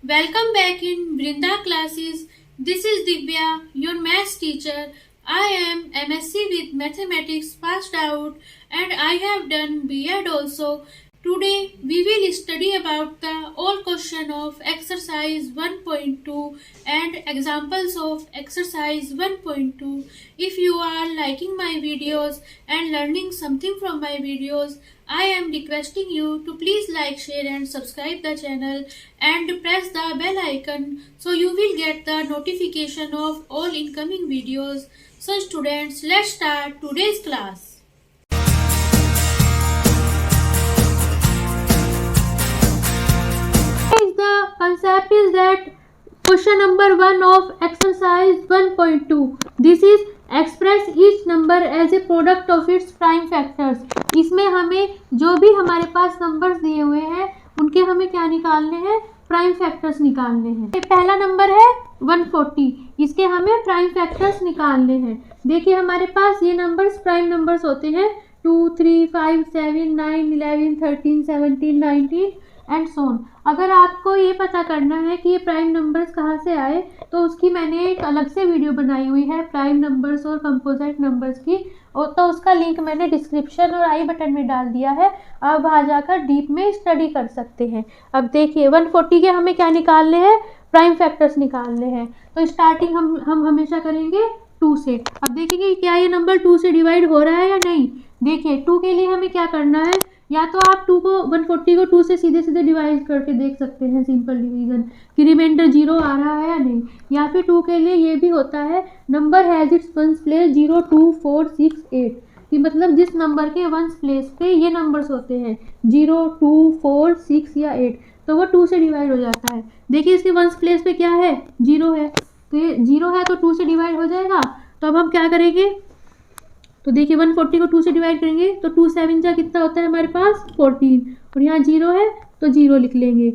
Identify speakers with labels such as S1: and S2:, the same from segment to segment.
S1: Welcome back in Vrinda classes. This is Divya, your maths teacher. I am MSc with mathematics passed out and I have done B.Ed also. Today we will study about the all question of exercise 1.2 and examples of exercise 1.2. If you are liking my videos and learning something from my videos, I am requesting you to please like, share and subscribe the channel and press the bell icon so you will get the notification of all incoming videos. So students, let's start today's class. The concept is that question number 1 of exercise 1.2. This is express each number as a product of its prime factors. इसमें हमें जो भी हमारे पास numbers दिए हुए हैं उनके हमें क्या निकालने हैं, प्राइम फैक्टर्स निकालने हैं। पहला नंबर है 140, इसके हमें प्राइम फैक्टर्स निकालने हैं। देखिए हमारे पास ये नंबर्स प्राइम नंबर्स होते हैं 2, 3, 5, 7, 9, 11, 13, 17, 19 एंड सोन। अगर आपको ये पता करना है कि ये प्राइम नंबर्स कहाँ से आए तो उसकी मैंने एक अलग से वीडियो बनाई हुई है प्राइम नंबर्स और कंपोजिट नंबर्स की, और तो उसका लिंक मैंने डिस्क्रिप्शन और आई बटन में डाल दिया है। आप वहाँ जाकर डीप में स्टडी कर सकते हैं। अब देखिए 140 के हमें क्या निकालने हैं, प्राइम फैक्टर्स निकालने हैं। तो स्टार्टिंग हम हमेशा करेंगे 2 से। अब देखेंगे क्या ये नंबर 2 से डिवाइड हो रहा है या नहीं। देखिए 2 के लिए हमें क्या करना है, या तो आप 2 को 140 को 2 से सीधे सीधे डिवाइड करके देख सकते हैं सिंपल डिवीजन कि रिमाइंडर 0 आ रहा है या नहीं, या फिर 2 के लिए ये भी होता है number has its ones place 0, 2, 4, 6, 8 कि मतलब जिस नंबर के वंस प्लेस पे ये नंबर्स होते हैं 0, 2, 4, 6 या 8 तो वो 2 से डिवाइड हो जाता है। देखिए इसके वंस प्लेस पे क्या है, 0 है, तो ये 0 है तो 2 से डिवाइड हो जाएगा। तो अब हम क्या करेंगे, तो देखिए 140 को 2 से डिवाइड करेंगे तो 2 7 जा कितना होता है हमारे पास 14, और यहाँ 0 है तो 0 लिख लेंगे।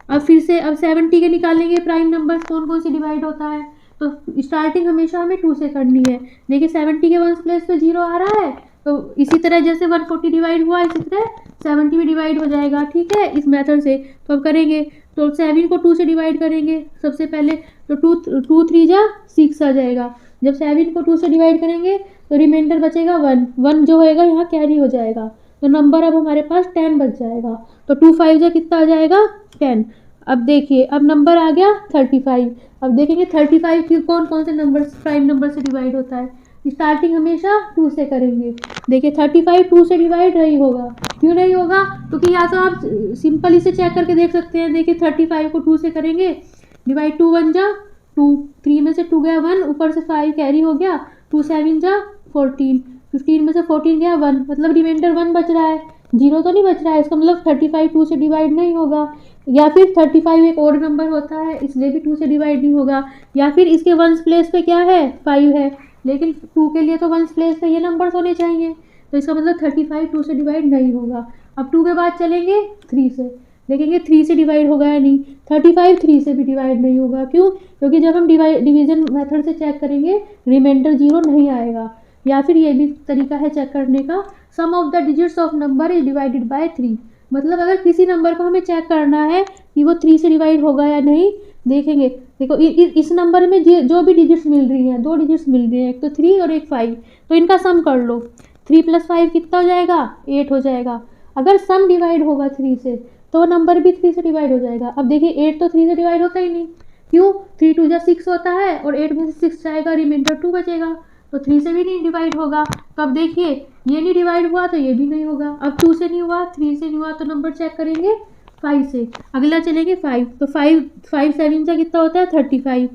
S1: अब फिर से अब 70 के निकालेंगे प्राइम नंबर कौन कौन से डिवाइड होता है, तो स्टार्टिंग हमेशा हमें 2 से करनी है। देखिए 70 के वंस प्लेस पे 0 आ रहा है तो इसी तरह जैसे 140 डिवाइड हुआ इसी तरह 70 भी डिवाइड हो जाएगा, ठीक है, इस मेथड से। तो अब करेंगे तो 7 को 2 से डिवाइड करेंगे सबसे पहले, तो 2 3 जा 6 आ जाएगा। जब 7 को 2 से डिवाइड करेंगे तो रिमाइंडर बचेगा 1 जो होएगा यहाँ कैरी हो जाएगा, तो नंबर अब हमारे पास 10 बच जाएगा। तो 2 5 जा कितना आ जाएगा 10। अब देखिए अब नंबर आ गया 35। अब देखेंगे 35 फिर कौन कौन से नंबर प्राइम नंबर से डिवाइड होता है। स्टार्टिंग हमेशा 2 से करेंगे। देखिए 35 2 से डिवाइड नहीं होगा, क्यों नहीं होगा, क्योंकि या तो आप सिंपल इसे चेक करके देख सकते हैं। देखिए 35 को 2 से करेंगे डिवाइड 2 1 जा 2, 3 में से 2 गया 1, ऊपर से 5 कैरी हो गया, 2 7 जा 14, 15 में से 14 गया 1, मतलब रिमाइंडर 1 बच रहा है, 0 तो नहीं बच रहा है। इसका मतलब 35 2 से डिवाइड नहीं होगा, या फिर 35 एक और नंबर होता है इसलिए भी 2 से डिवाइड नहीं होगा, या फिर इसके वंस प्लेस पे क्या है 5 है, लेकिन 2 के लिए तो वंस प्लेस पे ये नंबर्स होने चाहिए, तो इसका मतलब 35 2 से डिवाइड नहीं होगा। अब 2 के बाद चलेंगे 3 से, देखेंगे 3 से डिवाइड होगा या नहीं। 35 3 से भी डिवाइड नहीं होगा, क्यों, क्योंकि जब हम डिवीजन मेथड से चेक करेंगे रिमाइंडर 0 नहीं आएगा। या फिर ये भी तरीका है चेक करने का, sum of the digits of number is divided by 3, मतलब अगर किसी नंबर को हमें चेक करना है कि वो 3 से डिवाइड होगा या नहीं, देखेंगे देखो इस नंबर में जो भी डिजिट्स मिल रही हैं 2 डिजिट्स मिल रही हैं, एक तो 3 और एक 5, तो इनका सम कर लो। 3 + 5 कितना हो जाएगा 8 हो जाएगा। अगर सम डिवाइड होगा 3 से तो नंबर भी 3 से डिवाइड हो जाएगा। अब देखिए 8 तो 3 से डिवाइड होता ही नहीं, क्यों, 3 2 जा 6 होता है और 8 में से 6 जाएगा रिमाइंडर 2 बचेगा, तो 3 से भी नहीं डिवाइड होगा। तो अब देखिए ये नहीं डिवाइड हुआ तो ये भी नहीं होगा। अब 2 से नहीं हुआ 3 से नहीं हुआ तो नंबर चेक करेंगे 5 से। अगला चलेंगे 5, तो 5 7 से कितना होता है 35।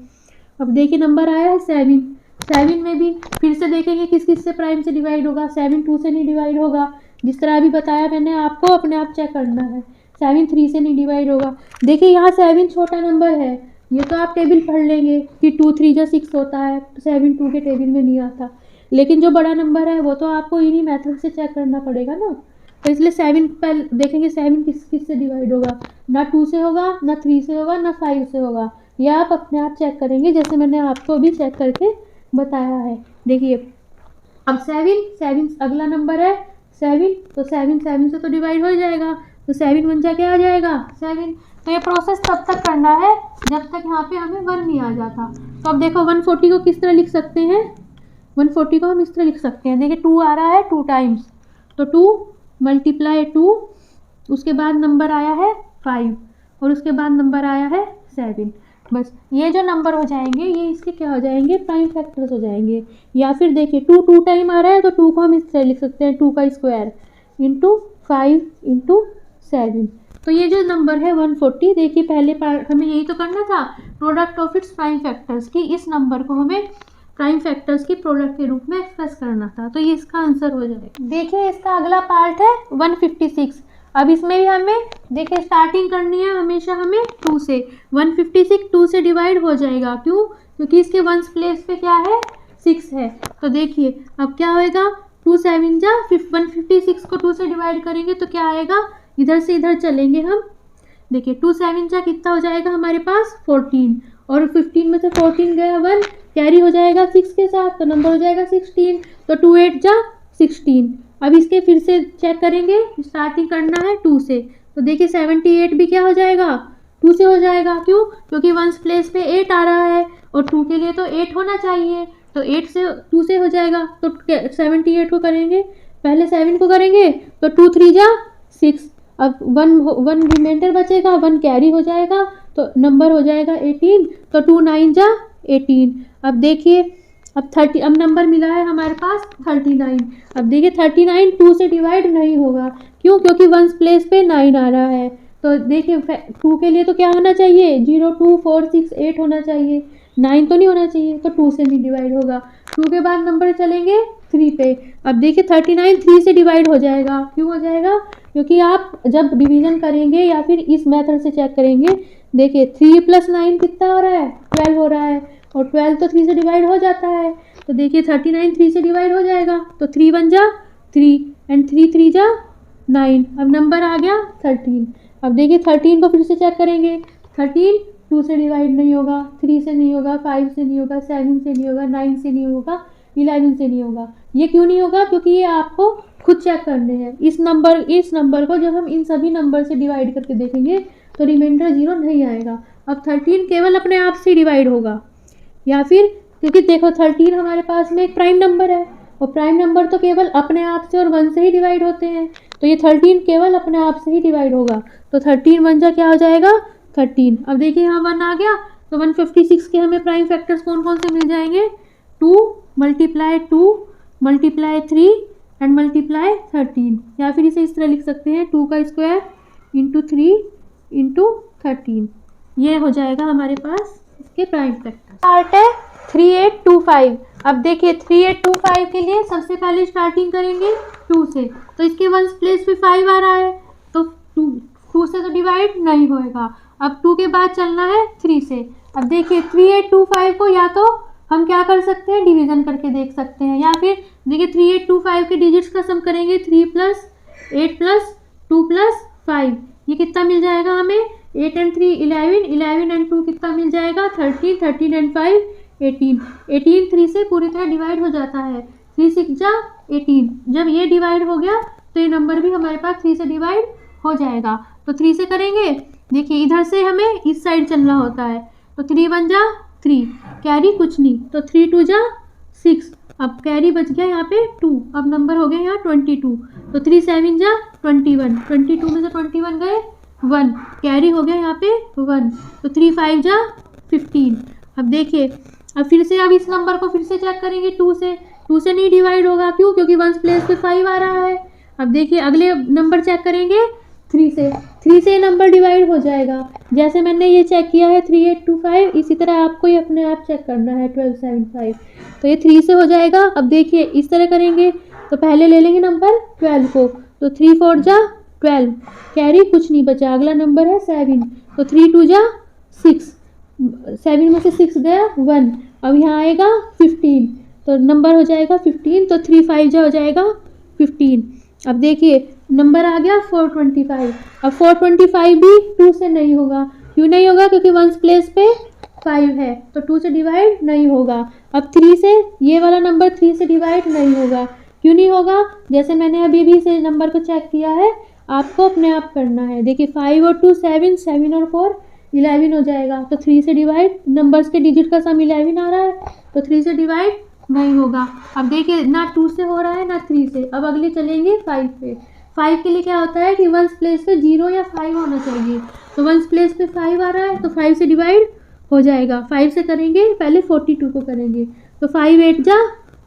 S1: अब देखिए नंबर आया है 7 में भी फिर से देखेंगे किस किस से प्राइम से डिवाइड होगा। 7 2 से नहीं डिवाइड होगा, जिस तरह अभी बताया मैंने आपको अपने आप चेक करना है। 7 3 से नहीं डिवाइड होगा। देखिए यहाँ 7 छोटा नंबर है, ये तो आप टेबल पढ़ लेंगे कि 2 3 जा 6 होता है, तो 7 2 के टेबल में नहीं आता, लेकिन जो बड़ा नंबर है वो तो आपको इन्हीं मेथड से चेक करना पड़ेगा ना। तो इसलिए 7 पहले देखेंगे 7 किस किस से डिवाइड होगा, ना 2 से होगा, ना 3 से होगा, ना 5 से होगा। यह आप अपने आप चेक करेंगे जैसे मैंने आपको अभी चेक करके बताया है। देखिए अब 7 अगला नंबर है 7, तो 7 से तो डिवाइड हो जाएगा, तो 7 1 जा क्या आ जाएगा 7। तो ये प्रोसेस तब तक करना है जब तक यहाँ पे हमें 1 नहीं आ जाता। तो अब देखो 140 को किस तरह लिख सकते हैं, 140 को हम इस तरह लिख सकते हैं। देखिए 2 आ रहा है 2 टाइम्स, तो 2 मल्टीप्लाई 2, उसके बाद नंबर आया है 5 और उसके बाद नंबर आया है 7। बस ये जो नंबर हो जाएंगे ये इसके क्या हो जाएंगे, प्राइम फैक्टर्स हो जाएंगे। या फिर देखिए 2 टाइम आ रहा है तो 2 को हम इस तरह लिख सकते हैं 2 का स्क्वायर इंटू 5 इंटू 7। तो ये जो नंबर है 140, देखिए पहले पार्ट हमें यही तो करना था, product of its prime factors की इस नंबर को हमें प्राइम फैक्टर्स की प्रोडक्ट के रूप में एक्सप्रेस करना था। तो ये इसका आंसर हो जाएगा। देखिए इसका अगला पार्ट है 156। अब इसमें भी हमें देखिए स्टार्टिंग करनी है हमेशा हमें 2 से। 156 2 से डिवाइड हो जाएगा, क्यों? क्योंकि इसके वंस प्लेस पे क्या है, 6 है। तो देखिए अब क्या होएगा, 2 7 जा 156 को 2 से डिवाइड करेंगे तो क्या आएगा, इधर से इधर चलेंगे हम। देखिए 2 7 जा कितना हो जाएगा हमारे पास 14, और 15 में से 14 गया 1, कैरी हो जाएगा 6 के साथ, तो नंबर हो जाएगा 16। तो 2 8 जा 16। अब इसके फिर से चेक करेंगे, स्टार्टिंग करना है 2 से। तो देखिए 78 भी क्या हो जाएगा, 2 से हो जाएगा। क्यों? क्योंकि वंस प्लेस पे 8 आ रहा है और 2 के लिए तो 8 होना चाहिए, तो 8 से 2 से हो जाएगा। तो 78 को करेंगे, पहले 7 को करेंगे तो 2 3 जा 6। अब 1 रिमाइंडर बचेगा, 1 कैरी हो जाएगा तो नंबर हो जाएगा 18। तो 2 9 जा 18। अब देखिए अब 30, अब नंबर मिला है हमारे पास 39। अब देखिए 39 2 से डिवाइड नहीं होगा, क्यों? क्योंकि वंस प्लेस पे 9 आ रहा है। तो देखिए 2 के लिए तो क्या होना चाहिए, 0 2 4 6 8 होना चाहिए, 9 तो नहीं होना चाहिए, तो 2 से नहीं डिवाइड होगा। 2 के बाद नंबर चलेंगे 3 पे। अब देखिए 39 3 से डिवाइड हो जाएगा, क्यों हो जाएगा? क्योंकि आप जब डिवीजन करेंगे या फिर इस मेथड से चेक करेंगे, देखिए 3 + 9 कितना हो रहा है, 12 हो रहा है, और 12 तो 3 से डिवाइड हो जाता है। तो देखिए 39 3 से डिवाइड हो जाएगा, तो 3 1 जा 3 एंड 3 3 जा 9। अब नंबर आ गया 13। अब देखिए 13 को फिर से चेक करेंगे, 13 2 से डिवाइड नहीं होगा, 3 से नहीं होगा, 5 से नहीं होगा, 7 से नहीं होगा, 9 से नहीं होगा, 11 से नहीं होगा। ये क्यों नहीं होगा? क्योंकि ये आपको खुद चेक करने हैं। इस नंबर को जब हम इन सभी नंबर से डिवाइड करके देखेंगे तो रिमाइंडर 0 नहीं आएगा। अब 13 केवल अपने आप से डिवाइड होगा, या फिर क्योंकि देखो 13 हमारे पास में एक प्राइम नंबर है, और प्राइम नंबर तो केवल अपने आप से और 1 से ही डिवाइड होते हैं, तो ये 13 केवल अपने आप से ही डिवाइड होगा। तो 13 1 जा क्या हो जाएगा 13। अब देखिए यहाँ 1 आ गया, तो 156 के हमें प्राइम फैक्टर्स कौन कौन से मिल जाएंगे, 2 मल्टीप्लाई 2 मल्टीप्लाई 3 एंड मल्टीप्लाई 13। या फिर इसे इस तरह लिख सकते हैं 2 का स्क्वायर इंटू 3 इंटू 13। ये हो जाएगा हमारे पास इसके प्राइम फैक्टर। पार्ट है 3825। अब देखिए 3825 के लिए सबसे पहले स्टार्टिंग करेंगे 2 से। तो इसके वंस प्लेस पे 5 आ रहा है, तो 2 से तो डिवाइड नहीं होएगा। अब 2 के बाद चलना है 3 से। अब देखिए 3825 को या तो हम क्या कर सकते हैं, डिवीजन करके देख सकते हैं, या फिर देखिए 3825 के डिजिट्स का सम करेंगे 3 + 8 + 2 + 5। ये कितना मिल जाएगा हमें, 8 एंड 3 11, 11 एंड 2 कितना मिल जाएगा 13, 13 एंड 5 18, 18 3 से पूरी तरह डिवाइड हो जाता है, 3 6 जा 18। जब ये डिवाइड हो गया तो ये नंबर भी हमारे पास 3 से डिवाइड हो जाएगा। तो 3 से करेंगे, देखिए इधर से हमें इस साइड चलना होता है, तो 3 1 जा 3, कैरी कुछ नहीं, तो 3 2 जा 6। अब कैरी बच गया यहाँ पे 2, अब नंबर हो गया यहाँ 22। तो 3 7 जा 21, 22 में से 21 गए 1, कैरी हो गया यहाँ पे 1। तो 3 5 जा 15। अब देखिए अब फिर से अब इस नंबर को फिर से चेक करेंगे 2 से। 2 से नहीं डिवाइड होगा, क्यों? क्योंकि वंस प्लेस पे 5 आ रहा है। अब देखिए अगले नंबर चेक करेंगे 3 से। 3 से नंबर डिवाइड हो जाएगा, जैसे मैंने ये चेक किया है 3825, इसी तरह आपको ये अपने आप चेक करना है 1275। तो ये 3 से हो जाएगा। अब देखिए इस तरह करेंगे, तो पहले ले लेंगे नंबर 12 को, तो 3 4 जा 12, कैरी कुछ नहीं बचा, अगला नंबर है 7, तो 3 2 जा 6, 7 में से 6 गया 1। अब यहाँ आएगा 15, तो नंबर हो जाएगा 15, तो 3 5 जा हो जाएगा 15। अब देखिए नंबर आ गया 425। अब 425 भी 2 से नहीं होगा, क्यों नहीं होगा? क्योंकि वंस प्लेस पे 5 है, तो 2 से डिवाइड नहीं होगा। अब 3 से ये वाला नंबर 3 से डिवाइड नहीं होगा, क्यों नहीं होगा? जैसे मैंने अभी भी से नंबर को चेक किया है, आपको अपने आप करना है। देखिए 5 और 2 7, 7 और 4 11 हो जाएगा। तो 3 से डिवाइड, नंबर्स के डिजिट का सम 11 आ रहा है तो 3 से डिवाइड नहीं होगा। अब देखिए ना 2 से हो रहा है ना 3 से। अब अगले चलेंगे 5 पे। 5 के लिए क्या होता है कि वंस प्लेस पे 0 या 5 होना चाहिए। तो वंस प्लेस पे 5 आ रहा है तो 5 से डिवाइड हो जाएगा। 5 से करेंगे, पहले 42 को करेंगे। तो 5 8 जा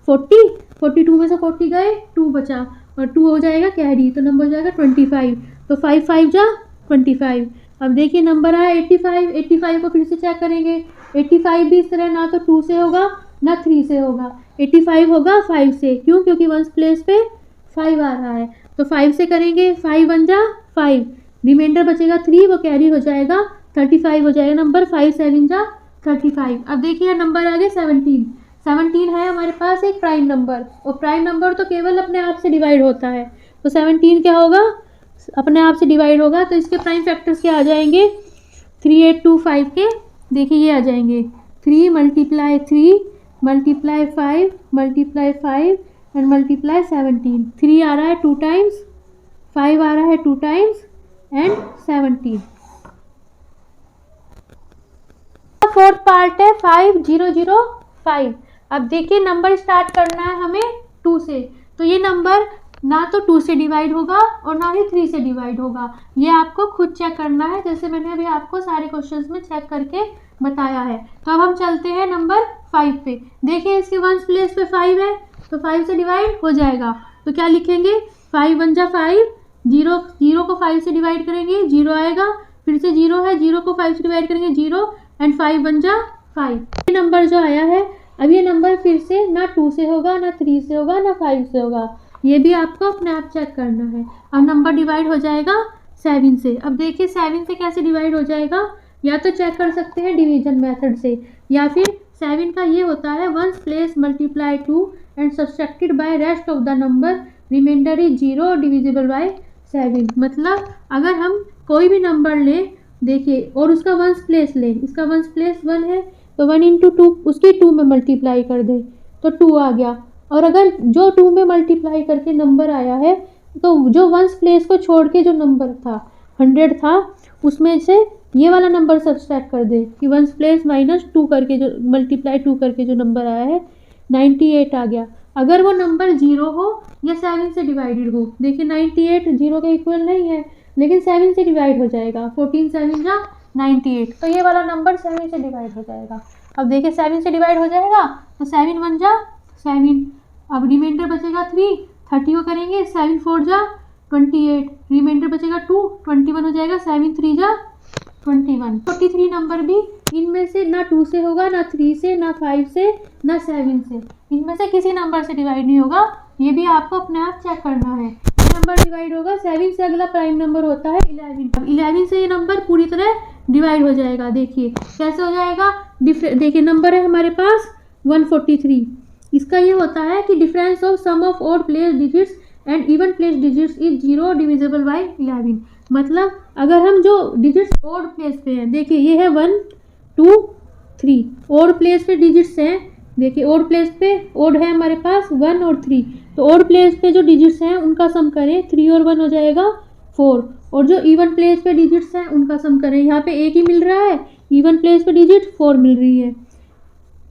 S1: 40, 42 में से 40 गए, 2 बचा और 2 हो जाएगा कैरी, तो नंबर हो जाएगा 25। तो 5 5 जा 25। अब देखिए नंबर आया 85। 85 को फिर से चेक करेंगे। 85 भी इस तरह ना तो 2 से होगा ना 3 से होगा। 85 होगा 5 से, क्यों? क्योंकि वंस प्लेस पे 5 आ रहा है। तो 5 से करेंगे, 5 1 जा 5, रिमाइंडर बचेगा 3, वो कैरी हो जाएगा 35 हो जाएगा नंबर। 5 7 जा 35। अब देखिए नंबर आ गया 17। 17 है हमारे पास एक प्राइम नंबर, और प्राइम नंबर तो केवल अपने आप से डिवाइड होता है। तो 17 क्या होगा? अपने आप से डिवाइड होगा। तो इसके प्राइम फैक्टर्स क्या आ जाएंगे? 3 8 2 5 के। देखिए ये आ जाएंगे 3 multiply 3 multiply 5 multiply 5 and multiply 17। 3 आ रहा है 2 टाइम्स, 5 आ रहा है 2 टाइम्स एंड 17। फोर्थ पार्ट है 5005। अब देखिए नंबर स्टार्ट करना है हमें 2 से। तो ये नंबर ना तो 2 से डिवाइड होगा और ना ही 3 से डिवाइड होगा। ये आपको खुद चेक करना है, जैसे मैंने अभी आपको सारे क्वेश्चंस में चेक करके बताया है। तो अब हम चलते हैं नंबर 5 पे। देखिए इसके वंस प्लेस पे 5 है तो 5 से डिवाइड हो जाएगा। तो क्या लिखेंगे? 5 1 जा 5, 0 को 5 से डिवाइड करेंगे 0 आएगा, फिर से 0 है, 0 को 5 से डिवाइड करेंगे 0 एंड 5 1 जा 5। ये नंबर जो आया है, अब ये नंबर फिर से ना 2 से होगा ना 3 से होगा ना 5 से होगा। ये भी आपको अपने आप चेक करना है। अब नंबर डिवाइड हो जाएगा 7 से। अब देखिए 7 से कैसे डिवाइड हो जाएगा? या तो चेक कर सकते हैं डिवीजन मेथड से, या फिर 7 का ये होता है once place multiply 2 and subtracted by rest of the number, remainder is 0 divisible by 7। मतलब अगर हम कोई भी नंबर लें, देखिए, और उसका वंस प्लेस लें, इसका वंस प्लेस 1 है तो 1 इंटू 2 उसकी 2 में मल्टीप्लाई कर दें तो 2 आ गया। और अगर जो 2 में मल्टीप्लाई करके नंबर आया है तो जो वंस प्लेस को छोड़ के जो नंबर था 100 था, उसमें से ये वाला नंबर सब्सट्रैक्ट कर दे कि वंस प्लेस माइनस 2 करके जो मल्टीप्लाई 2 करके जो नंबर आया है 98 आ गया। अगर वो नंबर 0 हो या 7 से डिवाइडेड हो, देखिए 98 0 के इक्वल नहीं है लेकिन 7 से डिवाइड हो जाएगा। 14 7 जा 98, तो ये वाला नंबर 7 से डिवाइड हो जाएगा। अब देखिए 7 से डिवाइड हो जाएगा तो 7 1 जा 7, अब रिमाइंडर बचेगा 3, 30 को करेंगे 7 4 जा 28, रिमाइंडर बचेगा 2, 21 हो जाएगा, 7 3 जा 21। 43 नंबर भी इनमें से ना 2 से होगा ना 3 से ना 5 से ना 7 से, इनमें से किसी नंबर से डिवाइड नहीं होगा। ये भी आपको अपने आप चेक करना है। ये नंबर डिवाइड होगा 7 से, अगला प्राइम नंबर होता है 11। अब 11 से ये नंबर पूरी तरह डिवाइड हो जाएगा। देखिए कैसे हो जाएगा? देखिए नंबर है हमारे पास 143। इसका ये होता है कि difference of sum of odd place digits and even place digits is 0 divisible by 11। मतलब अगर हम जो डिजिट्स ऑड प्लेस पे हैं, देखिए ये है 1 2 3, ऑड प्लेस पे डिजिट्स हैं। देखिए ऑड प्लेस पे ऑड है हमारे पास 1 और 3, तो ऑड प्लेस पे जो डिजिट्स हैं उनका सम करें, 3 और 1 हो जाएगा 4, और जो इवन प्लेस पे डिजिट्स हैं उनका सम करें। यहाँ पे एक ही मिल रहा है, इवन प्लेस पे डिजिट 4 मिल रही है।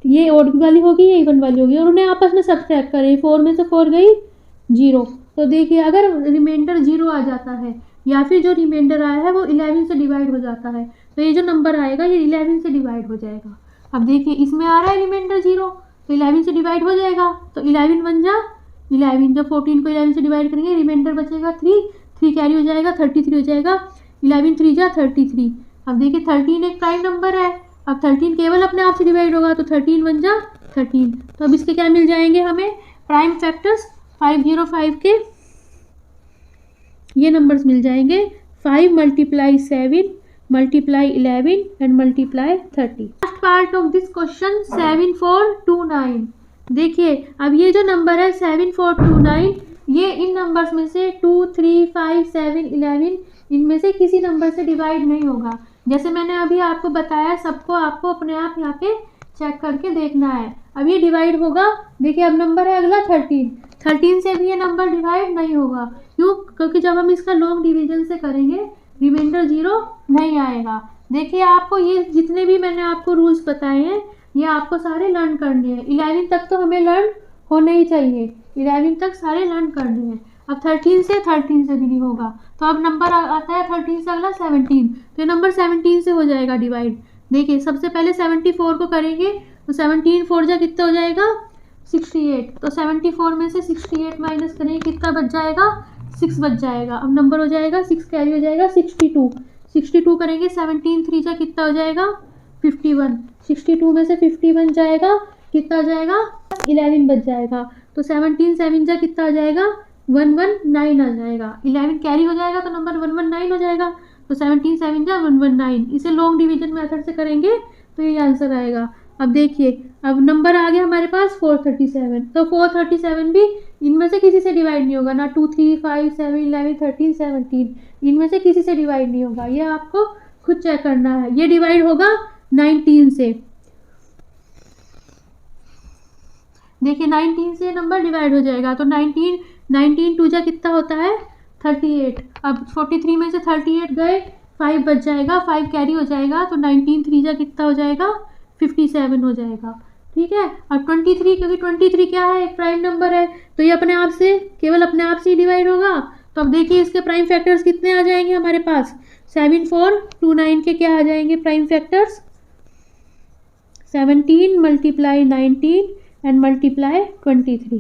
S1: ये ऑड वाली होगी, ये इवन वाली होगी, और उन्हें आपस में सब्ट्रैक्ट करें। 4 में से 4 गई 0। तो देखिए अगर रिमाइंडर 0 आ जाता है या फिर जो रिमाइंडर आया है वो 11 से डिवाइड हो जाता है, तो ये जो नंबर आएगा ये 11 से डिवाइड हो जाएगा। अब देखिए इसमें आ रहा है रिमाइंडर 0, तो 11 से डिवाइड हो जाएगा। तो 11 1 जा 11, जब 14 को 11 से डिवाइड करेंगे रिमाइंडर बचेगा 3, 3 कैरी हो जाएगा 33 हो जाएगा, 11 3 जा 33। अब देखिए 13 एक प्राइम नंबर है। अब 13 केवल अपने आप से डिवाइड होगा तो 13 1 जा 13। तो अब इसके क्या मिल जाएंगे हमें? प्राइम फैक्टर्स 505 के ये नंबर्स मिल जाएंगे, 5 multiply 7 multiply 11 and multiply 30। Last part of this question 7429। देखिए अब ये जो नंबर है 7429, ये इन नंबर्स में से 2 3 5 7 11 इनमें से किसी नंबर से डिवाइड नहीं होगा। जैसे मैंने अभी आपको बताया, सबको आपको अपने आप यहाँ पे चेक करके देखना है। अब ये डिवाइड होगा। देखिए अब नंबर है अगला 13 से भी ये नंबर डिवाइड नहीं होगा क्यों? क्योंकि जब हम इसका लॉन्ग डिवीजन से करेंगे रिमाइंडर 0 नहीं आएगा। देखिए आपको ये जितने भी मैंने आपको रूल्स बताए हैं ये आपको सारे लर्न करने हैं। 11 तक तो हमें लर्न होने ही चाहिए, 11 तक सारे लर्न करने हैं। अब 13 से भी नहीं होगा, तो अब नंबर आता है 13 से अगला 17, तो ये नंबर 17 से हो जाएगा डिवाइड। देखिए सबसे पहले 74 को करेंगे तो 17 4 जा कितना हो जाएगा 68, तो 74 में से 68 माइनस करेंगे कितना बच जाएगा 6 बच जाएगा। अब नंबर हो जाएगा 6 कैरी हो जाएगा 62 करेंगे 17 3 जा कितना हो जाएगा 51, 62 में से 51 जाएगा कितना आ जाएगा 11 बच जाएगा। तो 17 7 जा कितना आ जाएगा 119 आ जाएगा। 11 कैरी हो जाएगा तो नंबर 119 हो जाएगा। तो 17 7 जा 119, इसे लॉन्ग डिवीजन मेथड से करेंगे तो ये आंसर आएगा। अब देखिए अब नंबर आ गया हमारे पास 437, तो 437 भी इनमें से किसी से डिवाइड नहीं होगा ना, 2 3 5 7 11 13 17 इनमें से किसी से डिवाइड नहीं होगा, ये आपको खुद चेक करना है। ये डिवाइड होगा 19 से, देखिए 19 से नंबर डिवाइड हो जाएगा तो 19 2 जा कितना होता है 38। अब 43 में से 38 गए 5 बच जाएगा, 5 कैरी हो जाएगा तो 19 3 जा कितना हो जाएगा 57 हो जाएगा। ठीक है। अब 23, क्योंकि 23 क्या है एक प्राइम नंबर है तो ये अपने आप से केवल अपने आप से ही डिवाइड होगा। तो अब देखिए इसके प्राइम फैक्टर्स कितने आ जाएंगे हमारे पास 7 4 2 9 के क्या आ जाएंगे prime factors 17 multiply 19 and multiply 23.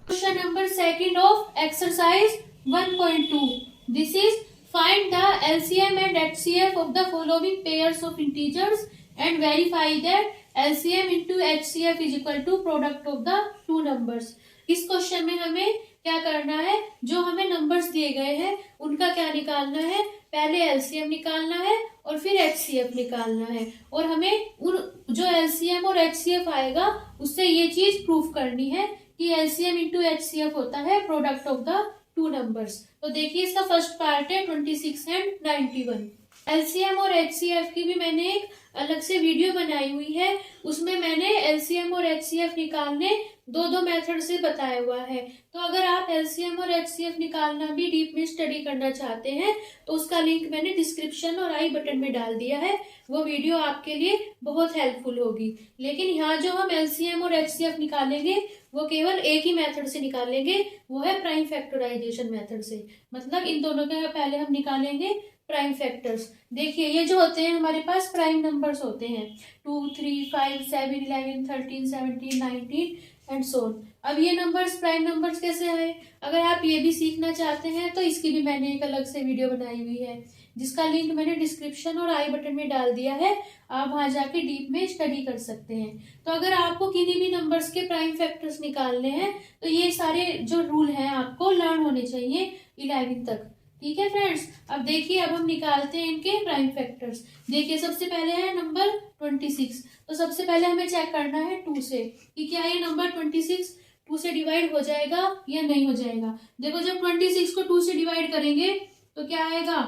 S1: Question number 2 of exercise 1.2. This is find the LCM and HCF of the following pairs of integers and verify that LCM into HCF is equal to product of the two numbers. इस question में हमें क्या करना है, जो हमें numbers दिए गए हैं उनका क्या निकालना है, पहले एलसीएम निकालना है और फिर एचसीएफ निकालना है, और हमें उन जो एलसीएम और एचसीएफ आएगा उससे ये चीज प्रूफ करनी है कि एलसीएम इंटू एचसीएफ होता है product of the two numbers. तो देखिए इसका फर्स्ट पार्ट है 26 एंड 91। एलसीएम और एचसीएफ की भी मैंने एक अलग से वीडियो बनाई हुई है, उसमें मैंने एलसीएम और एचसीएफ निकालने दो मेथड से बताया हुआ है। तो अगर आप एलसीएम और एचसीएफ निकालना भी डीप में स्टडी करना चाहते हैं तो उसका लिंक मैंने डिस्क्रिप्शन और आई बटन में डाल दिया है, वो वीडियो आपके लिए बहुत हेल्पफुल होगी। लेकिन यहाँ जो हम एलसीएम और एचसीएफ निकालेंगे वो केवल एक ही मेथड से निकालेंगे, वो है प्राइम फैक्टराइजेशन मेथड से। मतलब इन दोनों के पहले हम निकालेंगे प्राइम फैक्टर्स। देखिए ये जो होते हैं हमारे पास प्राइम नंबर्स होते हैं 2 3 5 7 11 13 17 19 एंड सो ऑन। अब ये नंबर्स प्राइम नंबर्स कैसे आए, अगर आप ये भी सीखना चाहते हैं तो इसकी भी मैंने एक अलग से वीडियो बनाई हुई है, जिसका लिंक मैंने डिस्क्रिप्शन और आई बटन में डाल दिया है, आप वहां जाके डीप में स्टडी कर सकते हैं। तो अगर आपको किन्हीं भी नंबर्स के प्राइम फैक्टर्स निकालने हैं तो ये सारे जो रूल हैं आपको लर्न होने चाहिए 11 तक। ठीक है फ्रेंड्स, अब देखिए अब हम निकालते हैं इनके प्राइम फैक्टर्स। देखिए सबसे पहले है नंबर 26, तो सबसे पहले हमें चेक करना है 2 से कि क्या ये नंबर 26 2 से डिवाइड हो जाएगा या नहीं हो जाएगा। देखो जब 26 को 2 से डिवाइड करेंगे तो क्या आएगा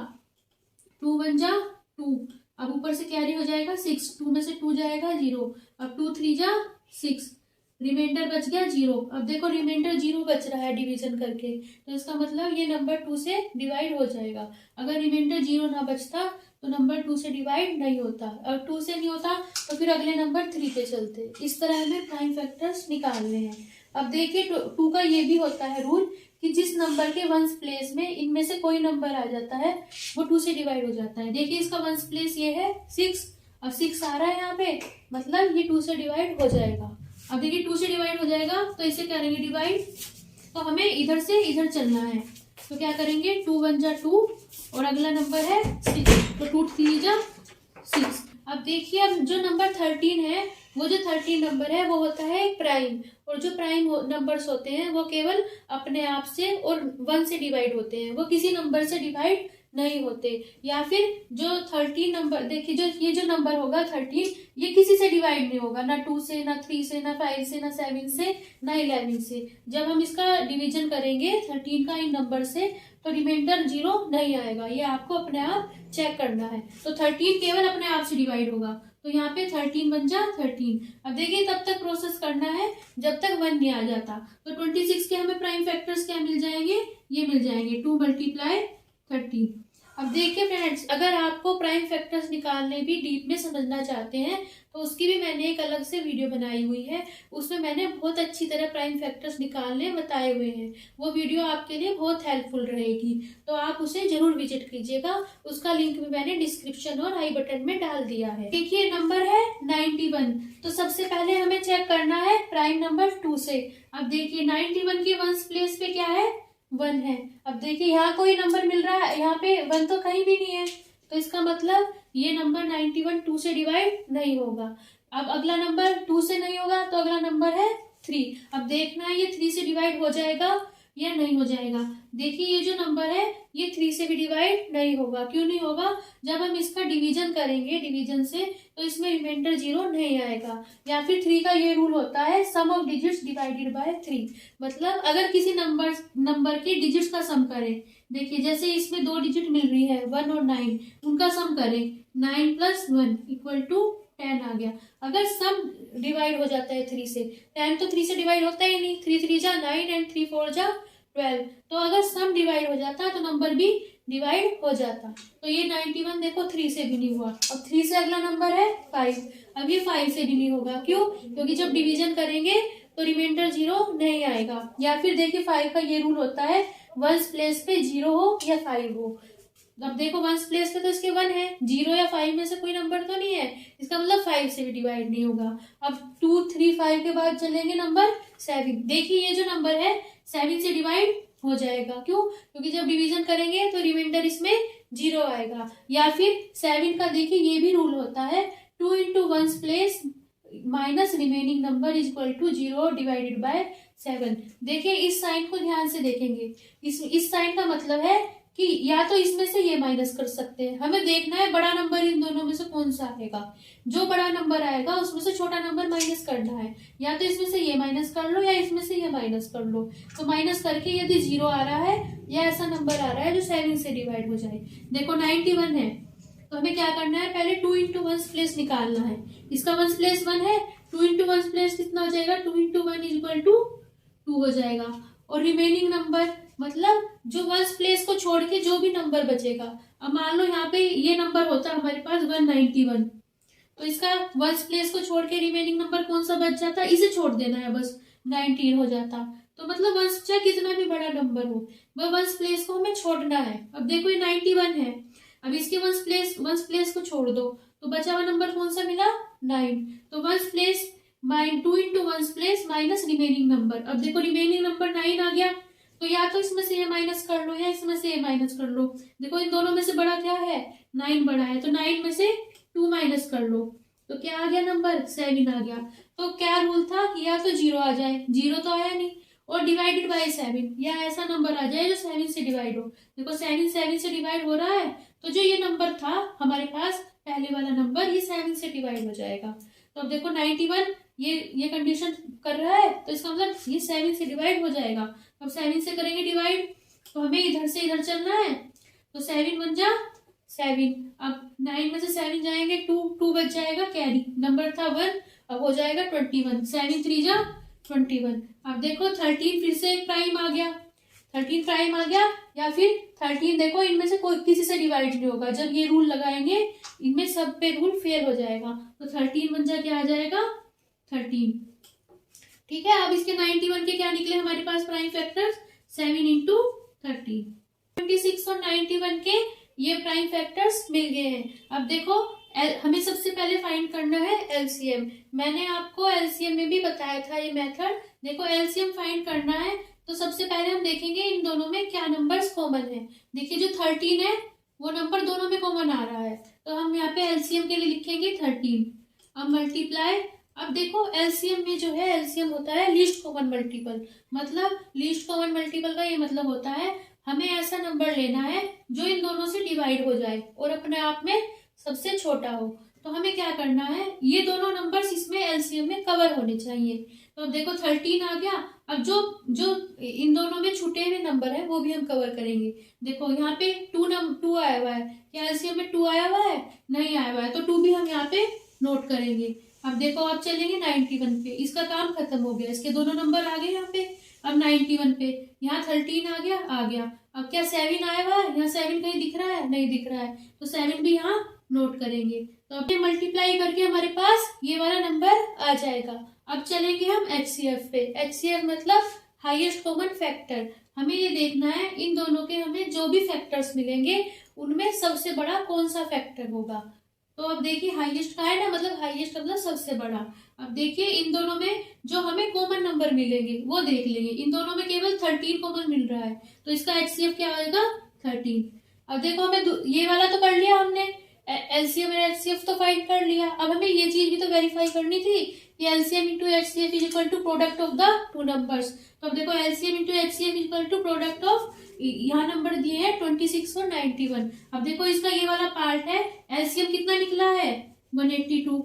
S1: 2 1 जा 2, अब ऊपर से कैरी हो जाएगा 6, 2 में से 2 जाएगा 0, अब 2 3 जा 6, रिमाइंडर बच गया 0। अब देखो रिमाइंडर 0 बच रहा है डिवीजन करके, तो इसका मतलब ये नंबर 2 से डिवाइड हो जाएगा। अगर रिमाइंडर 0 ना बचता तो नंबर 2 से डिवाइड नहीं होता, और 2 से नहीं होता तो फिर अगले नंबर 3 पे चलते। इस तरह हमें प्राइम फैक्टर्स निकालने हैं। अब देखिए 2 का ये भी होता है रूल कि जिस नंबर के वंस प्लेस में इनमें से कोई नंबर आ जाता है वो 2 से डिवाइड हो जाता है। देखिए इसका वंस प्लेस ये है 6, अब 6 आ रहा है यहाँ पे, मतलब ये 2 से डिवाइड हो जाएगा। अब देखिए 2 से डिवाइड हो जाएगा तो इसे करेंगे डिवाइड, तो हमें इधर से इधर चलना है, तो क्या करेंगे 2 1 जा 2 और अगला नंबर है 6, तो 2 3 जा 6। अब देखिए अब जो नंबर 13 है वो जो 13 नंबर है वो होता है एक प्राइम, और जो प्राइम नंबर्स होते हैं वो केवल अपने आप से और 1 से डिवाइड होते हैं, वो किसी नंबर से डिवाइड नहीं होते। या फिर जो 13 नंबर देखिए, जो ये जो नंबर होगा 13, ये किसी से डिवाइड नहीं होगा, ना 2 से, ना 3 से, ना 5 से, ना 7 से, ना 11 से। जब हम इसका डिवीजन करेंगे 13 का इन नंबर से, तो रिमाइंडर 0 नहीं आएगा। ये आपको अपने आप चेक करना है। तो 13 केवल अपने आप से डिवाइड होगा, तो यहाँ पे 13 बन जा 13। अब देखिए तब तक प्रोसेस करना है जब तक 1 नहीं आ जाता। तो 26 के हमें प्राइम फैक्टर्स क्या मिल जाएंगे, ये मिल जाएंगे 2 × 13। अब देखिए फ्रेंड्स, अगर आपको प्राइम फैक्टर्स निकालने भी डीप में समझना चाहते हैं तो उसकी भी मैंने एक अलग से वीडियो बनाई हुई है। उसमें मैंने बहुत अच्छी तरह प्राइम फैक्टर्स निकालने बताए हुए हैं। वो वीडियो आपके लिए बहुत हेल्पफुल रहेगी, तो आप उसे जरूर विजिट कीजिएगा। उसका लिंक भी मैंने डिस्क्रिप्शन और आई बटन में डाल दिया है। देखिए नंबर है 91। तो सबसे पहले हमें चेक करना है प्राइम नंबर 2 से। अब देखिए 91 के वंस प्लेस पे क्या है, 1 है। अब देखिए यहाँ कोई नंबर मिल रहा है, यहाँ पे 1 तो कहीं भी नहीं है, तो इसका मतलब ये नंबर 91 2 से डिवाइड नहीं होगा। अब अगला नंबर 2 से नहीं होगा, तो अगला नंबर है 3। अब देखना है ये 3 से डिवाइड हो जाएगा या नहीं हो जाएगा। देखिए ये जो नंबर है ये 3 से भी डिवाइड नहीं होगा। क्यों नहीं होगा, जब हम इसका डिवीजन करेंगे डिवीजन से, तो इसमें रिमाइंडर 0 नहीं आएगा। या फिर 3 का ये रूल होता है सम ऑफ डिजिट्स डिवाइडेड बाय 3। मतलब अगर किसी नंबर के डिजिट्स का सम करें, देखिए जैसे इसमें 2 डिजिट मिल रही है 1 और 9, उनका सम करें 9 + 1 = 10 आ गया। अगर सम डिवाइड हो जाता है 3 से, 10 तो 3 से डिवाइड होता ही नहीं, 3 3 जा 9 एंड 3 4 जा 12। तो अगर सम डिवाइड हो जाता तो नंबर भी डिवाइड हो जाता। तो ये 91 देखो 3 से भी नहीं हुआ। अब 3 से अगला नंबर है 5। अब ये 5 से भी नहीं होगा। क्यों, क्योंकि जब डिवीजन करेंगे तो रिमाइंडर 0 नहीं आएगा। या फिर देखिए 5 का ये रूल होता है वंस प्लेस पे 0 हो या 5 हो। अब देखो वंस प्लेस पे तो इसके 1 है, 0 या 5 में से कोई नंबर तो नहीं है, इसका मतलब 5 से भी डिवाइड नहीं होगा। अब 2 3 5 के बाद चलेंगे नंबर 7। देखिए ये जो नंबर है 7 से डिवाइड हो जाएगा। क्यों, क्योंकि जब डिवीजन करेंगे तो रिमाइंडर इसमें 0 आएगा। या फिर 7 का देखिए ये भी रूल होता है 2 × ones place minus remaining number = 0 divided bye 7। देखिए इस साइन को ध्यान से देखेंगे, इस साइन का मतलब है कि या तो इसमें से ये माइनस कर सकते हैं। हमें देखना है बड़ा नंबर इन दोनों में से कौन सा आएगा। जो बड़ा नंबर आएगा उसमें से छोटा नंबर माइनस करना है। या तो इसमें से ये माइनस कर लो या इसमें से ये माइनस कर लो। तो माइनस करके यदि 0 आ रहा है या ऐसा नंबर आ रहा है जो 7 से डिवाइड हो जाए। देखो 91 है, तो हमें क्या करना है, पहले 2 × वंस प्लेस निकालना है। इसका वंस प्लेस 1 है, 2 × वंस प्लेस कितना हो जाएगा, 2 × 1 = 2 हो जाएगा। और रिमेनिंग नंबर मतलब जो वंस प्लेस को छोड़ के जो भी नंबर बचेगा। अब मान लो यहाँ पे ये नंबर होता है हमारे पास 191, तो इसका वंस प्लेस को छोड़ के रिमेनिंग नंबर कौन सा बच जाता है, इसे छोड़ देना है बस, 19 हो जाता। तो मतलब वंस चाहे कितना भी बड़ा नंबर हो, वह वंस प्लेस को हमें छोड़ना है। अब देखो ये 91 है, अब इसके वंस प्लेस को छोड़ दो तो बचा हुआ नंबर कौन सा मिला, 9। तो ones place 2 × ones place minus remaining number. अब देखो रिमेनिंग नंबर 9 आ गया, तो या तो इसमें से ये माइनस कर लो या इसमें से ये माइनस कर लो। देखो इन दोनों में से बड़ा क्या है, 9 बड़ा है, तो 9 में से 2 माइनस कर लो तो क्या आ गया नंबर, 7 आ गया। तो क्या रूल था कि या तो 0 आ जाए, 0 तो आया नहीं, और डिवाइडेड बाय 7, या ऐसा नंबर आ जाए जो 7 से डिवाइड हो। देखो 7 से डिवाइड हो रहा है, तो जो ये नंबर था हमारे पास पहले वाला नंबर, ये 7 से डिवाइड हो जाएगा। तो अब देखो 91 ये कंडीशन कर रहा है, तो इसका मतलब ये 7 से डिवाइड हो जाएगा। अब 7 से करेंगे डिवाइड, तो हमें इधर से इधर चलना है, तो 7 बन जा 7। अब 9 में से 7 जाएंगे 2 बच जाएगा कैरी, नंबर था 1, अब हो जाएगा 21। 7 3 जा 21। अब देखो 13 फिर से एक प्राइम आ गया, 13 प्राइम आ गया। या फिर 13 देखो इनमें से कोई किसी से डिवाइड नहीं होगा। जब ये रूल लगाएंगे इनमें सब पे रूल फेल हो जाएगा, तो 13 बन जा क्या आ जाएगा, 13। ठीक है, अब इसके 91 के क्या निकले हमारे पास प्राइम फैक्टर्स, 7 × 13। 26 और 91 के ये प्राइम फैक्टर्स मिल गए हैं। अब देखो हमें सबसे पहले फाइंड करना है एलसीएम। मैंने आपको एलसीएम में भी बताया था ये मेथड। देखो एलसीएम फाइंड करना है तो सबसे पहले हम देखेंगे इन दोनों में क्या नंबर्स कॉमन है। देखिए जो 13 है वो नंबर दोनों में कॉमन आ रहा है, तो हम यहाँ पे एलसीएम के लिए लिखेंगे 13। अब मल्टीप्लाई, अब देखो एलसीएम में जो है एलसीएम होता है लीस्ट कॉमन मल्टीपल। मतलब लीस्ट कॉमन मल्टीपल का ये मतलब होता है हमें ऐसा नंबर लेना है जो इन दोनों से डिवाइड हो जाए और अपने आप में सबसे छोटा हो। तो हमें क्या करना है, ये दोनों नंबर्स इसमें एलसीएम में कवर होने चाहिए। तो अब देखो 13 आ गया। अब जो जो इन दोनों में छूटे हुए नंबर है वो भी हम कवर करेंगे। देखो यहाँ पे 2 आया हुआ है, क्या एलसीएम में 2 आया हुआ है? नहीं आया हुआ है, तो 2 भी हम यहाँ पे नोट करेंगे। अब देखो आप चलेंगे 91 पे, इसका काम खत्म हो गया, इसके दोनों नंबर आ गए यहाँ पे। अब 91 पे यहाँ 13 आ गया, आ गया। अब क्या 7 आया हुआ है? यहाँ 7 कहीं दिख रहा है? नहीं दिख रहा है, तो 7 भी यहाँ नोट करेंगे। तो अब मल्टीप्लाई करके हमारे पास ये वाला नंबर आ जाएगा। अब चलेंगे हम एचसीएफ पे। एचसीएफ मतलब हाईएस्ट कॉमन फैक्टर। हमें ये देखना है इन दोनों के हमें जो भी फैक्टर्स मिलेंगे उनमें सबसे बड़ा कौन सा फैक्टर होगा। तो अब देखिए हाईएस्ट का है ना, मतलब हाईएस्ट मतलब सबसे बड़ा। अब देखिए इन दोनों में जो हमें कॉमन नंबर मिलेंगे वो देख लेंगे। इन दोनों में केवल 13 कॉमन मिल रहा है, तो इसका एचसीएफ क्या आएगा? 13। अब देखो हमें ये वाला तो कर लिया हमने, एलसीएम और एचसीएफ तो फाइंड कर लिया। अब हमें ये चीज भी तो वेरीफाई करनी थी कि LCM into HCF is equal to product of the two numbers. तो अब देखो LCM into HCF is equal to product of, यहाँ नंबर दिए हैं 26 और 91। अब देखो इसका ये वाला पार्ट है, एलसीएम कितना निकला है? 182,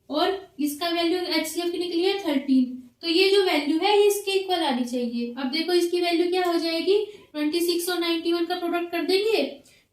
S1: और इसका वैल्यू एचसीएफ की निकली है 13। तो ये जो वैल्यू है ये इसके इक्वल आनी चाहिए। अब देखो इसकी वैल्यू क्या हो जाएगी, 26 और 91 का प्रोडक्ट कर देंगे,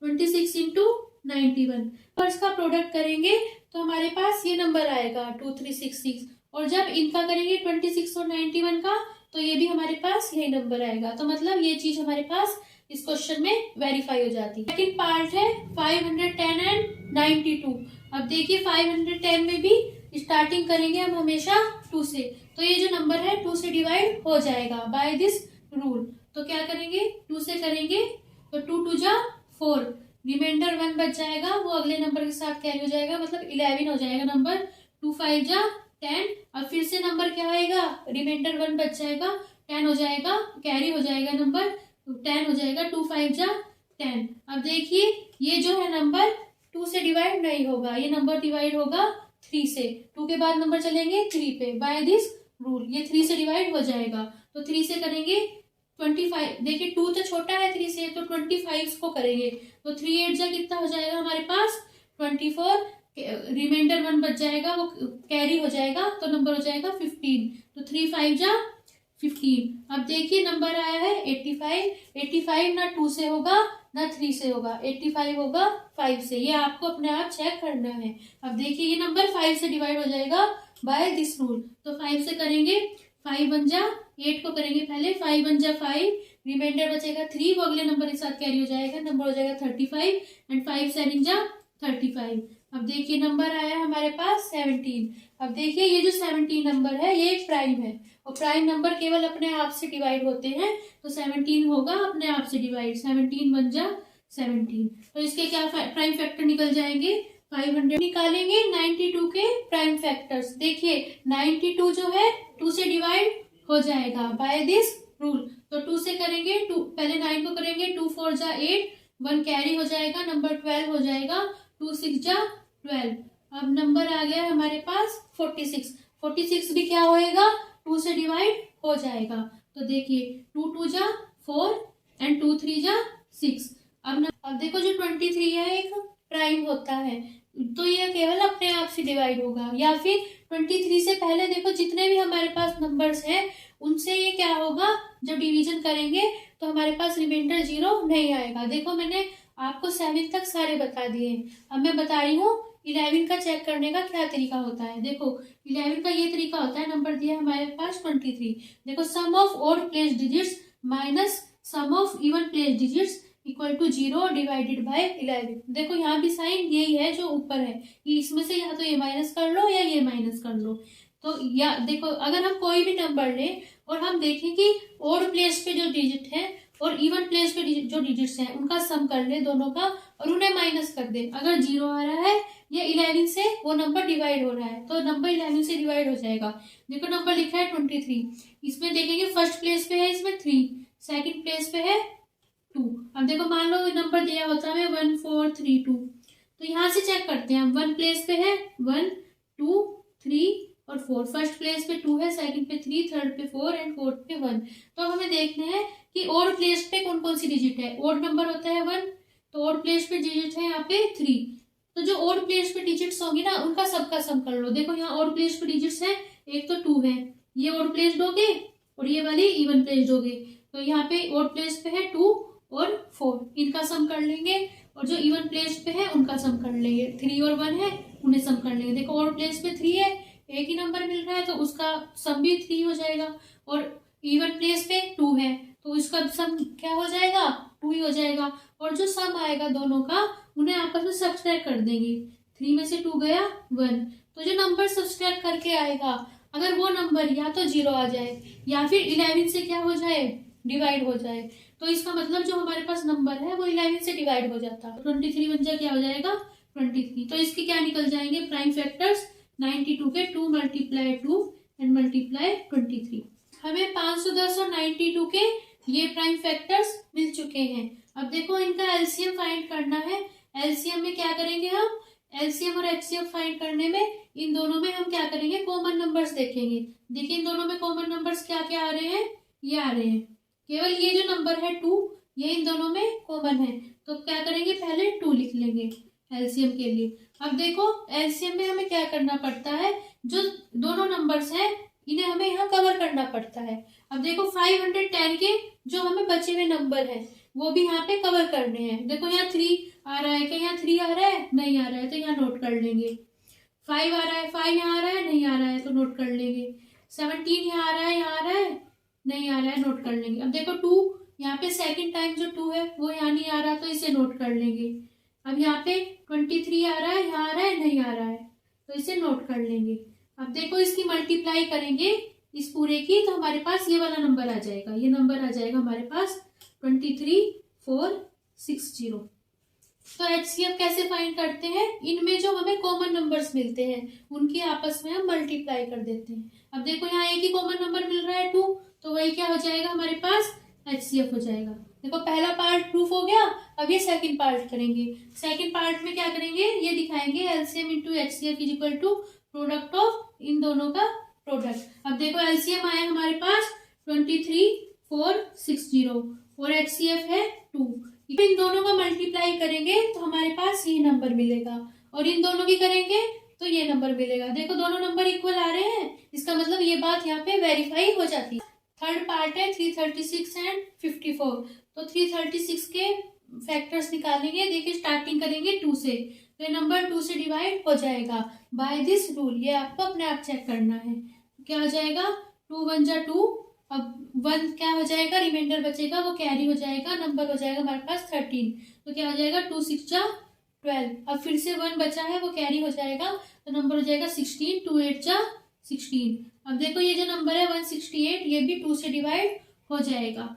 S1: 26 इंटू 91 और इसका प्रोडक्ट करेंगे तो हमारे पास ये नंबर आएगा 2366। और जब इनका करेंगे 26 और 91 का, तो ये भी हमारे पास यही नंबर आएगा। तो मतलब ये चीज हमारे पास इस क्वेश्चन में वेरीफाई हो जाती है। सेकंड पार्ट है 510 एंड 92। अब देखिए 510 में भी स्टार्टिंग करेंगे हम हमेशा 2 से, तो ये जो नंबर है 2 से डिवाइड हो जाएगा बाय दिस रूल। तो क्या करेंगे, 2 से करेंगे तो 2 2 जा 4, रिमाइंडर 1 बच जाएगा, वो अगले नंबर के साथ कैरी हो जाएगा, मतलब 11 हो जाएगा नंबर। 2 5 जा 10। अब फिर से नंबर क्या आएगा, रिमाइंडर 1 बच जाएगा, 10 हो जाएगा, कैरी हो जाएगा नंबर 10 हो जाएगा। 2 5 जा 10। अब देखिए ये जो है नंबर 2 से डिवाइड नहीं होगा, ये नंबर डिवाइड होगा 3 से। 2 के बाद नंबर चलेंगे 3 पे, बाय दिस रूल ये 3 से डिवाइड हो जाएगा। तो 3 से करेंगे 25, देखिए 2 तो छोटा है 3 से, तो 25 को करेंगे तो 3 8 जा कितना हो जाएगा हमारे पास 24, रिमाइंडर 1 बच जाएगा, वो कैरी हो जाएगा, तो नंबर हो जाएगा 15। तो 3 5 जा 15। अब देखिए नंबर आया है 85। 85 ना 2 से होगा ना 3 से होगा, 85 होगा 5 से, ये आपको अपने आप चेक करना है। अब देखिए ये नंबर 5 से डिवाइड हो जाएगा बाय दिस रूल। तो 5 से करेंगे 5 1 जा 8 को करेंगे पहले, 5 1 जा 5, रिमाइंडर बचेगा 3, वो अगले नंबर के साथ कैरी हो जाएगा, नंबर हो जाएगा 35 एंड 5 7 जा 35। अब देखिए नंबर आया हमारे पास 17। अब देखिए ये जो 17 नंबर है ये एक प्राइम है, और प्राइम नंबर केवल अपने आप से डिवाइड होते हैं, तो 17 होगा अपने आप से डिवाइड, 17 1 जा 17। तो इसके क्या प्राइम फैक्टर निकल जाएंगे, 500 निकालेंगे 92 के प्राइम फैक्टर्स। देखिए 92 जो है 2 से डिवाइड हो जाएगा बाय दिस रूल। तो 2 से करेंगे, 2 पहले 9 को करेंगे, 2 4 जा 8, 1 कैरी हो जाएगा, नंबर 12 हो जाएगा, 2 6 जा 12। अब नंबर आ गया हमारे पास 46। 46 भी क्या होएगा, 2 से डिवाइड हो जाएगा। तो देखिए 2 2 जा 4 एंड 2 3 जा 6। अब देखो जो 23 है एक प्राइम होता है, तो ये केवल अपने आप से डिवाइड होगा, या फिर 23 से पहले देखो जितने भी हमारे पास नंबर्स हैं उनसे ये क्या होगा, जब डिवीजन करेंगे तो हमारे पास रिमाइंडर 0 नहीं आएगा। देखो मैंने आपको 7 तक सारे बता दिए, अब मैं बता रही हूँ 11 का चेक करने का क्या तरीका होता है। देखो 11 का ये तरीका होता है, नंबर दिया हमारे पास 23, देखो sum of odd place digits minus sum of even place digits equal to 0 divided by 11। देखो यहाँ भी साइन यही है जो ऊपर है, कि इसमें से या तो ये माइनस कर लो या ये माइनस कर लो। तो या देखो अगर हम कोई भी नंबर लें और हम देखें कि ऑड प्लेस पे जो डिजिट है और इवन प्लेस पे जो डिजिट्स हैं उनका सम कर ले दोनों का और उन्हें माइनस कर दे, अगर 0 आ रहा है या 11 से वो नंबर डिवाइड हो रहा है तो नंबर 11 से डिवाइड हो जाएगा। देखो नंबर लिखा है 23, इसमें देखेंगे फर्स्ट प्लेस पे है इसमें 3, सेकंड प्लेस पे है 2। अब देखो मान लो नंबर दिया होता है 1 4 3 2, तो यहाँ से चेक करते हैं हम, 1 प्लेस पे है 1 2 3 और 4, फर्स्ट प्लेस पे 2 है, सेकंड पे 3, थर्ड पे 4 एंड फोर्थ पे 1। तो हमें देखना है कि ओड प्लेस पे कौन कौन सी डिजिट है। ओड नंबर होता है 1, तो ओड प्लेस पे डिजिट है यहाँ पे 3। तो जो ओड प्लेस पे डिजिट्स होंगी ना उनका सबका सम कर लो। देखो यहाँ ओड प्लेस पे डिजिट्स है, एक तो 2 है, ये ओड प्लेस्ड हो गए और ये वाली इवन प्लेस्ड हो गई। तो यहाँ पे ओड प्लेस पे है 2 और 4, इनका सम कर लेंगे। और जो इवन प्लेस पे है उनका सम कर लेंगे। 3 और 1 है, उन्हें सम कर लेंगे। देखो ओड प्लेस पे 3 है, एक ही नंबर मिल रहा है तो उसका सम भी 3 हो जाएगा। और इवन प्लेस पे 2 है तो इसका सम क्या हो जाएगा, 2 ही हो जाएगा। और जो सम आएगा दोनों का उन्हें आपस में सब्सट्रैक्ट कर देंगे। 3 में से 2 गया 1, तो जो नंबर सब्सट्रैक्ट करके आएगा अगर वो नंबर या तो 0 आ जाए या फिर 11 से क्या हो जाए, डिवाइड हो जाए, तो इसका मतलब जो हमारे पास नंबर है वो 11 से डिवाइड हो जाता है। 23 बन जाए क्या हो जाएगा 23। तो इसके क्या निकल जाएंगे प्राइम फैक्टर्स, 92 के 2 मल्टीप्लाई 2 एंड मल्टीप्लाई 23। हमें 510 और 92 के ये प्राइम फैक्टर्स मिल चुके हैं। अब देखो इनका एलसीएम फाइंड करना है। एलसीएम में क्या करेंगे हम, एलसीएम और एचसीएफ फाइंड करने में इन दोनों में हम क्या करेंगे, कॉमन नंबर्स देखेंगे। देखिए इन दोनों में कॉमन नंबर्स क्या क्या आ रहे हैं, ये आ रहे हैं। केवल ये जो नंबर है 2 ये इन दोनों में कॉमन है, तो क्या करेंगे पहले 2 लिख लेंगे एलसीएम के लिए। अब देखो एलसीएम में हमें क्या करना पड़ता है, जो दोनों नंबर्स हैं इन्हें हमें यहाँ कवर करना पड़ता है। अब देखो 510 के जो हमें बचे हुए नंबर है वो भी यहाँ पे कवर करने हैं। देखो यहाँ 3 आ रहा है, क्या यहाँ 3 आ रहा है, नहीं आ रहा है तो यहाँ नोट कर लेंगे। 5 आ रहा है, 5 यहाँ आ रहा है, नहीं आ रहा है तो नोट कर लेंगे। 17 यहाँ आ रहा है, यहाँ आ रहा है, नहीं आ रहा है, नोट कर लेंगे। अब देखो 2 यहाँ पे सेकंड टाइम जो 2 है वो यहाँ नहीं आ रहा तो इसे नोट कर लेंगे। अब यहाँ पे 23 आ रहा है, यहाँ आ रहा है, नहीं आ रहा है तो इसे नोट कर लेंगे। अब देखो इसकी मल्टीप्लाई करेंगे इस पूरे की तो हमारे पास ये वाला नंबर आ जाएगा, ये नंबर आ जाएगा हमारे पास 23460। तो एचसीएफ कैसे फाइंड करते हैं, इनमें जो हमें कॉमन नंबर्स मिलते हैं उनकी आपस में हम मल्टीप्लाई कर देते हैं। अब देखो यहाँ एक ही कॉमन नंबर मिल रहा है 2, तो वही क्या हो जाएगा हमारे पास एचसीएफ हो जाएगा। देखो पहला पार्ट प्रूफ हो गया, अब ये सेकंड पार्ट करेंगे। सेकंड पार्ट में क्या करेंगे, ये दिखाएंगे LCM into HCF is equal to product of इन दोनों का प्रोडक्ट। अब देखो एलसीएम आया हमारे पास 23460 और एचसीएफ है 2। इन दोनों का मल्टीप्लाई करेंगे तो हमारे पास ये नंबर मिलेगा और इन दोनों की करेंगे तो ये नंबर मिलेगा। देखो दोनों नंबर इक्वल आ रहे हैं, इसका मतलब ये बात यहाँ पे वेरीफाई हो जाती है। थर्ड पार्ट है 336 एंड 54। तो 336 के फैक्टर्स निकालेंगे। देखिए स्टार्टिंग करेंगे 2 से, तो ये नंबर 2 से डिवाइड हो जाएगा बाय दिस रूल। ये आपको अपने आप चेक करना है। क्या हो जाएगा 2 1 जा 2, अब 1 क्या हो जाएगा, रिमाइंडर बचेगा वो कैरी हो जाएगा, नंबर हो जाएगा हमारे पास 13। तो क्या हो जाएगा 2 6 जा 12। अब फिर से 1 बचा है वो कैरी हो जाएगा तो नंबर हो जाएगा 16। 2 8 जा 16। अब देखो ये जो नंबर है 168 ये भी 2 से डिवाइड हो जाएगा,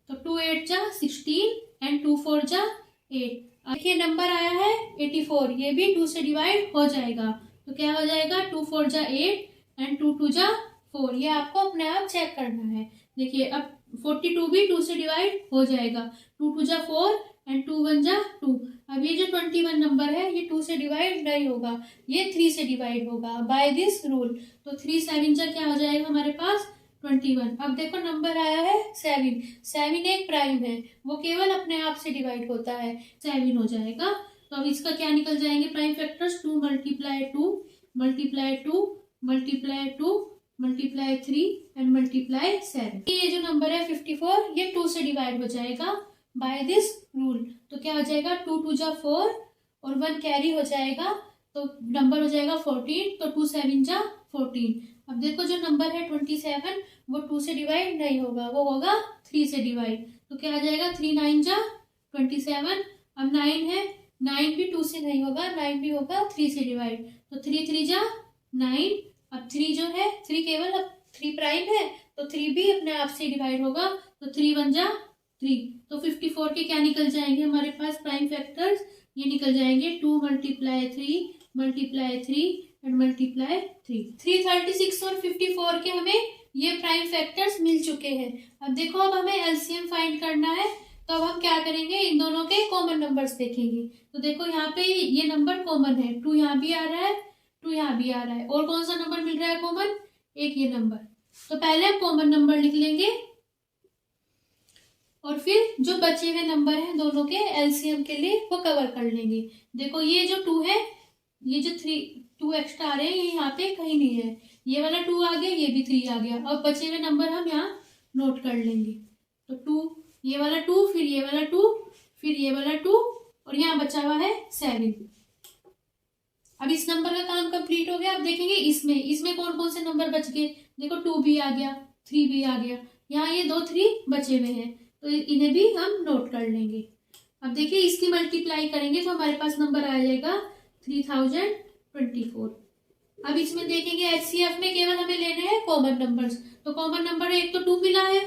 S1: तो 2 8 जा 16 एंड 2 4 जा 8। अब ये नंबर आया है 84, ये भी 2 से डिवाइड हो जाएगा, तो क्या हो जाएगा 2 4 जा 8 एंड 2 2 जा 4। ये आपको अपने आप चेक करना है। देखिए अब 42 भी 2 से डिवाइड हो जाएगा, 2 2 जा 4 एंड 2 1 जा 2। अब ये जो 21 नंबर है ये 2 से डिवाइड नहीं होगा, ये 3 से डिवाइड होगा बाय दिस रूल। तो 3 7 जा क्या हो जाएगा हमारे पास 21। अब देखो नंबर आया है 7, 7 एक प्राइम है, वो केवल अपने आप से डिवाइड होता है, 7 हो जाएगा। तो अब इसका क्या निकल जाएंगे prime factors, 2 multiply 2 multiply 2 multiply 2 multiply 3 and multiply 7। ये जो नंबर है 54 ये 2 से डिवाइड हो जाएगा बाय दिस रूल। तो क्या हो जाएगा 2 2 जा 4 और 1 कैरी हो जाएगा तो नंबर हो जाएगा 14। तो 2 7 जा 14। अब देखो जो नंबर है 27 वो 2 से डिवाइड नहीं होगा, वो होगा 3 से डिवाइड। तो क्या आ जाएगा 3 9 जा 27। अब 9 है, 9 भी 2 से नहीं होगा, 9 भी होगा 3 से डिवाइड। तो 3 3 जा 9। अब 3 जो है 3 केवल अब 3 प्राइम है तो 3 भी अपने आप से डिवाइड होगा, तो 3 1 जा 3। तो 54 के क्या निकल जाएंगे हमारे पास प्राइम फैक्टर्स, ये निकल जाएंगे 2 मल्टीप्लाई 3 मल्टीप्लाई 3 एंड मल्टीप्लाई 3। 336 और 54 के हमें ये प्राइम फैक्टर्स मिल चुके हैं। अब देखो अब हमें एलसीएम फाइंड करना है, तो अब हम क्या करेंगे इन दोनों के कॉमन नंबर्स देखेंगे। तो देखो यहाँ पे ये नंबर कॉमन है, 2 यहाँ भी आ रहा है 2 यहाँ भी आ रहा है, और कौन सा नंबर मिल रहा है कॉमन, एक ये नंबर। तो पहले हम कॉमन नंबर लिख लेंगे और फिर जो बचे हुए नंबर हैं दोनों के एलसीएम के लिए वो कवर कर लेंगे। देखो ये जो 2 है, ये जो 2 एक्स्ट्रा आ रहे हैं, ये यहाँ पे कहीं नहीं है, ये वाला 2 आ गया, ये भी 3 आ गया। अब बचे हुए नंबर हम यहाँ नोट कर लेंगे। तो 2, ये वाला 2, फिर ये वाला 2, फिर ये वाला 2, और यहाँ बचा हुआ है 7। अब इस नंबर का काम कंप्लीट हो गया। अब देखेंगे इसमें कौन कौन से नंबर बच गए। देखो 2 भी आ गया, 3 भी आ गया, यहाँ ये 2 3 बचे हुए हैं, तो इन्हें भी हम नोट कर लेंगे। अब देखिए इसकी मल्टीप्लाई करेंगे तो हमारे पास नंबर आ जाएगा 3024। अब इसमें देखेंगे एचसीएफ में केवल हमें लेने हैं कॉमन नंबर्स। तो कॉमन नंबर एक तो 2 मिला है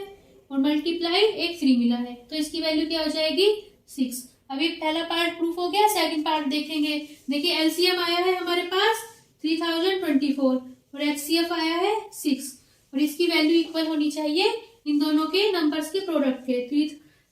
S1: और मल्टीप्लाई एक 3 मिला है, तो इसकी वैल्यू क्या हो जाएगी 6। अभी पहला पार्ट प्रूफ हो गया, सेकंड पार्ट देखेंगे। देखिए एलसीएम आया है हमारे पास 3024 और एचसीएफ आया है 6, और इसकी वैल्यू इक्वल होनी चाहिए इन दोनों के नंबर्स के प्रोडक्ट के,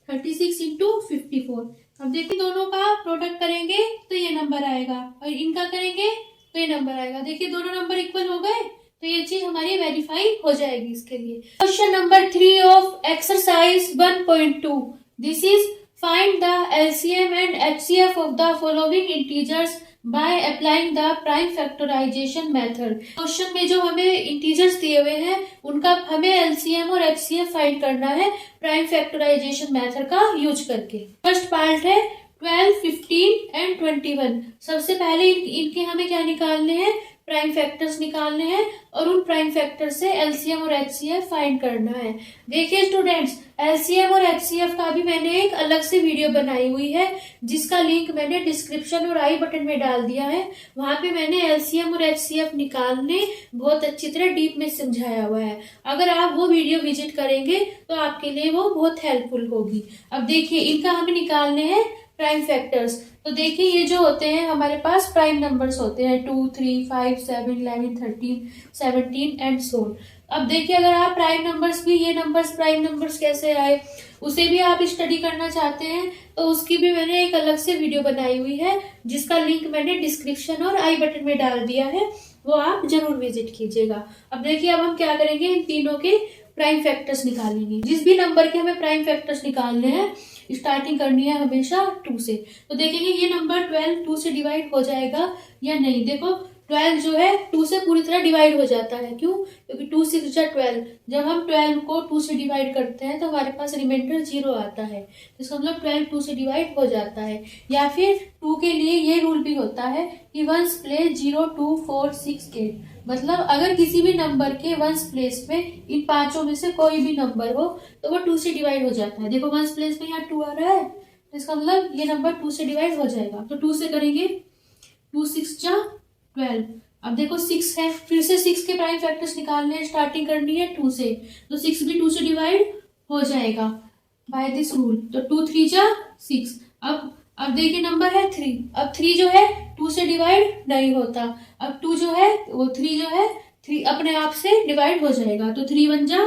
S1: 36 इंटू 54। अब देखिए दोनों का प्रोडक्ट करेंगे तो ये नंबर आएगा, और इनका करेंगे तो ये नंबर आएगा। देखिए दोनों नंबर इक्वल हो गए, तो ये चीज हमारी वेरीफाई हो जाएगी इसके लिए। Question number 3 of exercise 1.2, this is find the LCM and HCF of the following integers by applying the prime factorization method. Question में जो हमें इंटीजर्स दिए हुए हैं उनका हमें एलसीएम और एचसीएफ फाइंड करना है प्राइम फैक्टराइजेशन मेथड का यूज करके। फर्स्ट पार्ट है 12, 15 एंड 21। सबसे पहले इनके हमें क्या निकालने हैं, प्राइम फैक्टर्स निकालने हैं, और उन प्राइम फैक्टर से एलसीएम और एचसीएफ फाइंड करना है। देखिए स्टूडेंट्स, एलसीएम और एचसीएफ का भी मैंने एक अलग से वीडियो बनाई हुई है, जिसका लिंक मैंने डिस्क्रिप्शन और आई बटन में डाल दिया है। वहां पे मैंने एलसीएम और एचसीएफ निकालने बहुत अच्छी तरह डीप में समझाया हुआ है। अगर आप वो वीडियो विजिट करेंगे तो आपके लिए वो बहुत हेल्पफुल होगी। अब देखिए इनका हमें निकालने हैं प्राइम फैक्टर्स। तो देखिए ये जो होते हैं हमारे पास प्राइम नंबर्स होते हैं 2, 3, 5, 7, 11, 13, 17 एंड सो ऑन। अब देखिए अगर आप प्राइम नंबर्स भी, ये नंबर्स प्राइम नंबर्स कैसे आए उसे भी आप स्टडी करना चाहते हैं तो उसकी भी मैंने एक अलग से वीडियो बनाई हुई है, जिसका लिंक मैंने डिस्क्रिप्शन और आई बटन में डाल दिया है, वो आप जरूर विजिट कीजिएगा। अब देखिए अब हम क्या करेंगे, इन तीनों के प्राइम फैक्टर्स निकालेंगे। जिस भी नंबर के हमें प्राइम फैक्टर्स निकालने हैं स्टार्टिंग करनी है हमेशा 2 से। तो देखेंगे ये नंबर 12 2 से डिवाइड हो जाएगा या नहीं। देखो 12 जो है 2 से पूरी तरह डिवाइड हो जाता है। क्यों? क्योंकि 2 6 जा 12। जब हम 12 को 2 से डिवाइड करते हैं तो हमारे पास रिमाइंडर 0 आता है, तो इसका मतलब 12 2 से डिवाइड हो जाता है। या फिर 2 के लिए ये रूल भी होता है कि वंस प्लेस 0 2 4 6 8, मतलब अगर किसी भी नंबर के वंस प्लेस में इन पांचों में से कोई भी नंबर हो तो वो 2 से डिवाइड हो जाता है। देखो वंस प्लेस में यहाँ 2 आ रहा है, तो इसका मतलब ये नंबर 2 से डिवाइड हो जाएगा। तो 2 से करेंगे, 2 6 जा 12। अब देखो 6 है, फिर से 6 के प्राइम फैक्टर्स निकालने हैं, स्टार्टिंग करनी है 2 से, तो 6 भी 2 से डिवाइड हो जाएगा बाय दिस रूल। तो 2 3 जा 6। अब देखिए नंबर है 3। अब 3 जो है 2 से डिवाइड नहीं होता। अब 2 जो है वो 3 जो है 3 अपने आप से डिवाइड हो जाएगा, तो 3 1 जा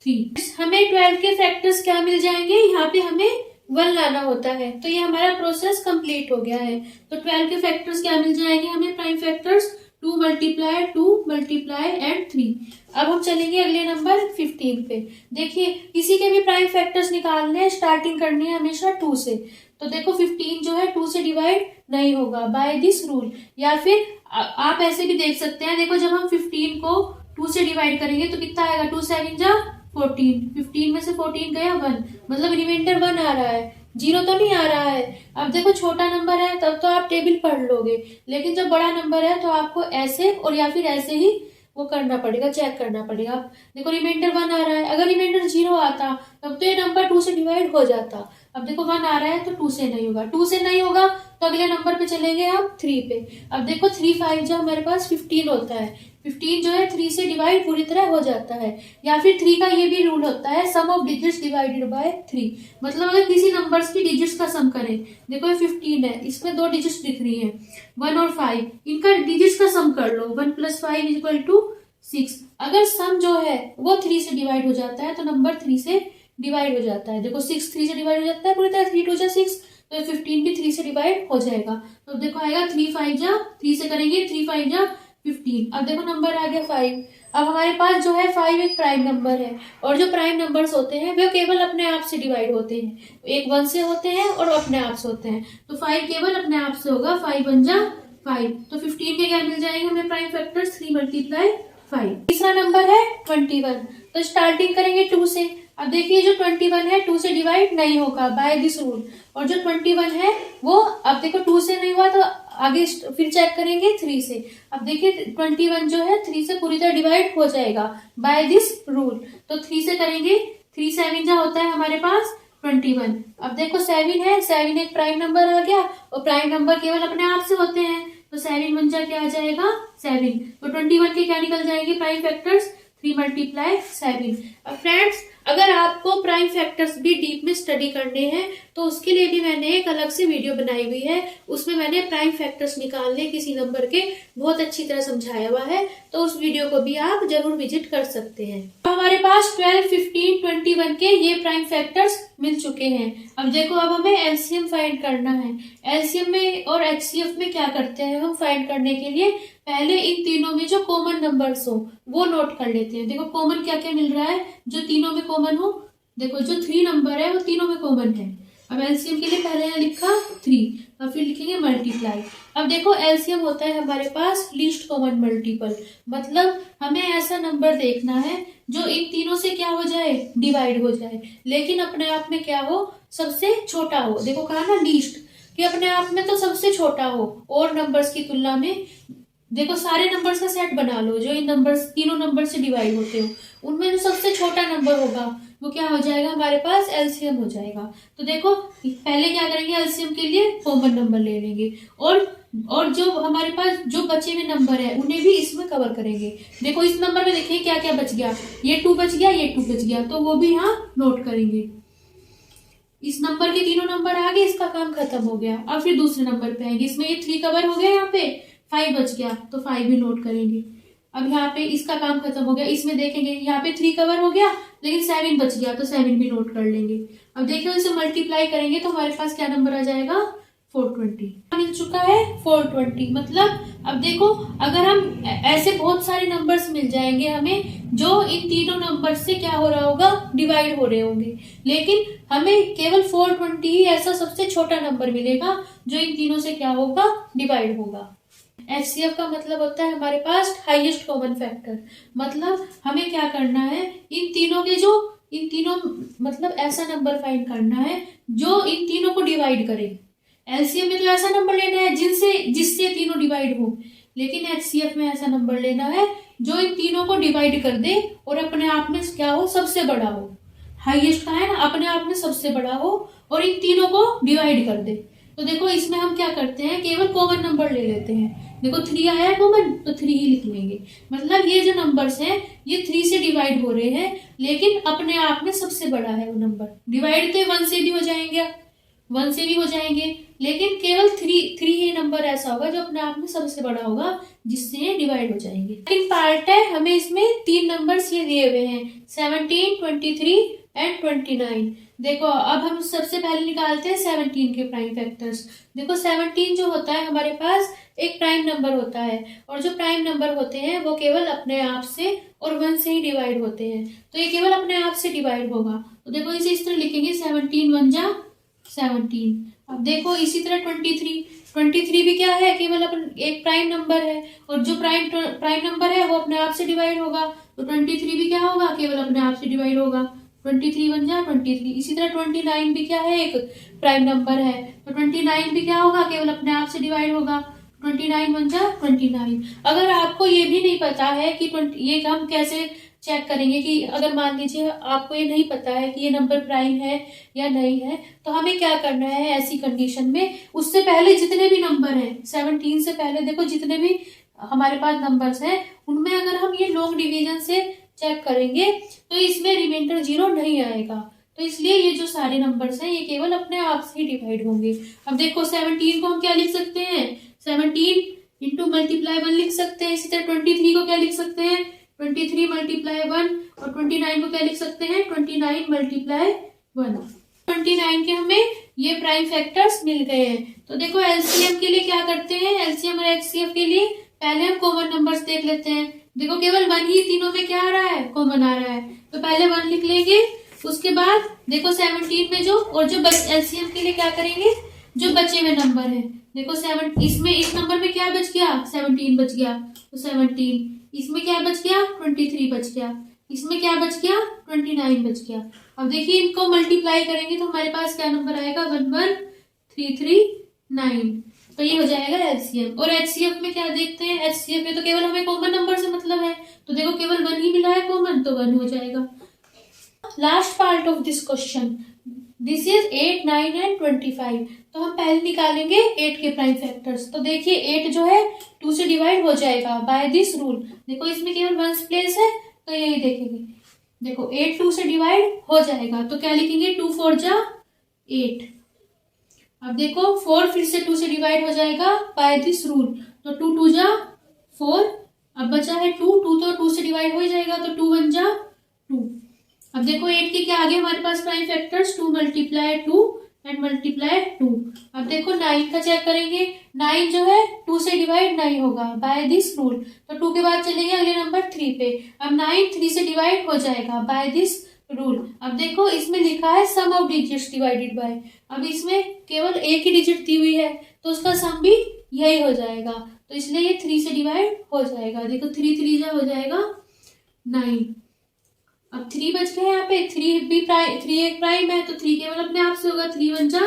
S1: 3। हमें 12 के फैक्टर्स क्या मिल जाएंगे, यहाँ पे हमें 1 लाना होता है, तो ये हमारा प्रोसेस कंप्लीट हो गया है। तो 12 के फैक्टर्स क्या मिल जाएंगे हमें, प्राइम फैक्टर्स 2 मल्टीप्लाई एंड 3। अब हम चलेंगे अगले नंबर 15 पे। देखिए किसी के भी प्राइम फैक्टर्स निकालने हैं, स्टार्टिंग करनी है हमेशा 2 से। तो देखो 15 जो है 2 से डिवाइड नहीं होगा बाय दिस रूल। या फिर आप ऐसे भी देख सकते हैं, देखो जब हम 15 को 2 से डिवाइड करेंगे तो कितना आएगा, 2 7 जा 14। 15 में से 14 गया 1, मतलब रिमाइंडर 1 आ रहा है, 0 तो नहीं आ रहा है। अब देखो छोटा नंबर है तब तो आप टेबल पढ़ लोगे, लेकिन जब बड़ा नंबर है तो आपको ऐसे और या फिर ऐसे ही वो करना पड़ेगा, चेक करना पड़ेगा। अब देखो रिमाइंडर 1 आ रहा है, अगर रिमाइंडर 0 आता तब तो ये नंबर 2 से डिवाइड हो जाता। अब देखो 1 आ रहा है तो 2 से नहीं होगा, 2 से नहीं होगा तो अगले नंबर पे चलेंगे हम 3 पे। अब देखो 3 5 जो हमारे पास 15 होता है, 15 जो है 3 से डिवाइड पूरी तरह हो जाता है। या फिर 3 का ये भी रूल होता है, सम ऑफ डिजिट्स डिवाइडेड बाय 3, मतलब अगर किसी नंबर्स की डिजिट्स का सम करें, देखो ये 15 है, इसमें 2 डिजिट्स दिख रही है 1 और 5, इनका डिजिट्स का सम कर लो, 1 + 5 = 6। अगर सम जो है वो 3 से डिवाइड हो जाता है तो नंबर 3 से डिवाइड हो जाता है। देखो 6 3 से डिवाइड हो जाता है पूरी तरह, 3 2 जा 6, तो 15 भी 3 से डिवाइड हो जाएगा। तो देखो आएगा 3 5 जा 3 से करेंगे, 3 5 जा 15। अब देखो नंबर आ गया 5। अब हमारे पास जो है 5 एक प्राइम नंबर है, और जो प्राइम नंबर्स होते हैं वे केवल अपने आप से डिवाइड होते हैं, एक 1 से होते हैं और अपने आप से होते हैं। तो 5 केवल अपने आप से होगा, 5 1 जा 5, तो 15 के क्या मिल जाएंगे हमें प्राइम फैक्टर्स, 3 × 5। तीसरा नंबर है 21, तो स्टार्टिंग करेंगे 2 से। अब देखिए जो 21 है 2 से डिवाइड नहीं होगा बाय दिस रूल, और जो 21 है वो अब देखो 2 से नहीं हुआ तो आगे फिर चेक करेंगे 3 से। अब देखिए 21 जो है 3 से पूरी तरह डिवाइड हो जाएगा बाय दिस रूल, तो 3 से करेंगे, 3 7 जो होता है हमारे पास 21। अब देखो 7 है, 7 एक प्राइम नंबर आ गया, और प्राइम नंबर केवल अपने आप से होते हैं, तो 7 1 जा क्या आ जाएगा 7, तो 21 के क्या निकल जाएंगे प्राइम फैक्टर्स, 3 × 7। अब फ्रेंड्स अगर आपको प्राइम फैक्टर्स भी डीप में स्टडी करने हैं तो उसके लिए भी मैंने एक अलग से वीडियो बनाई हुई है, उसमें मैंने प्राइम फैक्टर्स निकालने किसी नंबर के बहुत अच्छी तरह समझाया हुआ है, तो उस वीडियो को भी आप जरूर विजिट कर सकते हैं। तो हमारे पास 12 15 21 के ये प्राइम फैक्टर्स मिल चुके हैं। अब देखो अब हमें एलसीएम फाइंड करना है। एलसीएम में और एचसीएफ में क्या करते हैं हम फाइंड करने के लिए, पहले इन तीनों में जो कॉमन नंबर्स हो वो नोट कर लेते हैं। देखो कॉमन क्या क्या मिल रहा है जो तीनों में कॉमन हो, देखो जो 3 नंबर है वो तीनों में कॉमन है। अब एलसीएम के लिए पहले यहाँ लिखा 3, और फिर लिखेंगे मल्टीप्लाई। अब देखो एलसीएम होता है हमारे पास लीस्ट कॉमन मल्टीपल, मतलब हमें ऐसा नंबर देखना है जो इन तीनों से क्या हो जाए डिवाइड हो जाए, लेकिन अपने आप में क्या हो सबसे छोटा हो। देखो कहा ना लीस्ट, कि अपने आप में तो सबसे छोटा हो और नंबर्स की तुलना में। देखो सारे नंबर्स का सेट बना लो जो इन नंबर्स तीनों नंबर से डिवाइड होते हो, उनमें जो सबसे छोटा नंबर होगा वो क्या हो जाएगा हमारे पास एलसीएम हो जाएगा। तो देखो पहले क्या करेंगे एलसीएम के लिए कॉमन नंबर ले लेंगे, और जो हमारे पास जो बचे हुए नंबर है उन्हें भी इसमें कवर करेंगे। देखो इस नंबर में देखिए क्या क्या बच गया, ये 2 बच गया, ये 2 बच गया, तो वो भी यहाँ नोट करेंगे। इस नंबर के तीनों नंबर आ गए, इसका काम खत्म हो गया। अब फिर दूसरे नंबर पे आएंगे, इसमें ये 3 कवर हो गया, यहाँ पे 5 बच गया तो 5 भी नोट करेंगे। अब यहाँ पे इसका काम खत्म हो गया, इसमें देखेंगे यहाँ पे 3 कवर हो गया लेकिन 7 बच गया तो 7 भी नोट कर लेंगे। अब देखिए इसे मल्टीप्लाई करेंगे तो हमारे पास क्या नंबर आ जाएगा 420 मिल चुका है 420। मतलब अब देखो अगर हम ऐसे बहुत सारे नंबर्स मिल जाएंगे हमें जो इन तीनों नंबर से क्या हो रहा होगा डिवाइड हो रहे होंगे, लेकिन हमें केवल 420 ही ऐसा सबसे छोटा नंबर मिलेगा जो इन तीनों से क्या होगा डिवाइड होगा। एचसीएफ का मतलब होता है हमारे पास हाईएस्ट कॉमन फैक्टर, मतलब हमें क्या करना है इन तीनों मतलब ऐसा नंबर फाइंड करना है जो इन तीनों को डिवाइड करे। एलसीएम में तो ऐसा नंबर लेना है जिससे तीनों डिवाइड हो, लेकिन एचसीएफ में ऐसा नंबर लेना है जो इन तीनों को डिवाइड कर दे और अपने आप में क्या हो सबसे बड़ा हो। हाईएस्ट का है ना, अपने आप में सबसे बड़ा हो और इन तीनों को डिवाइड कर दे। तो देखो इसमें हम क्या करते हैं केवल कॉमन नंबर ले लेते हैं। देखो 3 आया है कॉमन तो 3 ही लिख लेंगे, मतलब ये जो नंबर्स हैं ये 3 से डिवाइड हो रहे हैं लेकिन अपने आप में सबसे बड़ा है वो नंबर। डिवाइड तो 1 से भी हो जाएंगे, 1 से भी हो जाएंगे, लेकिन केवल 3 ही नंबर ऐसा होगा जो अपने आप में सबसे बड़ा होगा जिससे ये डिवाइड हो जाएंगे। लेकिन पार्ट है हमें इसमें 3 नंबर्स ये दिए हुए हैं 17 23 एंड 29। देखो अब हम सबसे पहले निकालते हैं 17 के प्राइम फैक्टर्स। देखो 17 जो होता है हमारे पास एक प्राइम नंबर होता है, और जो प्राइम नंबर होते हैं वो केवल अपने आप से और 1 से ही डिवाइड होते हैं, तो ये केवल अपने आप से डिवाइड होगा। तो देखो इसे इस तरह लिखेंगे 17 1 जा 17। अब देखो इसी तरह 23 भी क्या है केवल अपन एक प्राइम नंबर है, और जो प्राइम नंबर है वो अपने आप से डिवाइड होगा, तो 23 भी क्या होगा केवल अपने आप से डिवाइड होगा। 23 1 जा 23। इसी तरह 29 भी क्या है एक प्राइम नंबर है, तो 29 भी क्या होगा केवल अपने आप से डिवाइड होगा। 29 1 जा 29। अगर आपको ये भी नहीं पता है कि ये हम कैसे चेक करेंगे कि अगर मान लीजिए आपको ये नहीं पता है कि ये नंबर प्राइम है या नहीं है, तो हमें क्या करना है ऐसी कंडीशन में उससे पहले जितने भी नंबर हैं 17 से पहले देखो जितने भी हमारे पास नंबर्स हैं उनमें अगर हम ये लॉन्ग डिवीजन से चेक करेंगे तो इसमें रिमाइंडर 0 नहीं आएगा, तो इसलिए ये जो सारे नंबर्स हैं ये केवल अपने आप से ही डिवाइड होंगे। अब देखो 17 को हम क्या लिख सकते हैं 17 इंटू मल्टीप्लाई 1 लिख सकते हैं। इसी तरह 23 को क्या लिख सकते हैं 23 मल्टीप्लाई 1, और 29 को क्या लिख सकते हैं 29 मल्टीप्लाई 1। 29 के हमें ये प्राइम फैक्टर्स मिल गए हैं। तो देखो एलसीएम के लिए क्या करते हैं, एलसीएम और एचसीएफ के लिए पहले हम कॉमन नंबर्स देख लेते हैं। देखो केवल 1 ही तीनों में क्या आ रहा है, कॉमन आ रहा है, तो पहले 1 लिख लेंगे। उसके बाद देखो 17 में जो और जो एलसीएम के लिए क्या करेंगे, जो बचे हुए नंबर है, देखो 7 इसमें इस नंबर में क्या बच गया, 17 बच गया, तो 17 इसमें क्या बच गया, 23 बच गया, इसमें क्या बच गया, 29 बच गया। अब देखिए इनको मल्टीप्लाई करेंगे तो हमारे पास क्या नंबर आएगा, 11339। तो ये हो जाएगा एलसीएम। और एचसीएफ में क्या देखते हैं, एचसीएफ में तो केवल हमें कॉमन नंबर से मतलब है, तो देखो केवल 1 ही मिला है कॉमन, तो 1 हो जाएगा। Last part of this question, this is 8, 9 and 25। तो हम पहले निकालेंगे 8 के प्राइम फैक्टर्स। तो देखिए 8 जो है 2 से डिवाइड हो जाएगा बाय दिस रूल। देखो इसमें केवल 1 प्लेस है, तो यही देखेंगे। देखो 8 2 से डिवाइड हो जाएगा, तो क्या लिखेंगे, 2 4 जा 8। अब देखो 4 फिर से 2 से डिवाइड हो जाएगा बाय दिस रूल, तो 2 2 जा 4। अब बचा है 2 2 तो 2 से डिवाइड हो जाएगा, तो 2 1 जा 2। अब देखो 8 के क्या आगे हमारे पास prime factors, 2 multiply 2 and multiply 2। अब देखो 9 का चेक करेंगे, 9 जो है 2 से डिवाइड नहीं होगा बाय दिस रूल, तो 2 के बाद चलेंगे अगले नंबर 3 पे। अब 9 3 से डिवाइड हो जाएगा बाय दिस रूल। अब देखो इसमें लिखा है सम ऑफ डिजिट्स डिवाइडेड बाय, अब इसमें केवल एक ही डिजिट दी हुई है, तो उसका सम भी यही हो जाएगा, तो इसलिए ये 3 से डिवाइड हो जाएगा। देखो 3 3 जा हो जाएगा 9। अब 3 बच गए यहाँ पे, 3 भी प्राइम, 3 एक प्राइम है, तो 3 केवल अपने आप से होगा, 3 1 जा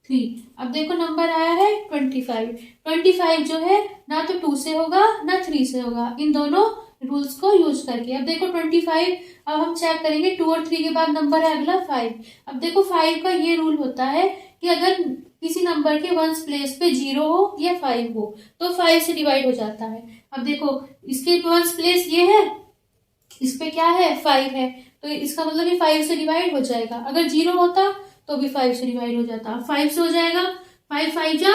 S1: 3। अब देखो नंबर आया है 25। 25 जो है ना तो 2 से होगा ना 3 से होगा, इन दोनों रूल्स को यूज करके। अब देखो 25, अब हम चेक करेंगे 2 और 3 के बाद नंबर है अगला 5। अब देखो 5 का ये रूल होता है कि अगर किसी नंबर के 1 प्लेस पे 0 हो या 5 हो तो 5 से डिवाइड हो जाता है। अब देखो इसके 1 प्लेस ये है, इस पे क्या है 5 है, तो इसका मतलब ये 5 से डिवाइड हो जाएगा। अगर 0 होता तो भी 5 से डिवाइड हो जाता, 5 से हो जाएगा, 5 5 जा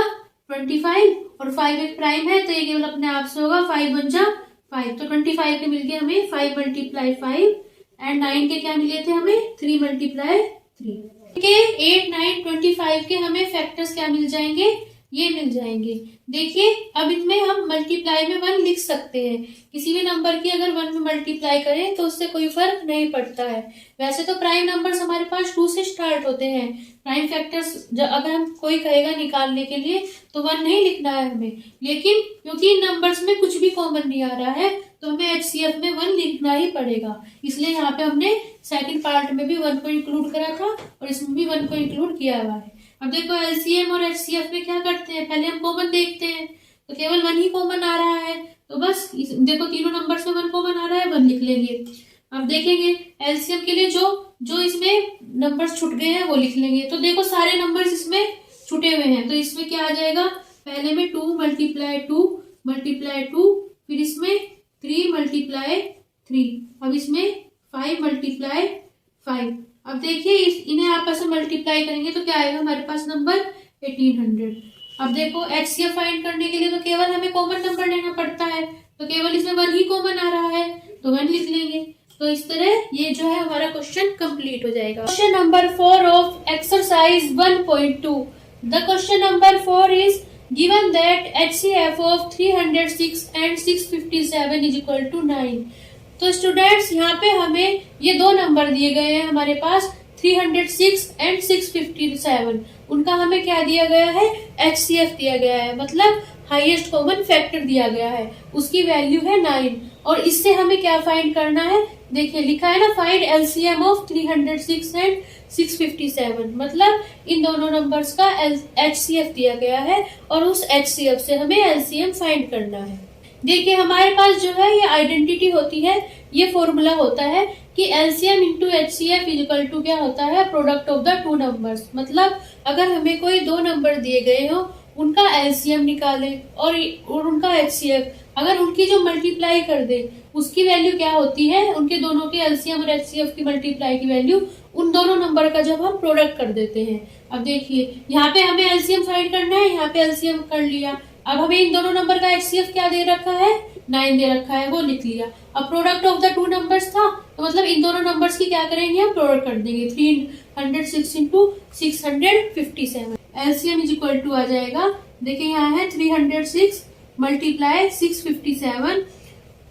S1: 25 और 5 एक प्राइम है, तो ये केवल अपने आप से होगा, 5 1 जा 5। तो 25 के मिलके हमें 5 मल्टीप्लाई 5 एंड 9 के क्या मिले थे हमें, 3 मल्टीप्लाई 3 के 8 9 25 के हमें फैक्टर्स क्या मिल जाएंगे, ये मिल जाएंगे। देखिए अब इनमें हम मल्टीप्लाई में 1 लिख सकते हैं, किसी भी नंबर की अगर 1 में मल्टीप्लाई करें तो उससे कोई फर्क नहीं पड़ता है। वैसे तो प्राइम नंबर्स हमारे पास 2 से स्टार्ट होते हैं, प्राइम फैक्टर्स अगर हम कोई कहेगा निकालने के लिए तो 1 नहीं लिखना है हमें, लेकिन क्योंकि इन नंबर्स में कुछ भी कॉमन नहीं आ रहा है तो हमें एचसीएफ में 1 लिखना ही पड़ेगा। इसलिए यहाँ पे हमने सेकंड पार्ट में भी 1 को इंक्लूड करा था और इसमें भी 1 को इंक्लूड किया हुआ है। अब देखो एलसीएम और एचसीएफ में क्या करते हैं, पहले हम कॉमन देखते हैं, तो केवल 1 ही कॉमन आ रहा है, तो बस देखो तीनों नंबर्स में 1 कॉमन आ रहा है, 1 लिख लेंगे। अब देखेंगे एलसीएम के लिए जो इसमें नंबर्स छूट गए हैं वो लिख लेंगे। तो देखो सारे नंबर्स इसमें छूटे हुए हैं, तो इसमें क्या आ जाएगा, पहले में 2 मल्टीप्लाई 2 मल्टीप्लाई 2, फिर इसमें 3 मल्टीप्लाई 3, अब इसमें 5 मल्टीप्लाई 5। अब देखिए इन्हें आपस में मल्टीप्लाई करेंगे तो क्या आएगा हमारे पास नंबर 1800। अब देखो एचसीएफ फाइंड करने के लिए तो केवल हमें कॉमन नंबर लेना पड़ता है, तो केवल इसमें 1 ही कॉमन आ रहा है, तो 1 लिख लेंगे। तो इस तरह ये जो है हमारा क्वेश्चन कंप्लीट हो जाएगा। Question number 4 of exercise 1.2। The question number 4 is given that HCF of 306 and 657 is equal to 9। तो स्टूडेंट्स यहाँ पे हमें ये दो नंबर दिए गए हैं हमारे पास, 306 एंड 657। उनका हमें क्या दिया गया है, HCF दिया गया है, मतलब हाईएस्ट कॉमन फैक्टर दिया गया है, उसकी वैल्यू है 9। और इससे हमें क्या फाइंड करना है, देखिए लिखा है ना फाइंड LCM ऑफ 306 एंड 657, मतलब इन दोनों नंबर्स का HCF दिया गया है और उस HCF से हमें LCM फाइंड करना है। देखिए हमारे पास जो है ये आइडेंटिटी होती है, ये फॉर्मूला होता है कि LCM into HCF is equal to क्या होता है, product of the two numbers. मतलब अगर हमें कोई दो नंबर दिए गए हो उनका LCM निकाले और उनका HCF, अगर उनकी जो मल्टीप्लाई कर दे उसकी वैल्यू क्या होती है, उनके दोनों के LCM और HCF की मल्टीप्लाई की वैल्यू उन दोनों नंबर का जब हम प्रोडक्ट कर देते हैं। अब देखिए यहाँ पे हमें LCM फाइंड करना है, यहाँ पे LCM कर लिया। अब हमें इन दोनों नंबर का HCF क्या दे रखा है, 9 दे रखा है, वो लिख लिया। अब product of the two numbers था, तो मतलब इन दोनों नंबर्स की क्या करेंगे, हम प्रोडक्ट कर देंगे, 306 into 657। LCM is equal to आ जाएगा, देखिए यहाँ है 306 मल्टीप्लाई 657।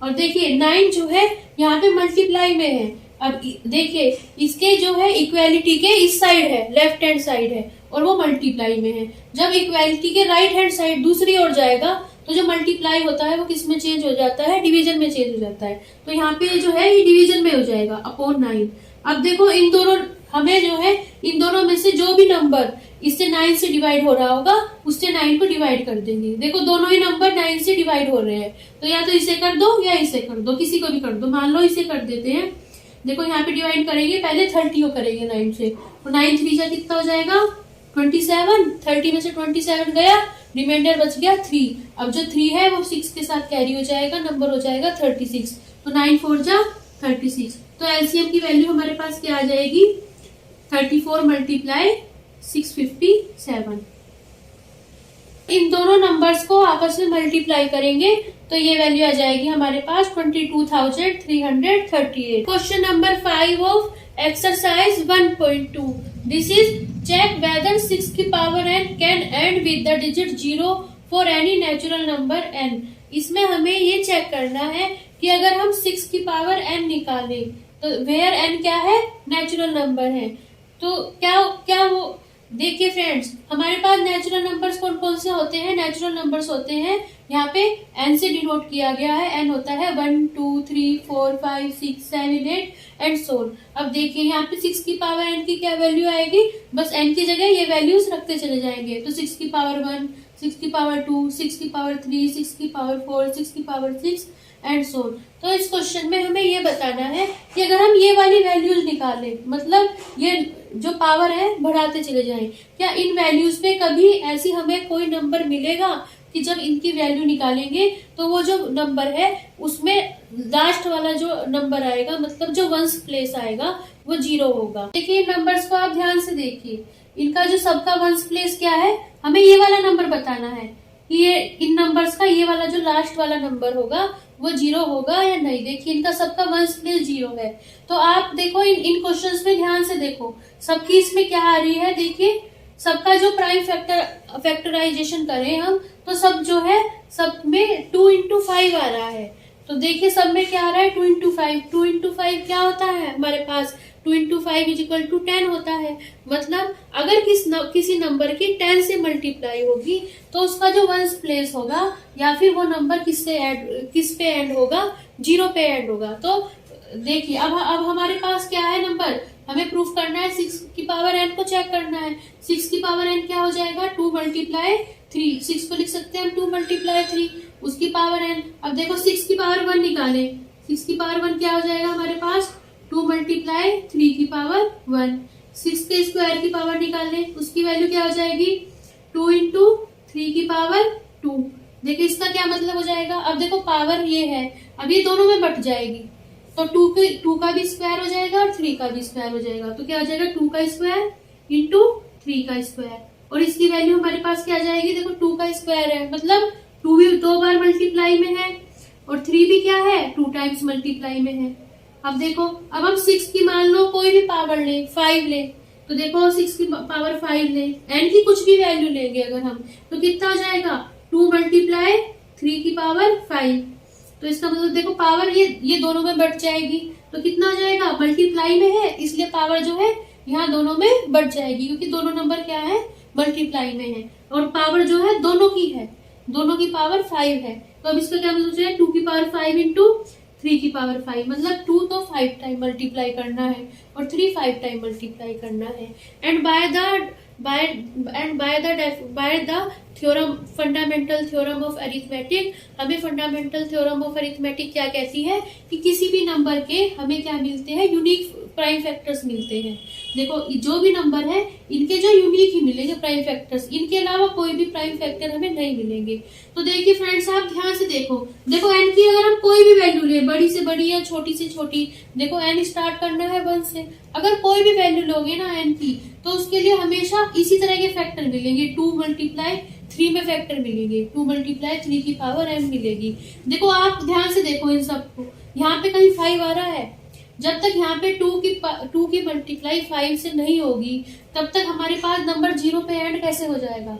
S1: और देखिए 9 जो है यहाँ पे मल्टीप्लाई में है। अब देखिए इसके जो है इक्वालिटी के इस साइड है, लेफ्ट हैंड साइड है, और वो मल्टीप्लाई में है। जब इक्वालिटी के राइट हैंड साइड दूसरी ओर जाएगा तो जो मल्टीप्लाई होता है वो किस में चेंज हो जाता है, डिवीजन में चेंज हो जाता है। तो यहाँ पे जो है ये डिवीजन में हो जाएगा अपॉन 9। अब देखो इन दोनों हमें जो है इन दोनों में से जो भी नंबर इससे 9 से डिवाइड हो रहा होगा उससे 9 को डिवाइड कर देंगे। देखो दोनों ही नंबर 9 से डिवाइड हो रहे हैं, तो या तो इसे कर दो या इसे कर दो, किसी को भी कर दो। मान लो इसे कर देते हैं। देखो यहाँ पे डिवाइड करेंगे, पहले 30 को करेंगे 9 से, तो 9 3 जा कितना हो जाएगा 27। 30 में से 27 गया, रिमाइंडर बच गया 3। अब जो 3 है वो 6 के साथ कैरी हो जाएगा, नंबर हो जाएगा 36। तो 9 4 जा 36। तो एलसीएम की वैल्यू हमारे पास क्या आ जाएगी, 34 मल्टीप्लाई 657। इन दोनों नंबर्स को आपस में मल्टीप्लाई करेंगे तो ये वैल्यू आ जाएगी हमारे पास 22,338। Question number 5 of exercise 1.2। This is check whether 6 की power n can end with the digit 0 for any natural number n। इसमें हमें ये चेक करना है कि अगर हम 6 की पावर n निकालें तो वेयर n क्या है, नेचुरल नंबर है। तो क्या वो देखिए फ्रेंड्स, हमारे पास नेचुरल नंबर्स कौन कौन से होते हैं, नेचुरल नंबर्स होते हैं यहाँ पे n से डिनोट किया गया है। n होता है 1 2 3 4 5 6 7 8 एंड सो ऑन। अब देखिए यहाँ पे 6 की पावर n की क्या वैल्यू आएगी, बस n की जगह ये वैल्यूज रखते चले जाएंगे। तो 6 की पावर 1, 6 की पावर 2, 6 की पावर 3, 6 की पावर 4, 6 की पावर 6 एंड सो ऑन। तो इस क्वेश्चन में हमें ये बताना है कि अगर हम ये वाली वैल्यूज निकालें, मतलब ये जो पावर है बढ़ाते चले जाएं, क्या इन वैल्यूज पे कभी ऐसी हमें कोई नंबर मिलेगा कि जब इनकी वैल्यू निकालेंगे तो वो जो नंबर है उसमें लास्ट वाला जो नंबर आएगा, मतलब जो वंस प्लेस आएगा वो 0 होगा। देखिए इन नंबर्स को आप ध्यान से देखिए, इनका जो सबका वंस प्लेस क्या है, हमें ये वाला नंबर बताना है कि ये इन नंबर्स का ये वाला जो लास्ट वाला नंबर होगा वो 0 होगा या नहीं। देखिए इनका सबका वंस प्लेस 0 है। तो आप देखो इन क्वेश्चंस में ध्यान से देखो, सबकी इसमें क्या आ रही है। देखिए सबका जो प्राइम फैक्टराइजेशन करें हम तो सब जो है सब में 2 into 5 आ रहा है। तो देखिए सब में क्या आ रहा है 2 into 5। 2 into 5 क्या होता है हमारे पास, 2 into 5 इज इक्वल टू 10 होता है। मतलब अगर किसी नंबर की 10 से मल्टीप्लाई होगी तो उसका जो वंस प्लेस होगा या फिर वो नंबर किस पे एंड होगा, 0 पे एंड होगा। तो देखिए अब हमारे पास क्या है नंबर, हमें प्रूफ करना है 6 की पावर n को चेक करना है। 6 की पावर n क्या हो जाएगा 2 मल्टीप्लाई 3। 6 को लिख सकते हैं हम 2 मल्टीप्लाई 3, उसकी पावर n। अब देखो 6 की पावर 1 निकालें, 6 की पावर 1 क्या हो जाएगा हमारे पास 2 मल्टीप्लाई 3 की पावर 1। 6 के स्क्वायर की पावर निकालें, उसकी वैल्यू क्या हो जाएगी 2 into 3 की पावर 2। देखिए इसका क्या मतलब हो जाएगा, अब देखो पावर ये है, अब ये दोनों में बट जाएगी तो 2 का भी स्क्वायर हो जाएगा और 3 का भी स्क्वायर हो जाएगा। तो क्या हो जाएगा 2 का स्क्वायर इंटू 3 का स्क्वायर, और इसकी वैल्यू हमारे पास क्या आ जाएगी, देखो 2 का स्क्वायर है मतलब 2 भी 2 बार मल्टीप्लाई में है और 3 भी क्या है 2 टाइम्स मल्टीप्लाई में है। अब देखो अब हम 6 की मान लो कोई भी पावर ले, 5 ले, तो देखो 6 की पावर 5 ले, n की कुछ भी वैल्यू लेंगे अगर हम तो कितना हो जाएगा 2 मल्टीप्लाई 3 की पावर 5। तो इसका मतलब देखो पावर ये दोनों में बढ़ जाएगी तो कितना हो जाएगा, मल्टीप्लाई में है इसलिए पावर जो है यहाँ दोनों में बढ़ जाएगी क्योंकि दोनों नंबर क्या है मल्टीप्लाई में है, और पावर जो है दोनों की है, दोनों की पावर 5 है। तो अब इसका क्या मतलब है 2 की पावर 5 इंटू 3 की पावर 5, मतलब 2 तो 5 टाइम मल्टीप्लाई करना है और 3 5 टाइम मल्टीप्लाई करना है। And by the theorem fundamental theorem of arithmetic, हमें फंडामेंटल थ्योरम ऑफ अरिथमेटिक क्या कहती है कि किसी भी नंबर के हमें क्या मिलते हैं, यूनिक प्राइम फैक्टर्स मिलते हैं। देखो जो भी नंबर है इनके जो यूनिक ही मिलेंगे प्राइम फैक्टर्स, इनके अलावा कोई भी प्राइम फैक्टर हमें नहीं मिलेंगे। तो देखिए फ्रेंड्स आप ध्यान से देखो n की अगर हम कोई भी वैल्यू ले, बड़ी से बड़ी या छोटी से छोटी, देखो n स्टार्ट करना है 1 से, अगर कोई भी वैल्यू लोगे ना n की तो उसके लिए हमेशा इसी तरह के फैक्टर मिलेंगे। 2 मल्टीप्लाई 3 में फैक्टर मिलेंगे, 2 मल्टीप्लाई 3 की पावर n मिलेगी। देखो आप ध्यान से देखो इन सबको, यहाँ पे कहीं 5 आ रहा है, जब तक यहाँ पे 2 की मल्टीप्लाई 5 से नहीं होगी तब तक हमारे पास नंबर 0 पे एंड कैसे हो जाएगा,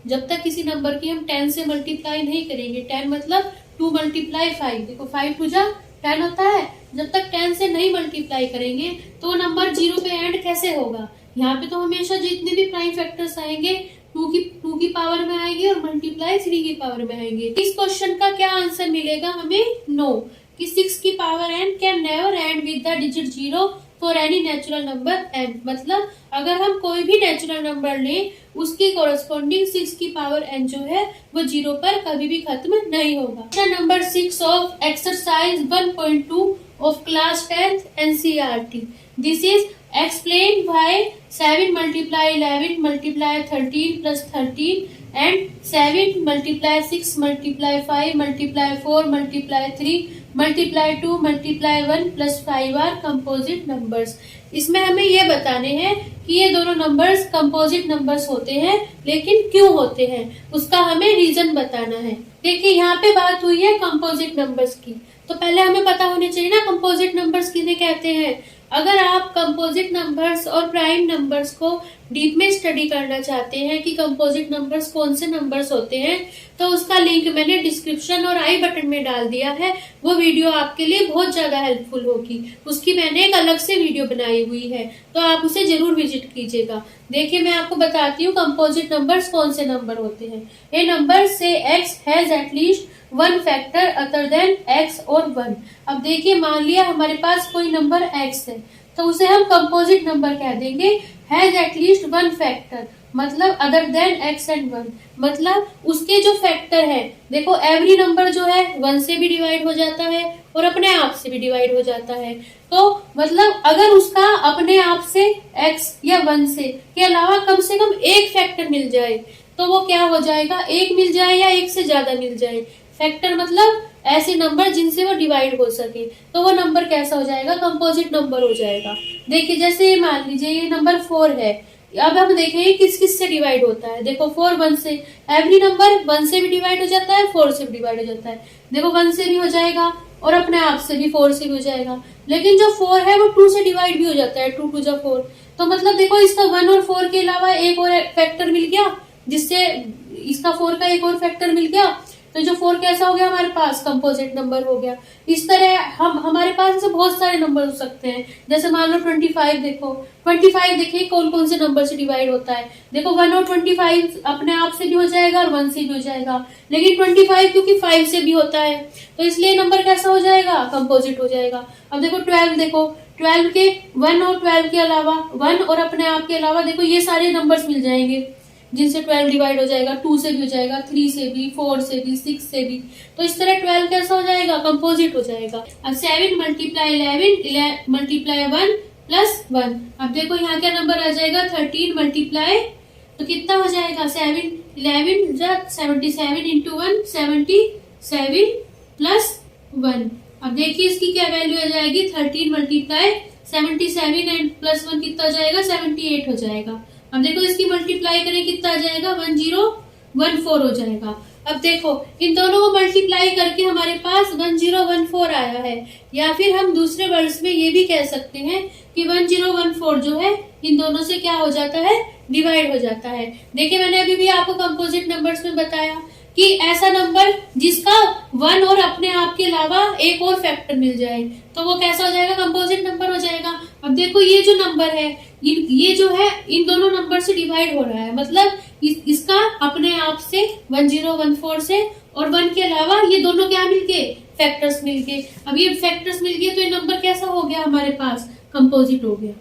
S1: जब तक किसी नंबर की हम 10 से मल्टीप्लाई नहीं करेंगे, 10 मतलब 2 मल्टीप्लाई 5, देखो 5 टू जा 10 होता है, जब तक 10 से नहीं मल्टीप्लाई करेंगे तो नंबर 0 पे एंड कैसे होगा। यहाँ पे तो हमेशा जितने भी प्राइम फैक्टर्स आएंगे 2 की पावर में आएंगे और मल्टीप्लाई 3 की पावर में आएंगे। इस क्वेश्चन का क्या आंसर मिलेगा हमें, नो, कि 6 की power n can never and with the digit 0 for any natural number n। मतलब अगर हम कोई भी नेचुरल नंबर लें उसकी कोरस्पॉन्डिंग 6 की पावर n जो है वो 0 पर कभी भी खत्म नहीं होगा। Question number 6 of exercise 1.2 of class 10th NCERT. This is explained why 7 multiply 11 multiply 13 plus 13 and 7 multiply 6 multiply 5 multiply 4 multiply 3 multiply 2 multiply 1 plus 5 are composite numbers. इसमें हमें ये बताने हैं कि ये दोनों नंबर्स कंपोजिट नंबर्स होते हैं, लेकिन क्यों होते हैं उसका हमें रीजन बताना है। देखिए यहाँ पे बात हुई है कंपोजिट नंबर्स की, तो पहले हमें पता होनी चाहिए ना कंपोजिट नंबर्स किन्हें कहते हैं। अगर आप कंपोजिट नंबर्स और प्राइम नंबर्स को डीप में स्टडी करना चाहते हैं कि कंपोजिट नंबर्स कौन से नंबर्स होते हैं, तो उसका लिंक मैंने डिस्क्रिप्शन और आई बटन में डाल दिया है। वो वीडियो आपके लिए बहुत ज्यादा हेल्पफुल होगी, उसकी मैंने एक अलग से वीडियो बनाई हुई है, तो आप उसे जरूर विजिट कीजिएगा। देखिए मैं आपको बताती हूँ कंपोजिट नंबर्स कौन से नंबर होते हैं। ये नंबर से x has at least 1 factor other than x और 1। अब देखिए मान लिया हमारे पास कोई नंबर x है तो उसे हम कंपोजिट नंबर कह देंगे। हैज एटलीस्ट 1 फैक्टर मतलब अदर देन x एंड 1, मतलब उसके जो फैक्टर है, देखो एवरी नंबर जो है 1 से भी डिवाइड हो जाता है और अपने आप से भी डिवाइड हो जाता है। तो मतलब अगर उसका अपने आप से x या 1 से के अलावा कम से कम एक फैक्टर मिल जाए तो वो क्या हो जाएगा, एक मिल जाए या एक से ज्यादा मिल जाए। फैक्टर मतलब ऐसे नंबर जिनसे वो डिवाइड हो सके, तो वो नंबर कैसा हो जाएगा, कंपोजिट नंबर हो जाएगा। देखिए जैसे मान लीजिए ये नंबर 4 है, अब हम देखेंगे किस किस से डिवाइड होता है। देखो 4 1 से, एवरी नंबर 1 से भी डिवाइड हो जाता है, 4 से भी डिवाइड हो जाता है। देखो 1 से भी हो जाएगा और अपने आप से भी 4 से भी हो जाएगा, लेकिन जो 4 है वो 2 से डिवाइड भी हो जाता है, 2 2 जा 4। तो मतलब देखो इसका 1 और 4 के अलावा एक और फैक्टर मिल गया, जिससे इसका 4 का एक और फैक्टर मिल गया, तो जो 4 कैसा हो गया हमारे पास, कंपोजिट नंबर हो गया। इस तरह हमारे पास ऐसे बहुत सारे नंबर हो सकते हैं। जैसे मान लो 25, देखो 25 देखिए कौन कौन से नंबर से डिवाइड होता है। देखो 1 और 25 अपने आप से भी हो जाएगा और 1 से भी हो जाएगा, लेकिन 25 क्योंकि 5 से भी होता है तो इसलिए नंबर कैसा हो जाएगा, कंपोजिट हो जाएगा। अब देखो 12, देखो 12 के 1 और 12 के अलावा 1 और अपने आप के अलावा देखो ये सारे नंबर्स मिल जाएंगे जिनसे 12 डिवाइड हो जाएगा, 2 से भी हो जाएगा, 3 से भी, 4 से भी, 6 से भी। तो इस तरह 12 कैसा हो जाएगा, कंपोजिट हो जाएगा। अब 7 मल्टीप्लाई 11 मल्टीप्लाई 1 प्लस 1। अब देखो यहाँ क्या नंबर आ जाएगा, 13 मल्टीप्लाई, तो कितना हो जाएगा 7 11 77 इंटू 1 77 प्लस 1। अब देखिए इसकी क्या वैल्यू आ जाएगी, 13 मल्टीप्लाई 77 एंड प्लस 1 कितना हो जाएगा, 78 हो जाएगा। अब देखो इसकी मल्टीप्लाई करें कितना आ जाएगा, 1014 हो जाएगा। अब देखो इन दोनों को मल्टीप्लाई करके हमारे पास 1014 आया है, या फिर हम दूसरे वर्ड्स में ये भी कह सकते हैं कि 1014 जो है इन दोनों से क्या हो जाता है, डिवाइड हो जाता है। देखिए मैंने अभी भी आपको कंपोजिट नंबर्स में बताया कि ऐसा नंबर जिसका 1 और अपने आप के अलावा एक और फैक्टर मिल जाए तो वो कैसा हो जाएगा, कंपोजिट नंबर हो जाएगा। अब देखो ये जो नंबर है ये जो है इन दोनों नंबर से डिवाइड हो रहा है, मतलब इसका अपने आप से 1014 से और 1 के अलावा ये दोनों क्या मिलके, फैक्टर्स मिलके। अब ये फैक्टर्स मिल गए तो ये नंबर कैसा हो गया हमारे पास, कंपोजिट हो गया।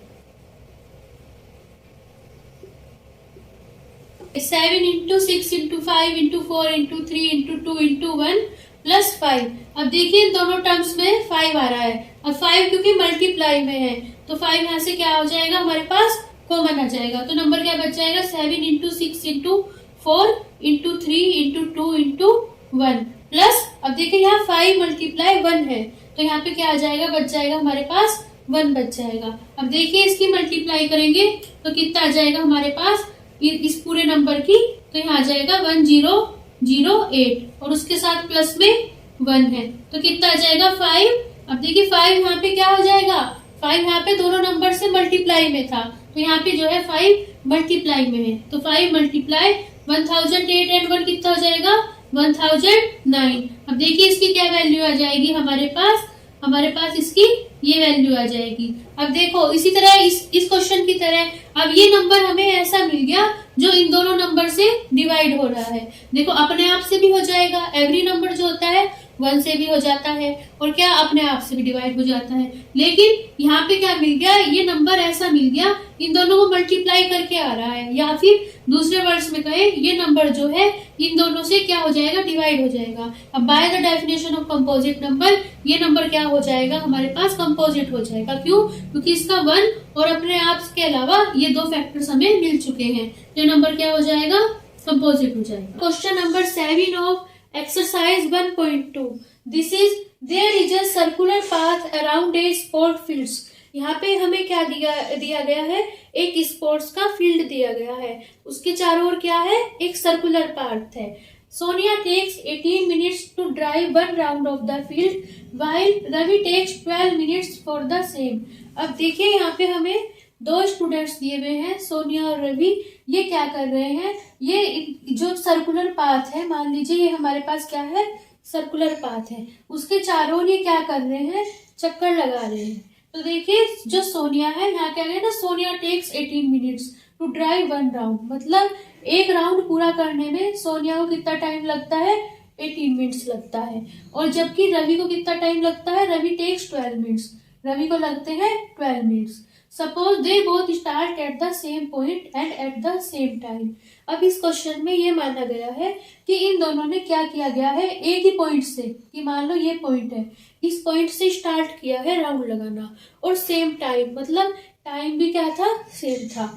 S1: 7 into 6 into 5 into 4 into 3 into 2 into 1 plus 5। अब देखिए इन दोनों टर्म्स में 5 आ रहा है। अब 5 क्योंकि मल्टीप्लाई में है तो 5 यहाँ से क्या हो जाएगा, हमारे पास कॉमन आ जाएगा। तो नंबर क्या बच जाएगा, 7 into 6 into 4 into 3 into 2 into 1 plus, अब देखिए यहाँ 5 मल्टीप्लाई 1 है तो यहाँ पे क्या आ जाएगा, बच जाएगा हमारे पास 1 बच जाएगा। अब देखिए इसकी मल्टीप्लाई करेंगे तो कितना आ जाएगा हमारे पास इस पूरे नंबर की, तो यहाँ आ जाएगा 1008 और उसके साथ प्लस में 1 है तो कितना आ जाएगा 5। अब देखिए 5 यहाँ पे क्या हो जाएगा, 5 यहाँ पे दोनों नंबर से मल्टीप्लाई में था तो यहाँ पे जो है 5 मल्टीप्लाई में है तो 5 मल्टीप्लाई 1008 एंड 1 कितना हो जाएगा 1009। अब देखिए इसकी क्या वैल्यू आ जाएगी हमारे पास इसकी ये वैल्यू आ जाएगी। अब देखो इसी तरह इस क्वेश्चन की तरह अब ये नंबर हमें ऐसा मिल गया जो इन दोनों नंबर से डिवाइड हो रहा है। देखो अपने आप से भी हो जाएगा, एवरी नंबर जो होता है 1 से भी हो जाता है और क्या अपने आप से भी डिवाइड हो जाता है। लेकिन यहाँ पे क्या मिल गया, ये नंबर ऐसा मिल गया इन दोनों को मल्टीप्लाई करके आ रहा है, या फिर दूसरे वर्ड्स में कहे ये नंबर जो है इन दोनों से क्या हो जाएगा डिवाइड हो जाएगा। अब by the definition of composite number ये नंबर क्या हो जाएगा हमारे पास कंपोजिट हो जाएगा। क्यों? क्योंकि इसका 1 और अपने आप के अलावा ये 2 फैक्टर्स हमें मिल चुके हैं, तो नंबर क्या हो जाएगा कंपोजिट हो जाएगा। Question number 7 of exercise 1.2 this is there is a circular path around a sport fields। यहाँ पे हमें क्या दिया गया है, एक स्पोर्ट्स का फील्ड दिया गया है, उसके चारों ओर क्या है एक सर्कुलर पाथ है। Sonia takes 18 minutes to drive 1 round of the field while Ravi takes 12 minutes for the same। अब देखिए यहाँ पे हमें 2 स्टूडेंट्स दिए हुए हैं सोनिया और रवि। ये क्या कर रहे हैं, ये जो सर्कुलर पाथ है, मान लीजिए ये हमारे पास क्या है सर्कुलर पाथ है, उसके चारों ये क्या कर रहे हैं चक्कर लगा रहे हैं। तो देखिए जो सोनिया है यहाँ क्या है ना, Sonia takes 18 minutes to drive 1 round, मतलब एक राउंड पूरा करने में सोनिया को कितना टाइम लगता है 18 मिनट्स लगता है। और जबकि रवि को कितना टाइम लगता है, रवि टेक्स 12 मिनट्स, रवि को लगते हैं 12 minutes. Suppose they both start at the same point and at the same time. अब इस क्वेश्चन में ये माना गया है कि इन दोनों ने क्या किया गया है, एक ही पॉइंट से, कि मान लो ये पॉइंट है, इस पॉइंट से स्टार्ट किया है राउंड लगाना, और सेम टाइम मतलब टाइम भी क्या था सेम था,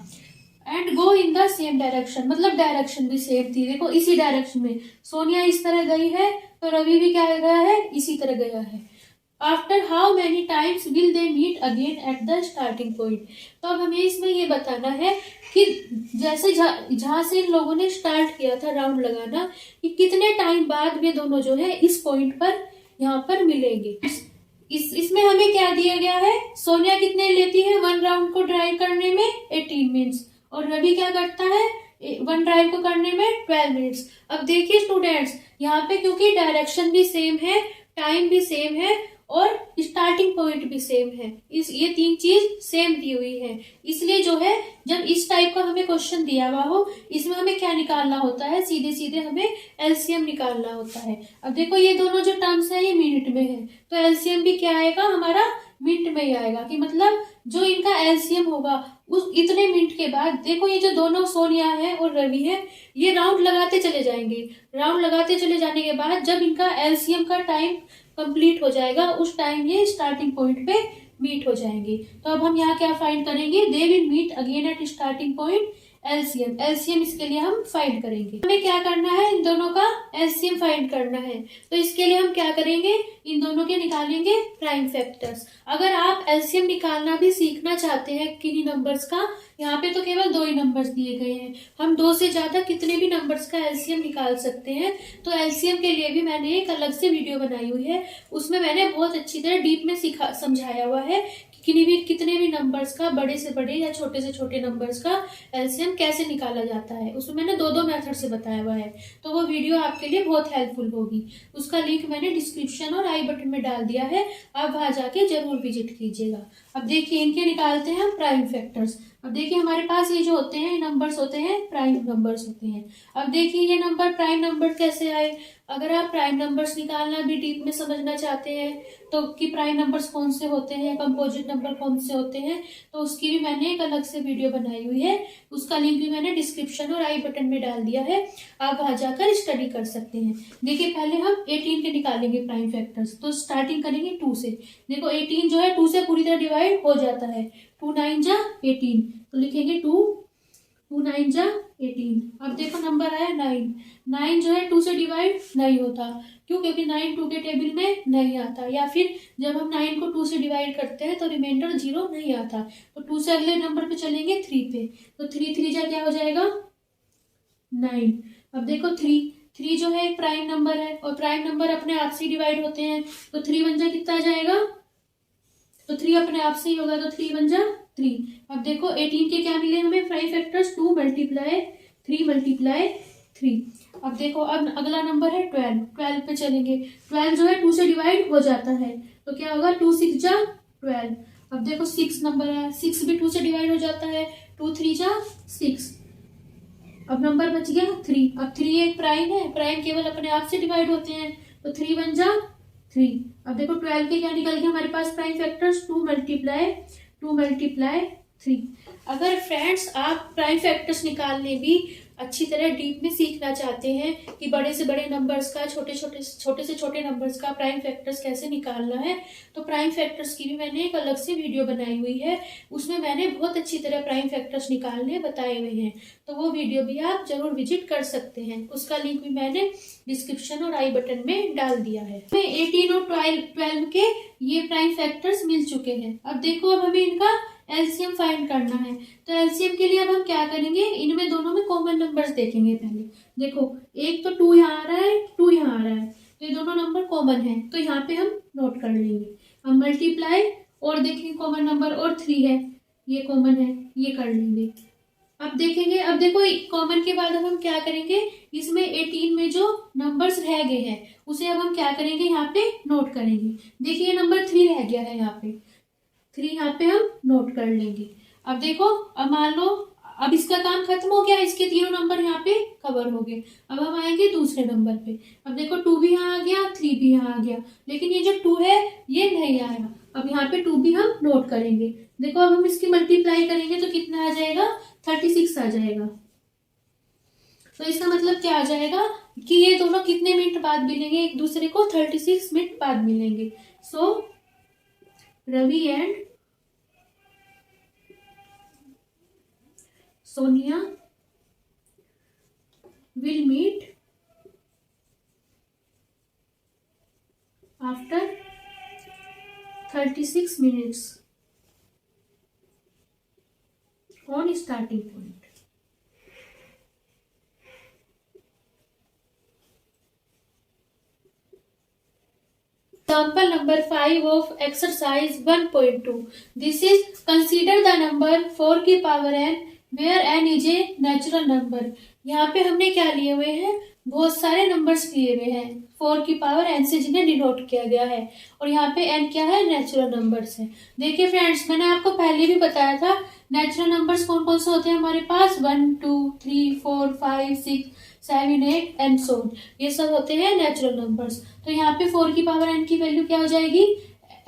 S1: and go in the same direction मतलब डायरेक्शन भी सेम थी। देखो इसी डायरेक्शन में सोनिया इस तरह गई है तो रवि भी क्या गया है इसी तरह गया है। After how many times will they meet again at the starting point. तो अब हमें इसमें ये बताना है कि जैसे जहां से इन लोगों ने स्टार्ट किया था राउंड लगाना, कि कितने टाइम बाद में दोनों जो है इस पॉइंट पर यहाँ पर मिलेंगे। इसमें हमें क्या दिया गया है, सोनिया कितने लेती है 1 राउंड को ड्राइव करने में 18 मिनट्स, और रवि क्या करता है 1 ड्राइव को करने में 12 मिनट्स। अब देखिए स्टूडेंट्स यहाँ पे क्योंकि डायरेक्शन भी सेम है, टाइम भी सेम है और स्टार्टिंग पॉइंट भी सेम है, ये 3 चीज सेम दी हुई है, इसलिए जो है जब इस टाइप का हमें क्वेश्चन दिया हुआ हो इसमें हमें क्या निकालना होता है, सीधे सीधे हमें एलसीएम निकालना होता है। अब देखो ये दोनों जो टर्म्स है ये मिनट में है, तो एलसीएम भी क्या आएगा हमारा मिनट में ही आएगा, कि मतलब जो इनका एलसीएम होगा उस इतने मिनट के बाद। देखो ये जो दोनों सोनिया है और रवि है ये राउंड लगाते चले जाएंगे, राउंड लगाते चले जाने के बाद जब इनका एलसीएम का टाइम कंप्लीट हो जाएगा उस टाइम ये स्टार्टिंग पॉइंट पे मीट हो जाएंगे। तो अब हम यहाँ क्या फाइंड करेंगे, they will meet again at starting point LCM. LCM इसके लिए हम फाइंड करेंगे, हमें क्या करना है इन दोनों का एलसीएम फाइंड करना है। तो इसके लिए हम क्या करेंगे, इन दोनों के निकालेंगे प्राइम फैक्टर्स। अगर आप एलसीएम निकालना भी सीखना चाहते हैं किन्हीं नंबर्स का, यहाँ पे तो केवल 2 ही नंबर्स दिए गए हैं, हम 2 से ज्यादा कितने भी नंबर्स का एलसीएम निकाल सकते हैं। तो एलसीएम के लिए भी मैंने एक अलग से वीडियो बनाई हुई है, उसमें मैंने बहुत अच्छी तरह डीप में समझाया हुआ है कितने भी नंबर्स का, बड़े से बड़े या छोटे से छोटे नंबर्स का एलसीएम कैसे निकाला जाता है। उसमें मैंने 2 मेथड से बताया हुआ है, तो वो वीडियो आपके लिए बहुत हेल्पफुल होगी। उसका लिंक मैंने डिस्क्रिप्शन और आई बटन में डाल दिया है, आप वहां जाके जरूर विजिट कीजिएगा। अब देखिए इनके निकालते हैं हम प्राइम फैक्टर्स। अब देखिए हमारे पास ये जो होते हैं नंबर्स होते हैं प्राइम नंबर्स होते हैं। अब देखिए ये नंबर प्राइम नंबर कैसे आए, अगर आप प्राइम नंबर्स निकालना भी डीप में समझना चाहते हैं तो कि प्राइम नंबर्स कौन से होते हैं, कंपोजिट नंबर कौन से होते हैं, तो उसकी भी मैंने एक अलग से वीडियो बनाई हुई है, उसका लिंक भी मैंने डिस्क्रिप्शन और आई बटन में डाल दिया है, आप वहां जाकर स्टडी कर सकते हैं। देखिए पहले हम 18 के निकालेंगे प्राइम फैक्टर्स, तो स्टार्टिंग करेंगे 2 से। देखो 18 जो है 2 से पूरी तरह डिवाइड हो जाता है, 2 9 जा 18, तो लिखेंगे 2 9 जा 18। अब देखो नंबर आया 9 जो है 2 से डिवाइड नहीं होता, क्यों, क्योंकि 9 2 के टेबल में नहीं आता, या फिर जब हम 9 को 2 से डिवाइड करते हैं तो रिमाइंडर 0 नहीं आता। तो 2 से अगले नंबर पे चलेंगे 3 पे, तो 3 3 जा क्या हो जाएगा 9। अब देखो 3 जो है एक प्राइम नंबर है और प्राइम नंबर अपने आप से डिवाइड होते हैं, तो 3 1 जा कितना आ जाएगा, तो 3 अपने आप से ही होगा, तो 3 1 जा 3। अब देखो 18 के क्या मिले हमें प्राइम फैक्टर्स, 2 मल्टीप्लाई 3 मल्टीप्लाई 3। अब देखो, अब अगला नंबर है 12। 12 पे चलेंगे। 12 जो है 2 से डिवाइड हो जाता है, तो क्या होगा, 2 6 जा 12। अब देखो 6 नंबर है, 6 भी 2 से डिवाइड हो जाता है, 2 3 जा 6। अब नंबर बच गया 3। अब 3 एक प्राइम है, प्राइम केवल अपने आप से डिवाइड होते हैं, तो 3 1 जा 3। अब देखो 12 के क्या निकल गया हमारे पास प्राइम फैक्टर्स, 2 मल्टीप्लाई 3। अगर फ्रेंड्स आप प्राइम फैक्टर्स निकालने भी अच्छी तरह डीप में सीखना चाहते हैं कि बड़े से बड़े नंबर्स का, छोटे से छोटे नंबर्स का प्राइम फैक्टर्स कैसे निकालना है, तो प्राइम फैक्टर्स की भी मैंने एक अलग से वीडियो बनाई हुई है। उसमें मैंने बहुत अच्छी तरह प्राइम फैक्टर्स निकालने बताए हुए हैं, तो वो वीडियो भी आप जरूर विजिट कर सकते हैं। उसका लिंक भी मैंने डिस्क्रिप्शन और आई बटन में डाल दिया है। 18 और 12 के ये प्राइम फैक्टर्स मिल चुके हैं। अब देखो, अब हमें इनका एलसीएम फाइंड करना है। तो एलसीएम के लिए अब हम क्या करेंगे, इनमें दोनों में कॉमन नंबर्स देखेंगे पहले। देखो, एक तो 2 यहाँ आ रहा है, 2 यहाँ आ रहा है, तो ये दोनों नंबर कॉमन है, तो यहाँ पे हम नोट कर लेंगे। अब मल्टीप्लाई और देखेंगे कॉमन नंबर, और 3 है, ये कॉमन है, ये कर लेंगे। अब देखेंगे, अब देखो कॉमन के बाद अब हम क्या करेंगे, इसमें 18 में जो नंबर्स रह गए हैं उसे अब हम क्या करेंगे, यहाँ पे नोट करेंगे। देखिए नंबर 3 रह गया है, यहाँ पे 3 यहाँ पे हम नोट कर लेंगे। अब देखो, अब मान लो अब इसका काम खत्म हो गया, इसके तीनों नंबर यहाँ पे कवर हो गए। अब हम आएंगे दूसरे नंबर पे। अब देखो 2 भी यहाँ आ गया, 3 भी यहाँ आ गया, लेकिन ये जो 2 है ये नहीं आया। अब यहाँ पे 2 भी हम नोट करेंगे। देखो, अब हम इसकी मल्टीप्लाई करेंगे तो कितना आ जाएगा, 36 आ जाएगा। तो इसका मतलब क्या आ जाएगा कि ये दोनों कितने मिनट बाद मिलेंगे एक दूसरे को, 36 मिनट बाद मिलेंगे। So Ravi and Sonia will meet after 36 minutes on starting point. Example number 5 of exercise 1.2. This is consider the number 4 की power n where n is a natural number. यहाँ पे हमने क्या लिए हुए हैं, बहुत सारे नंबर्स लिए हुए हैं 4 की पावर n से, जिन्हें डिनोट किया गया है, और यहाँ पे n क्या है, नेचुरल नंबर्स है। देखिए फ्रेंड्स, मैंने आपको पहले भी बताया था नेचुरल नंबर्स कौन कौन से होते हैं हमारे पास, 1 2 3 4 5 6 7 8 एंड सो ऑन, ये सब होते हैं नेचुरल नंबर्स। तो यहाँ पे 4 की पावर n की वैल्यू क्या हो जाएगी,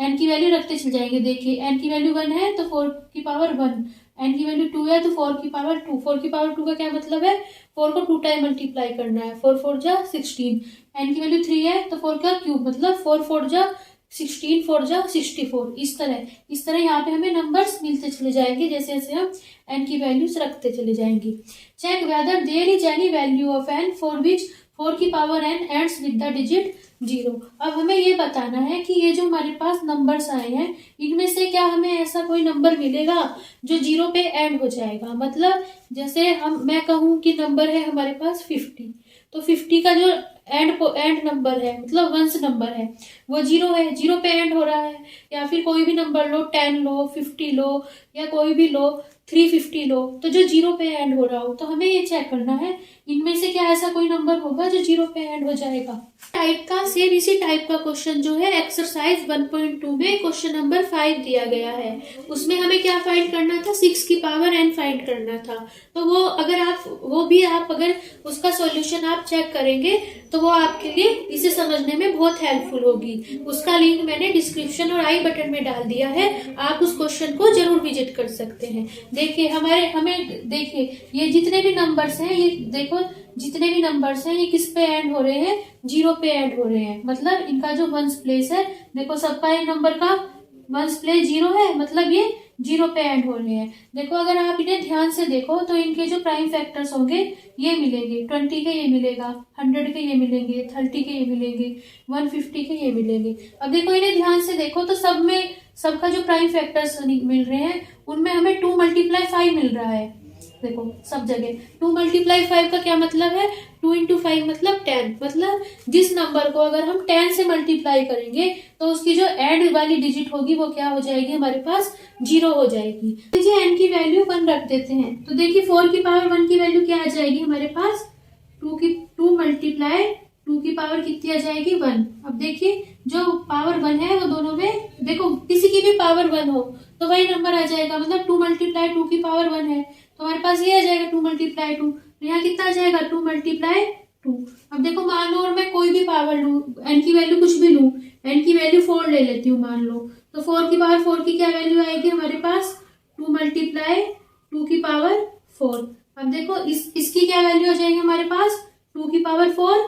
S1: n की वैल्यू रखते चल जाएंगे। देखिए n की वैल्यू 1 है तो 4 की पावर 1, n की वैल्यू 2 है तो 4 की पावर 2। 4 की पावर 2 का क्या मतलब है, 4 को 2 टाइम मल्टीप्लाई करना है, 4 4 जा 16। n की वैल्यू 3 है तो 4 का क्यूब, मतलब 4 4 जा 16, 4 जा 64। इस तरह यहाँ पे हमें नंबर्स मिलते चले जाएंगे जैसे जैसे हम n की वैल्यूज रखते चले जाएंगे। Check whether there is any value of n for which 4 की power n ends with the digit 0। अब हमें ये बताना है कि ये जो हमारे पास नंबर्स आए हैं इनमें से क्या हमें ऐसा कोई नंबर मिलेगा जो 0 पे एंड हो जाएगा। मतलब जैसे मैं कहूँ कि नंबर है हमारे पास 50, तो 50 का जो एंड नंबर है, मतलब वंस नंबर है, वो 0 है, 0 पे एंड हो रहा है। या फिर कोई भी नंबर लो, 10 लो, 50 लो, या कोई भी लो, 350 लो, तो जो 0 पे एंड हो रहा हो, तो हमें ये चेक करना है इनमें से क्या ऐसा कोई नंबर होगा जो 0 पे एंड हो जाएगा। टाइप का सेम इसी टाइप का क्वेश्चन जो है एक्सरसाइज 1.2 में क्वेश्चन नंबर 5 दिया गया है। उसमें हमें क्या फाइंड करना था, 6 की पावर n फाइंड करना था। तो वो अगर उसका सॉल्यूशन आप चेक करेंगे तो वो आपके लिए इसे समझने में बहुत हेल्पफुल होगी। उसका लिंक मैंने डिस्क्रिप्शन और आई बटन में डाल दिया है, आप उस क्वेश्चन को जरूर विजिट कर सकते हैं। देखिए देखिए ये जितने भी नंबर्स हैं, ये देखो जितने भी नंबर्स हैं ये किस पे एंड हो रहे हैं, 0 पे एंड हो रहे हैं। मतलब इनका जो वंस प्लेस है, देखो सबका एक नंबर का वंस प्लेस 0 है, मतलब ये 0 पे एंड हो रहे हैं। देखो अगर आप इन्हें ध्यान से देखो तो इनके जो प्राइम फैक्टर्स होंगे ये मिलेंगे, 20 के ये मिलेगा, 100 के ये मिलेंगे, 30 के ये मिलेंगे, 150 के ये मिलेंगे। अब देखो इन्हें ध्यान से देखो तो सबका जो प्राइम फैक्टर्स मिल रहे हैं उनमें हमें 2 × 5 मिल रहा है। देखो सब जगह 2 × 5 का क्या मतलब है, 2 × 5 मतलब 10। मतलब जिस नंबर को अगर हम 10 से मल्टीप्लाई करेंगे तो उसकी जो एंड वाली डिजिट होगी वो क्या हो जाएगी, हमारे पास 0 हो जाएगी। देखिए n की वैल्यू 1 रख देते हैं, तो देखिए 4 की पावर 1 की वैल्यू क्या आ जाएगी हमारे पास, टू मल्टीप्लाई टू की पावर कितनी आ जाएगी 1। अब देखिए जो पावर 1 है वो दोनों में देखो किसी की भी पावर 1 हो तो वही नंबर आ जाएगा, मतलब 2 मल्टीप्लाई टू की पावर 1 है तो हमारे पास ये आ जाएगा 2 मल्टीप्लाई 2। तो यहाँ कितना आ जाएगा 2 मल्टीप्लाई 2। अब देखो मान लो और मैं कोई भी पावर लूँ, एन की वैल्यू कुछ भी लूँ, एन की वैल्यू 4 ले लेती हूँ मान लो, तो 4 की पावर 4 की क्या वैल्यू आएगी हमारे पास 2 मल्टीप्लाई 2 की पावर 4। अब देखो इसकी क्या वैल्यू आ जाएगी हमारे पास 2 की पावर 4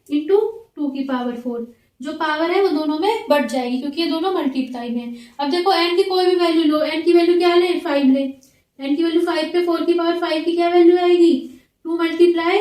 S1: इंटू 2 की पावर 4। जो पावर है वो दोनों में बढ़ जाएगी क्योंकि ये दोनों मल्टीप्लाई में। अब देखो एन की कोई भी वैल्यू लो, एन की वैल्यू क्या ले 5 ले, एन की वैल्यू 5 पे 4 की पावर 5 की क्या वैल्यू आएगी 2 मल्टीप्लाई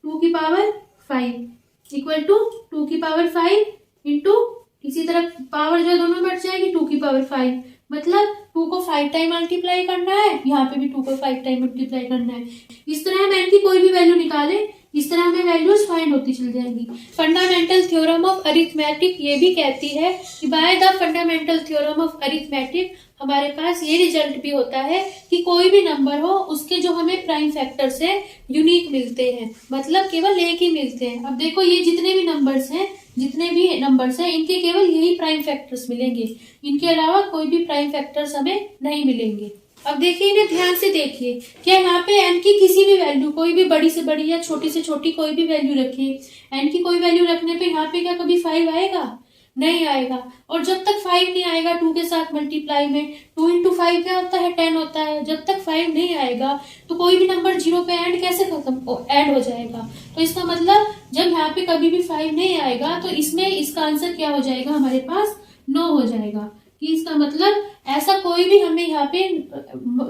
S1: 2 की पावर 5 इक्वल टू 2 की पावर 5 इंटू इसी तरह पावर जो दोनों में बढ़ जाएगी 2 की पावर 5, मतलब 2 को 5 टाइम मल्टीप्लाई करना है, यहाँ पे भी 2 को 5 टाइम मल्टीप्लाई करना है। इस तरह हम एन की कोई भी वैल्यू निकाले, इस तरह हमें वैल्यूज फाइंड होती चल जाएंगी। फंडामेंटल थ्योरम ऑफ अरिथमेटिक ये भी कहती है कि by the fundamental theorem of arithmetic हमारे पास ये रिजल्ट भी होता है कि कोई भी नंबर हो उसके जो हमें प्राइम फैक्टर से यूनिक मिलते हैं, मतलब केवल एक ही मिलते हैं। अब देखो ये जितने भी नंबर्स हैं इनके केवल यही प्राइम फैक्टर्स मिलेंगे, इनके अलावा कोई भी प्राइम फैक्टर्स हमें नहीं मिलेंगे। अब देखिए इन्हें ध्यान से देखिए, क्या यहाँ पे एन की किसी भी वैल्यू कोई भी बड़ी से बड़ी या छोटी से छोटी कोई भी वैल्यू रखिए, एन की कोई वैल्यू रखने पे यहाँ पे क्या कभी 5 आएगा? नहीं आएगा। और जब तक 5 नहीं आएगा 2 के साथ मल्टीप्लाई में, 2 इंटू 5 क्या होता है 10 होता है, जब तक 5 नहीं आएगा तो कोई भी नंबर 0 पे एंड कैसे ऐड हो जाएगा। तो इसका मतलब जब यहाँ पे कभी भी 5 नहीं आएगा तो इसमें इसका आंसर क्या हो जाएगा हमारे पास 9 हो जाएगा। कि इसका मतलब ऐसा कोई भी हमें यहाँ पे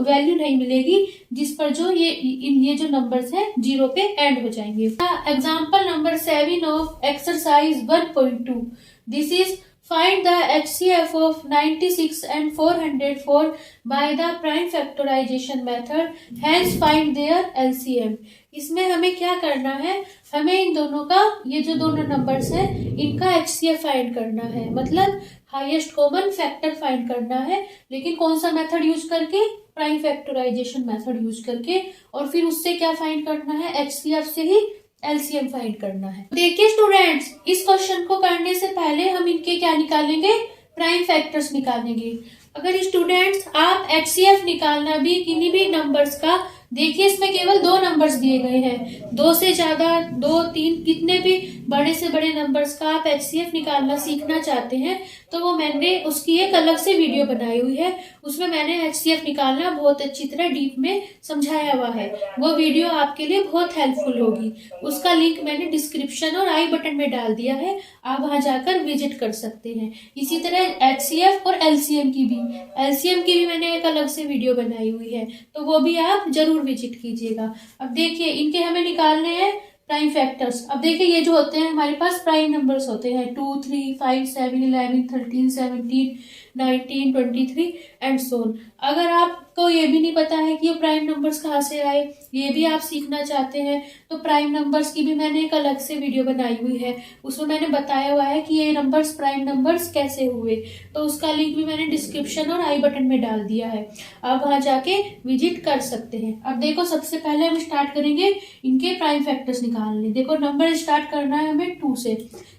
S1: वैल्यू नहीं मिलेगी जिस पर जो ये जो नंबर्स है 0 पे एंड हो जाएंगे। Example number 7 of exercise 1.2, this is find the HCF of 96 and 404 by the prime factorization method, hence find their LCM। इसमें हमें क्या करना है, हमें इन दोनों का ये जो दोनों नंबर्स हैं इनका HCF फाइंड करना है, मतलब हाईएस्ट कॉमन फैक्टर फाइंड करना है। लेकिन कौन सा मेथड यूज करके? प्राइम फैक्टराइजेशन मेथड यूज करके। और फिर उससे क्या फाइंड करना है? HCF से ही एलसीएम फाइंड करना है। देखिए स्टूडेंट्स, इस क्वेश्चन को करने से पहले हम इनके क्या निकालेंगे? प्राइम फैक्टर्स निकालेंगे। अगर स्टूडेंट्स आप एचसीएफ निकालना भी किन्हीं भी नंबर्स का, देखिए इसमें केवल 2 नंबर्स दिए गए हैं, 2 से ज्यादा 2, 3 कितने भी बड़े से बड़े नंबर्स का आप एचसीएफ निकालना सीखना चाहते हैं तो वो मैंने उसकी एक अलग से वीडियो बनाई हुई है, उसमें मैंने एचसीएफ निकालना बहुत अच्छी तरह डीप में समझाया हुआ है। वो वीडियो आपके लिए बहुत हेल्पफुल होगी, उसका लिंक मैंने डिस्क्रिप्शन और आई बटन में डाल दिया है, आप वहां जाकर विजिट कर सकते हैं। इसी तरह एचसीएफ और एलसीएम की भी मैंने एक अलग से वीडियो बनाई हुई है, तो वो भी आप जरूर विजिट कीजिएगा। अब देखिए इनके हमें निकालने हैं प्राइम फैक्टर्स। अब देखिए ये जो होते हैं हमारे पास प्राइम नंबर्स होते हैं 2, 3, 5, 7, 11, 13, 17, 19, 23 एंड सो ऑन। अगर आपको ये भी नहीं पता है कि ये प्राइम नंबर्स कहाँ से आए, ये भी आप सीखना चाहते हैं, तो प्राइम नंबर्स की भी मैंने एक अलग से वीडियो बनाई हुई है, उसमें मैंने बताया हुआ है कि ये नंबर्स प्राइम नंबर्स कैसे हुए, तो उसका लिंक भी मैंने डिस्क्रिप्शन और आई बटन में डाल दिया है, आप वहां जाके विजिट कर सकते हैं। अब देखो सबसे पहले हम स्टार्ट करेंगे इनके प्राइम फैक्टर्स निकालने। देखो नंबर स्टार्ट करना है हमें 2 से,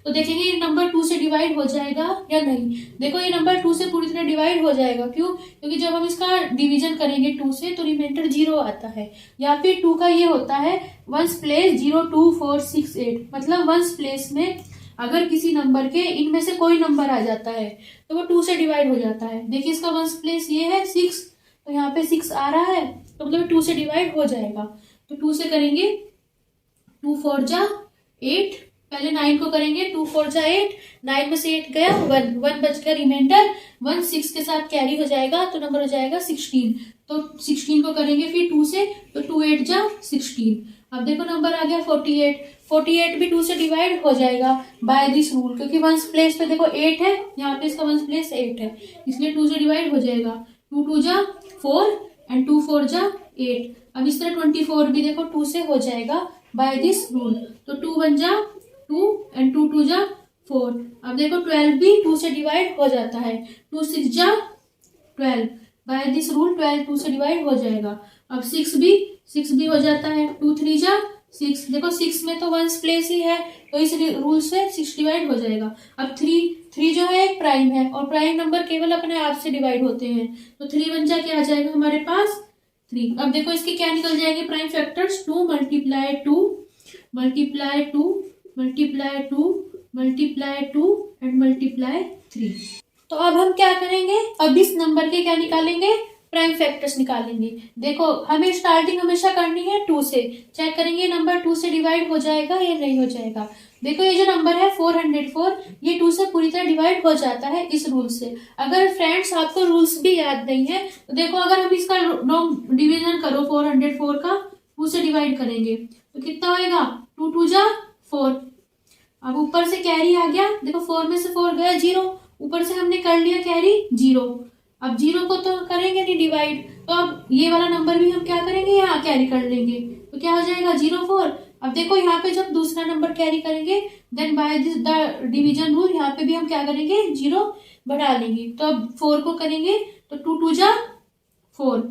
S1: तो देखेंगे ये नंबर 2 से डिवाइड हो जाएगा या नहीं। देखो ये नंबर 2 से पूरी तरह डिवाइड हो जाएगा, क्यों? क्योंकि जब हम इसका डिवीजन करेंगे 2 से तो रिमाइंडर 0 आता है, या फिर 2 का ये होता है वंस प्लेस 0, 2, 4, 6, 8, मतलब वंस प्लेस में अगर किसी नंबर के इनमें से कोई नंबर आ जाता है तो वो 2 से डिवाइड हो जाता है। देखिए इसका वंस प्लेस ये है 6, तो यहाँ पे 6 आ रहा है तो मतलब 2 से डिवाइड हो जाएगा। तो 2 से करेंगे 2 4 जा 8, पहले 9 को करेंगे 2 4 जा 8, 9 में से 8 गया 1 बच गया रिमाइंडर 1, 6 के साथ कैरी हो जाएगा तो नंबर हो जाएगा 16। तो 16 को करेंगे फिर 2 से, तो 2 8 जा 16। अब देखो नंबर आ गया 48 भी 2 से डिवाइड हो जाएगा बाय दिस रूल, क्योंकि वंस प्लेस पे देखो 8 है, यहाँ पे इसका वंस प्लेस 8 है, इसलिए 2 से डिवाइड हो जाएगा। 2 2 जा 4 एंड 2 4 जा 8। अब इस तरह 24 भी देखो 2 से हो जाएगा बाय दिस रूल, तो 2 1 जा 2 एंड 2 2 जा 4। अब देखो 12 भी 2 से डिवाइड हो जाता है, 2 6 जा 12, बाय दिस रूल 12 2 से डिवाइड हो जाएगा। अब 6 भी हो जाता है, 2 3 जा 6, देखो 6 में तो वंस प्लेस ही है, तो इस रूल से 6 डिवाइड हो जाएगा। अब 3 जो है एक प्राइम है, और प्राइम नंबर केवल अपने आप से डिवाइड होते हैं, तो 3 वन जा क्या आ जाएगा हमारे पास 3। अब देखो इसके क्या निकल जाएंगे prime factors, 2 multiply 2 multiply 2 multiply 2 multiply 2 and multiply 3। तो अब हम क्या करेंगे, अब इस नंबर के क्या निकालेंगे, प्राइम फैक्टर्स निकालेंगे। देखो हमें स्टार्टिंग हमेशा करनी है 2 से, चेक करेंगे नंबर 2 से डिवाइड हो जाएगा या नहीं हो जाएगा। देखो ये जो नंबर है 404, ये 2 से पूरी तरह डिवाइड हो जाता है इस रूल से। अगर फ्रेंड्स आपको रूल्स भी याद नहीं है तो देखो, अगर हम इसका डिवीजन करो 404 का 2 से डिवाइड करेंगे तो कितना होएगा, 2 2 जा 4। अब ऊपर से कैरी आ गया, देखो 4 में से 4 गया 0, ऊपर से हमने कर लिया कैरी 0। अब 0 को तो करेंगे नहीं डिवाइड, तो अब ये वाला नंबर भी हम क्या करेंगे, यहाँ कैरी कर लेंगे, तो क्या हो जाएगा 0 4। अब देखो यहाँ पे जब दूसरा नंबर कैरी करेंगे, then by this the division rule यहाँ पे भी हम क्या करेंगे 0 बढ़ा लेंगे। तो अब 4 को करेंगे तो 2 2 जा 4।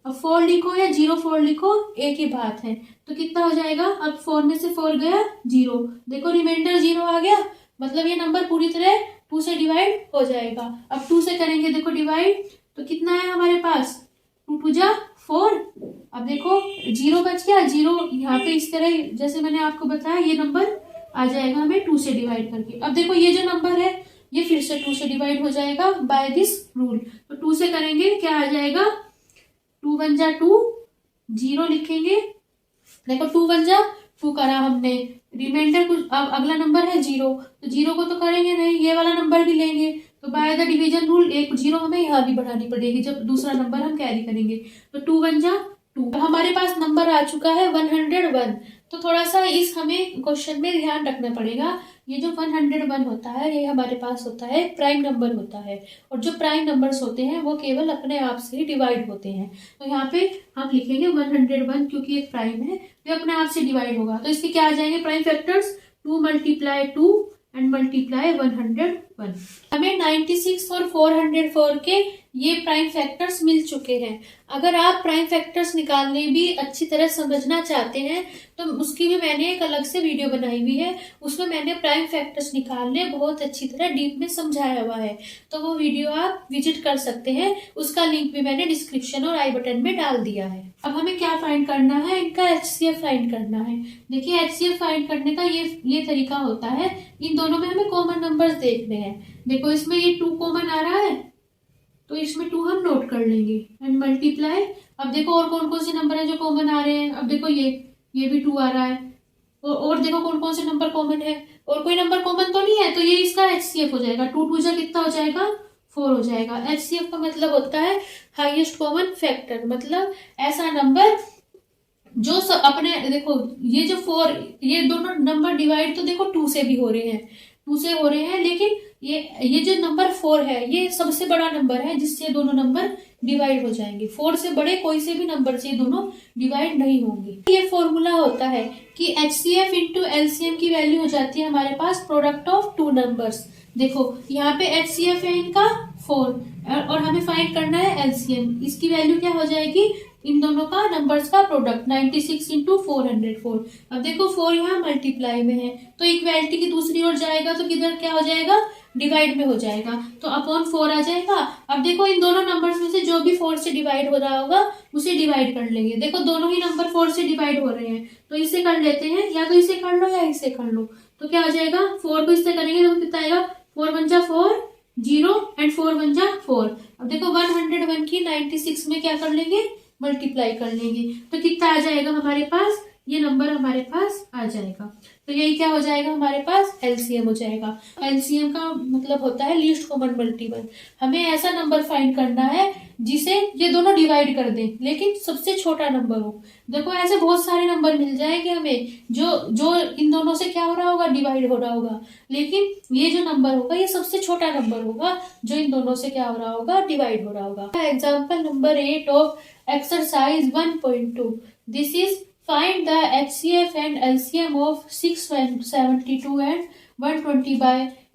S1: अब 4 लिखो या 0 4 लिखो, एक ही बात है। तो कितना हो जाएगा, अब 4 में से 4 गया 0, देखो रिमाइंडर 0 आ गया, मतलब ये नंबर पूरी तरह 2 से डिवाइड हो जाएगा। अब 2 से करेंगे देखो डिवाइड, तो कितना है हमारे पास 2 2 जा 4। अब देखो 0 बच गया, 0 यहाँ पे इस तरह जैसे मैंने आपको बताया ये नंबर आ जाएगा हमें 2 से डिवाइड करके। अब देखो ये जो नंबर है ये फिर से 2 से डिवाइड हो जाएगा बाय दिस रूल। तो 2 से करेंगे क्या आ जाएगा, 2 1 जा 2, 0 लिखेंगे, देखो 2 1 जा 2 करा हमने, रिमाइंडर कुछ, अब अगला नंबर है 0, तो 0 को तो करेंगे नहीं, ये वाला नंबर भी लेंगे, तो बाय द डिवीजन रूल एक 0 हमें यहाँ भी बढ़ानी पड़ेगी जब दूसरा नंबर हम कैरी करेंगे। तो 2 1 जा 2, हमारे पास नंबर आ चुका है 101। तो थोड़ा सा इस हमें क्वेश्चन में ध्यान रखना पड़ेगा, ये जो 101 होता है ये हमारे पास होता है प्राइम नंबर होता है, और जो प्राइम नंबर्स होते हैं वो केवल अपने आप से ही डिवाइड होते हैं। तो यहाँ पे हम लिखेंगे 101, क्योंकि एक प्राइम है तो अपने आप से डिवाइड होगा। तो इसके क्या आ जाएंगे prime factors, 2 multiply 2 and multiply 101। हमें 96 और 404 के ये प्राइम फैक्टर्स मिल चुके हैं। अगर आप प्राइम फैक्टर्स निकालने भी अच्छी तरह समझना चाहते हैं तो उसकी भी मैंने एक अलग से वीडियो बनाई हुई है, उसमें मैंने प्राइम फैक्टर्स निकालने बहुत अच्छी तरह डीप में समझाया हुआ है, तो वो वीडियो आप विजिट कर सकते हैं, उसका लिंक भी मैंने डिस्क्रिप्शन और आई बटन में डाल दिया है। अब हमें क्या फाइंड करना है, इनका HCF फाइंड करना है। देखिए HCF फाइंड करने का ये तरीका होता है, इन दोनों में हमें कॉमन नंबर्स देखने हैं। देखो इसमें ये 2 कॉमन आ रहा है तो इसमें 2 हम नोट कर लेंगे एंड मल्टीप्लाई। अब देखो और कौन कौन से नंबर है जो कॉमन आ रहे हैं, अब देखो ये भी 2 आ रहा है, और देखो कौन कौन से नंबर कॉमन है, और कोई नंबर कॉमन तो नहीं है, तो ये इसका HCF हो जाएगा। 2 2 जा कितना हो जाएगा 4 हो जाएगा। HCF का मतलब होता है हाईएस्ट कॉमन फैक्टर, मतलब ऐसा नंबर जो अपने, देखो ये जो 4, ये दोनों नंबर डिवाइड तो देखो 2 से भी हो रहे हैं, 2 से हो रहे हैं, लेकिन ये जो नंबर 4 है ये सबसे बड़ा नंबर है जिससे दोनों नंबर डिवाइड हो जाएंगे। 4 से बड़े कोई से भी नंबर से दोनों डिवाइड नहीं होंगे। ये फॉर्मूला होता है कि HCF इंटू LCM की वैल्यू हो जाती है हमारे पास प्रोडक्ट ऑफ 2 नंबर्स। देखो यहाँ पे HCF है इनका 4 और हमें फाइंड करना है LCM, इसकी वैल्यू क्या हो जाएगी, इन दोनों का नंबर्स का प्रोडक्ट 96 इंटू 404। अब देखो 4 यहाँ मल्टीप्लाई में है तो इक्वालिटी की दूसरी ओर जाएगा तो किधर क्या हो जाएगा, डिवाइड में हो जाएगा, तो अपॉन 4 आ जाएगा। अब देखो इन दोनों नंबर्स में से जो भी 4 से डिवाइड हो रहा होगा उसे डिवाइड कर लेंगे। देखो दोनों ही नंबर 4 से डिवाइड हो रहे हैं तो इसे कर लेते हैं, या तो इसे कर लो या इसे कर लो। तो क्या हो जाएगा, 4 को इससे करेंगे तो कितना आएगा, 4 1 जा 4 0 एंड 4 1 जा 4। अब देखो 101 की 96 में क्या कर लेंगे, मल्टीप्लाई कर लेंगे, तो कितना आ जाएगा हमारे पास, ये नंबर हमारे पास आ जाएगा। तो यही क्या हो जाएगा हमारे पास, LCM हो जाएगा। LCM का मतलब होता है लीस्ट कॉमन मल्टीपल। हमें ऐसा नंबर फाइंड करना है जिसे ये दोनों डिवाइड कर दें लेकिन सबसे छोटा नंबर हो। देखो ऐसे बहुत सारे नंबर मिल जाएंगे हमें जो इन दोनों से क्या हो रहा होगा, डिवाइड हो रहा होगा, लेकिन ये जो नंबर होगा ये सबसे छोटा नंबर होगा जो इन दोनों से क्या हो रहा होगा, डिवाइड हो रहा होगा। Example number 8 of exercise 1.2, this is find the HCF and LCM of 672 and 120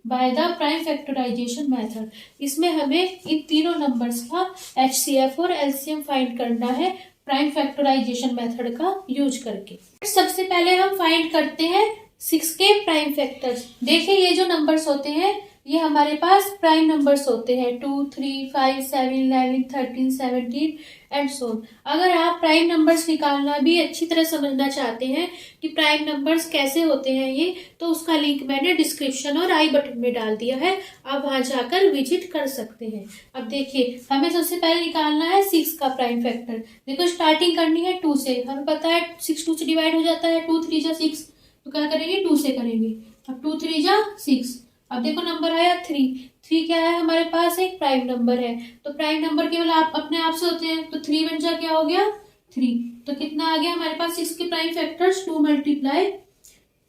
S1: by the prime factorization method। इसमें हमें इन तीनों नंबर्स का HCF और LCM फाइंड करना है प्राइम फैक्टराइजेशन मेथड का यूज करके। सबसे पहले हम फाइंड करते हैं 6 के प्राइम फैक्टर्स। देखिए ये जो नंबर्स होते हैं ये हमारे पास प्राइम नंबर्स होते हैं 2, 3, 5, 7, 11, 13, 17 एंड सो। अगर आप प्राइम नंबर्स निकालना भी अच्छी तरह समझना चाहते हैं कि प्राइम नंबर्स कैसे होते हैं ये, तो उसका लिंक मैंने डिस्क्रिप्शन और आई बटन में डाल दिया है, आप वहां जाकर विजिट कर सकते हैं। अब देखिए हमें सबसे पहले निकालना है 6 का प्राइम फैक्टर। देखो स्टार्टिंग करनी है 2 से, हमें पता है 6 2 से डिवाइड हो जाता है, 2 3 जा 6, तो क्या करेंगे 2 से करेंगे। अब 2 3 जा 6। अब देखो नंबर आया 3 क्या है हमारे पास, एक प्राइम नंबर है, तो प्राइम नंबर केवल आप अपने आप से होते हैं, तो 3 बन जा क्या हो गया 3। तो कितना आ गया हमारे पास 6 के प्राइम फैक्टर्स 2 ×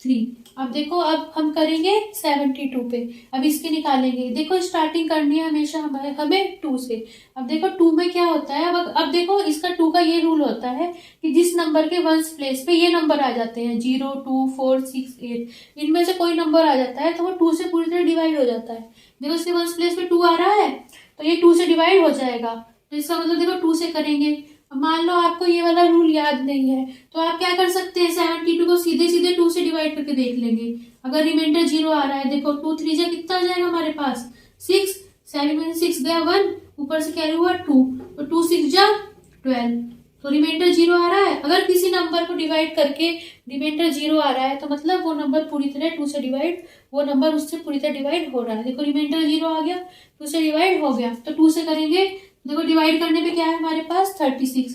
S1: 3। अब देखो अब हम करेंगे 72 पे, अब इसके निकालेंगे। देखो स्टार्टिंग करनी है हमेशा हमें 2 से। अब देखो 2 में क्या होता है, अब देखो इसका 2 का ये रूल होता है कि जिस नंबर के वंस प्लेस पे ये नंबर आ जाते हैं 0, 2, 4, 6, 8, इनमें से कोई नंबर आ जाता है तो वो 2 से पूरी तरह डिवाइड हो जाता है। देखो इसके वंस प्लेस पे 2 आ रहा है तो ये 2 से डिवाइड हो जाएगा, तो इसका मतलब देखो 2 से करेंगे। मान लो आपको ये वाला रूल याद नहीं है तो आप क्या कर सकते हैं 72 को सीधे सीधे 2 से डिवाइड करके देख लेंगे। अगर रिमाइंडर 0 आ रहा है, देखो 2 3 जा कितना आ जाएगा हमारे पास 6, 7 में 6 गया 1, ऊपर से कैरी हुआ 2, तो 2 6 जा 12, तो रिमाइंडर 0 आ रहा है। अगर किसी नंबर को डिवाइड करके रिमाइंडर 0 आ रहा है तो मतलब वो नंबर पूरी तरह 2 से डिवाइड, वो नंबर उससे पूरी तरह डिवाइड हो रहा है। देखो रिमाइंडर 0 आ गया, 2 से डिवाइड हो गया, तो 2 से करेंगे। देखो डिवाइड करने पे क्या है हमारे पास 36।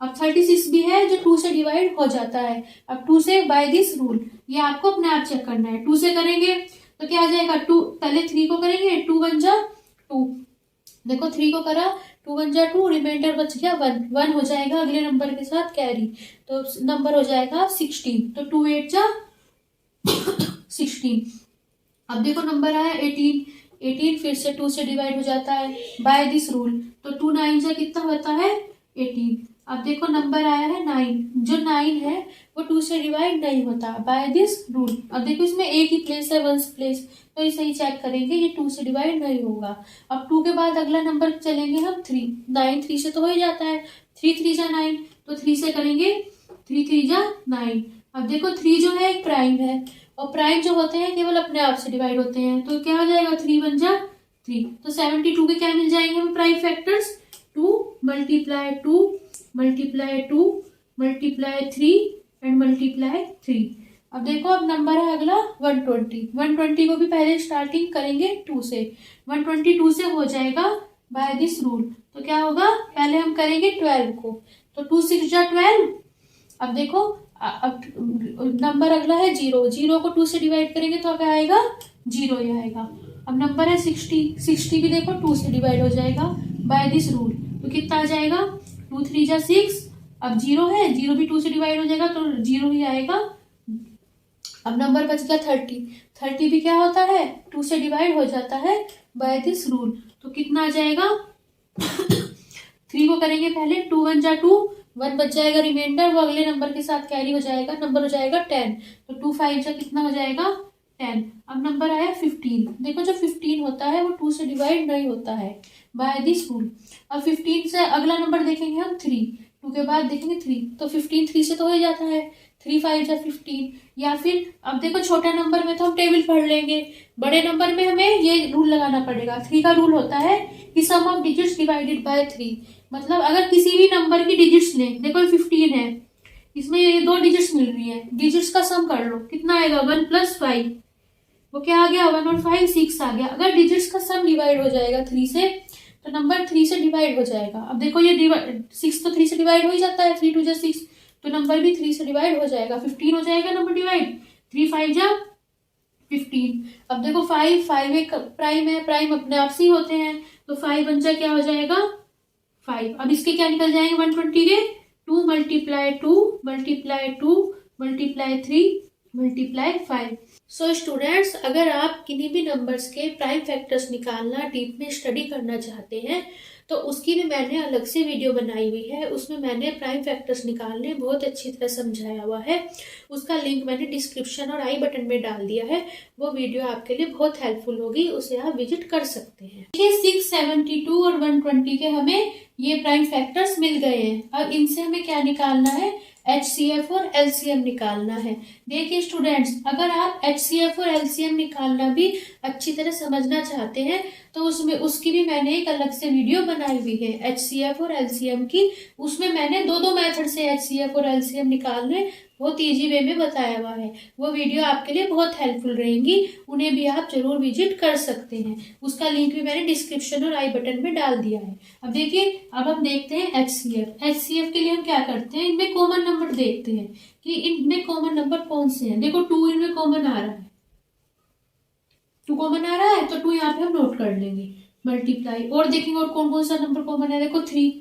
S1: अब 36 भी है जो 2 से डिवाइड हो जाता है। अब 2 से बाय दिस रूल, ये आपको अपने आप चेक करना है। 2 से करेंगे तो क्या आ जाएगा 2, पहले 3 को करेंगे 2 1 जा 2। देखो 3 को करा 2 1 जा 2, रिमाइंडर बच गया 1 हो जाएगा अगले नंबर के साथ कैरी, तो नंबर हो जाएगा 16, तो 2 8 जा 16। अब देखो नंबर आया 18 फिर से 2 से डिवाइड हो जाता है बाय दिस रूल, तो 2 9 जा कितना होता है 18। अब देखो नंबर आया है 9, जो 9 है वो 2 से डिवाइड नहीं होता बाय दिस रूल। अब देखो इसमें एक ही प्लेस है वंस प्लेस, तो इसे ही चेक करेंगे ये 2 से डिवाइड नहीं होगा। अब 2 के बाद अगला नंबर चलेंगे हम 3, 9 3 से तो हो ही जाता है, 3 3 जा 9, तो 3 से करेंगे 3 3 जा 9। अब देखो 3 जो है एक प्राइम है, और प्राइम जो होते हैं केवल अपने आप से डिवाइड होते हैं, तो क्या हो जाएगा 3 1 जा 3, तो 72 के क्या मिल जाएंगे हमें प्राइम फैक्टर्स 2 × 2 × 2 × 3 एंड × 3। अब देखो अब नंबर है अगला 120 को भी पहले स्टार्टिंग करेंगे 2 से, 122 से हो जाएगा बाय दिस रूल, तो क्या होगा पहले हम करेंगे 12 को, तो 2 6 जा 12। अब देखो अब नंबर अगला है 0 को 2 से डिवाइड करेंगे तो क्या आएगा 0 ही आएगा। अब नंबर है 60 भी देखो 2 से डिवाइड हो जाएगा बाय दिस रूल, तो कितना आ जाएगा 2 3 जा 6। अब 0 है, 0 भी 2 से डिवाइड हो जाएगा तो 0 ही आएगा। अब नंबर बच गया 30 भी क्या होता है 2 से डिवाइड हो जाता है बाय दिस रूल, तो कितना आ जाएगा 3 को करेंगे पहले 2 1 जा 2, 1 बच जाएगा रिमाइंडर, वो अगले नंबर के साथ कैरी हो जाएगा, नंबर हो जाएगा 10, तो 2 5 जा कितना हो जाएगा 10। अब नंबर आया 15, देखो जो 15 होता है वो 2 से डिवाइड नहीं होता है बाय दिस रूल। अब 15 से अगला नंबर देखेंगे हम 3, 2 के बाद देखेंगे 3, तो 15 3 से तो हो जाता है, 3 5 जा 15। या फिर अब देखो छोटा नंबर में तो हम टेबल पढ़ लेंगे, बड़े नंबर में हमें ये रूल लगाना पड़ेगा। 3 का रूल होता है कि सम ऑफ डिजिट्स डिवाइडेड बाय 3, मतलब अगर किसी भी नंबर की डिजिट्स लें, देखो 15 है, इसमें ये 2 डिजिट्स मिल रही है, डिजिट्स का सम कर लो कितना आएगा 1 + 5, वो क्या आ गया 1 और 5 6 आ गया। अगर डिजिट्स का सम डिवाइड हो जाएगा 3 से तो नंबर 3 से डिवाइड हो जाएगा। अब देखो ये 6 तो 3 से डिवाइड हो ही जाता है, 3 2 जा 6, तो नंबर भी 3 से डिवाइड हो जाएगा, 15 हो जाएगा नंबर डिवाइड, 3 5 जा 15। अब देखो 5 एक प्राइम है, प्राइम अपने आप से ही होते हैं, तो 5 बन जाए क्या हो जाएगा 5। अब इसके क्या निकल जाएंगे 120 के 2 × 2 × 2 × 3 × 5। सो स्टूडेंट्स, अगर आप किन्हीं भी नंबर्स के प्राइम फैक्टर्स निकालना डीप में स्टडी करना चाहते हैं तो उसकी भी मैंने अलग से वीडियो बनाई हुई है, उसमें मैंने प्राइम फैक्टर्स निकालने बहुत अच्छी तरह समझाया हुआ है, उसका लिंक मैंने डिस्क्रिप्शन और आई बटन में डाल दिया है, वो वीडियो आपके लिए बहुत हेल्पफुल होगी, उसे आप विजिट कर सकते हैं। देखिए 672 और 120 के हमें ये प्राइम फैक्टर्स मिल गए हैं। अब इनसे हमें क्या निकालना है, HCF और LCM निकालना है। देखिए स्टूडेंट्स, अगर आप HCF और LCM निकालना भी अच्छी तरह समझना चाहते हैं तो उसमें उसकी भी मैंने एक अलग से वीडियो बनाई हुई है HCF और LCM की। उसमें मैंने दो मेथड से HCF और LCM निकालने बहुत इजी वे में बताया हुआ है। वो वीडियो आपके लिए बहुत हेल्पफुल रहेंगी, उन्हें भी आप जरूर विजिट कर सकते हैं। उसका लिंक भी मैंने डिस्क्रिप्शन और आई बटन में डाल दिया है। अब देखिए, अब हम देखते हैं HCF के लिए हम क्या करते हैं, इनमें कॉमन नंबर देखते हैं कि इनमें कॉमन नंबर कौन से हैं। देखो 2 इनमें कॉमन आ रहा है, 2 कॉमन आ रहा है तो 2 यहाँ पे हम नोट कर लेंगे, मल्टीप्लाई। और देखेंगे और कौन कौन सा नंबर कॉमन है, देखो 3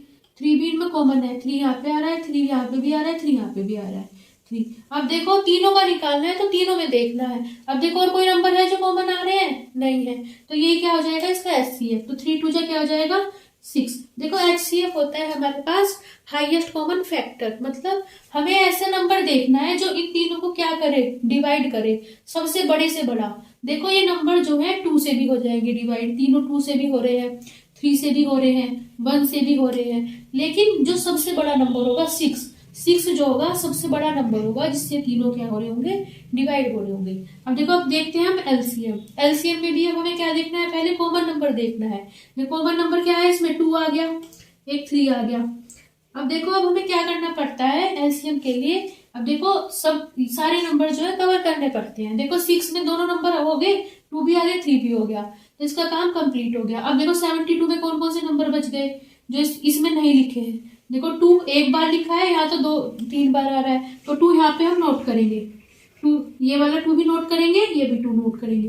S1: भी इनमें कॉमन है, 3 यहाँ पे आ रहा है, 3 यहाँ पे भी आ रहा है, 3 यहाँ पे भी आ रहा है, 3। अब देखो तीनों का निकालना है तो तीनों में देखना है। अब देखो और कोई नंबर है जो कॉमन आ रहे हैं, नहीं है, तो ये क्या हो जाएगा इसका HCF। तो 3 2 जा क्या हो जाएगा 6। देखो HCF होता है हमारे पास हाईएस्ट कॉमन फैक्टर, मतलब हमें ऐसा नंबर देखना है जो इन तीनों को क्या करे, डिवाइड करे, सबसे बड़े से बड़ा। देखो ये नंबर जो है 2 से भी हो जाएंगे डिवाइड, तीनों 2 से भी हो रहे हैं, 3 से भी हो रहे हैं, 1 से भी हो रहे हैं, लेकिन जो सबसे बड़ा नंबर होगा 6 जो होगा सबसे बड़ा नंबर होगा जिससे तीनों क्या हो रहे होंगे, डिवाइड हो रहे होंगे। अब देखो, अब देखते हैं हम LCM में भी अब हमें क्या देखना है, पहले कॉमन नंबर देखना है। कॉमन नंबर क्या है इसमें, 2 आ गया, एक 3 आ गया। अब देखो, अब हमें क्या करना पड़ता है LCM के लिए। अब देखो सब सारे नंबर जो है कवर करने पड़ते हैं। देखो 6 में दोनों नंबर हो गए, 2 भी आ गए, 3 भी हो गया, तो इसका काम कंप्लीट हो गया। अब देखो 72 में कौन कौन से नंबर बच गए जो इसमें नहीं लिखे हैं। देखो 2 एक बार लिखा है, यहाँ तो 3 बार आ रहा है, तो 2 यहाँ पे हम नोट करेंगे, 2 ये वाला 2 भी नोट करेंगे, ये भी 2 नोट करेंगे।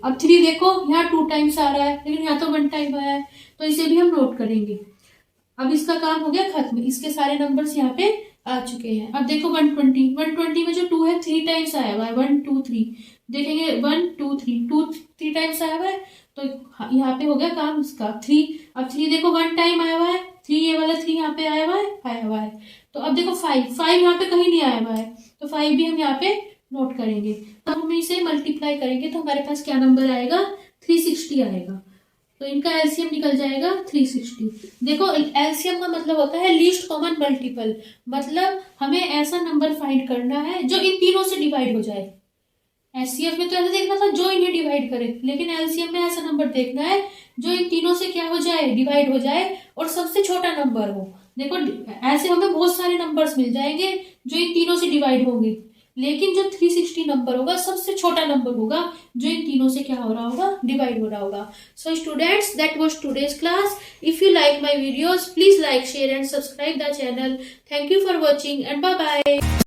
S1: अब 3 देखो यहाँ 2 टाइम्स आ रहा है, लेकिन यहाँ तो 1 टाइम आया है, तो इसे भी हम नोट करेंगे। अब इसका काम हो गया खत्म, इसके सारे नंबर्स यहाँ पे आ चुके हैं। अब देखो 120 में जो 2 है 3 टाइम्स आया हुआ है, 1 2 3 देखेंगे, 1 2 3 टाइम्स आया हुआ है, तो यहाँ पे हो गया काम इसका 3। अब 3 देखो 1 टाइम आया हुआ है, 3 ये वाला 3 यहाँ पे आया हुआ है। तो अब देखो 5 यहाँ पे कहीं नहीं आया हुआ है, तो 5 भी हम यहाँ पे नोट करेंगे। तब हम इसे मल्टीप्लाई करेंगे तो हमारे पास क्या नंबर आएगा, 360 आएगा। तो इनका LCM निकल जाएगा 360। देखो LCM का मतलब होता है लीस्ट कॉमन मल्टीपल, मतलब हमें ऐसा नंबर फाइंड करना है जो इन तीनों से डिवाइड हो जाए। HCF में तो ऐसा देखना था जो इन्हें डिवाइड करे, लेकिन LCM में ऐसा नंबर देखना है जो इन तीनों से क्या हो जाए, डिवाइड हो जाए, और सबसे छोटा नंबर हो। देखो ऐसे हमें बहुत सारे नंबर्स मिल जाएंगे जो इन तीनों से डिवाइड होंगे, लेकिन जो 360 नंबर होगा सबसे छोटा नंबर होगा जो इन तीनों से क्या हो रहा होगा, डिवाइड हो रहा होगा। So students, that was today's class. If you like my videos, please like, share and subscribe the channel. Thank you for watching and bye bye.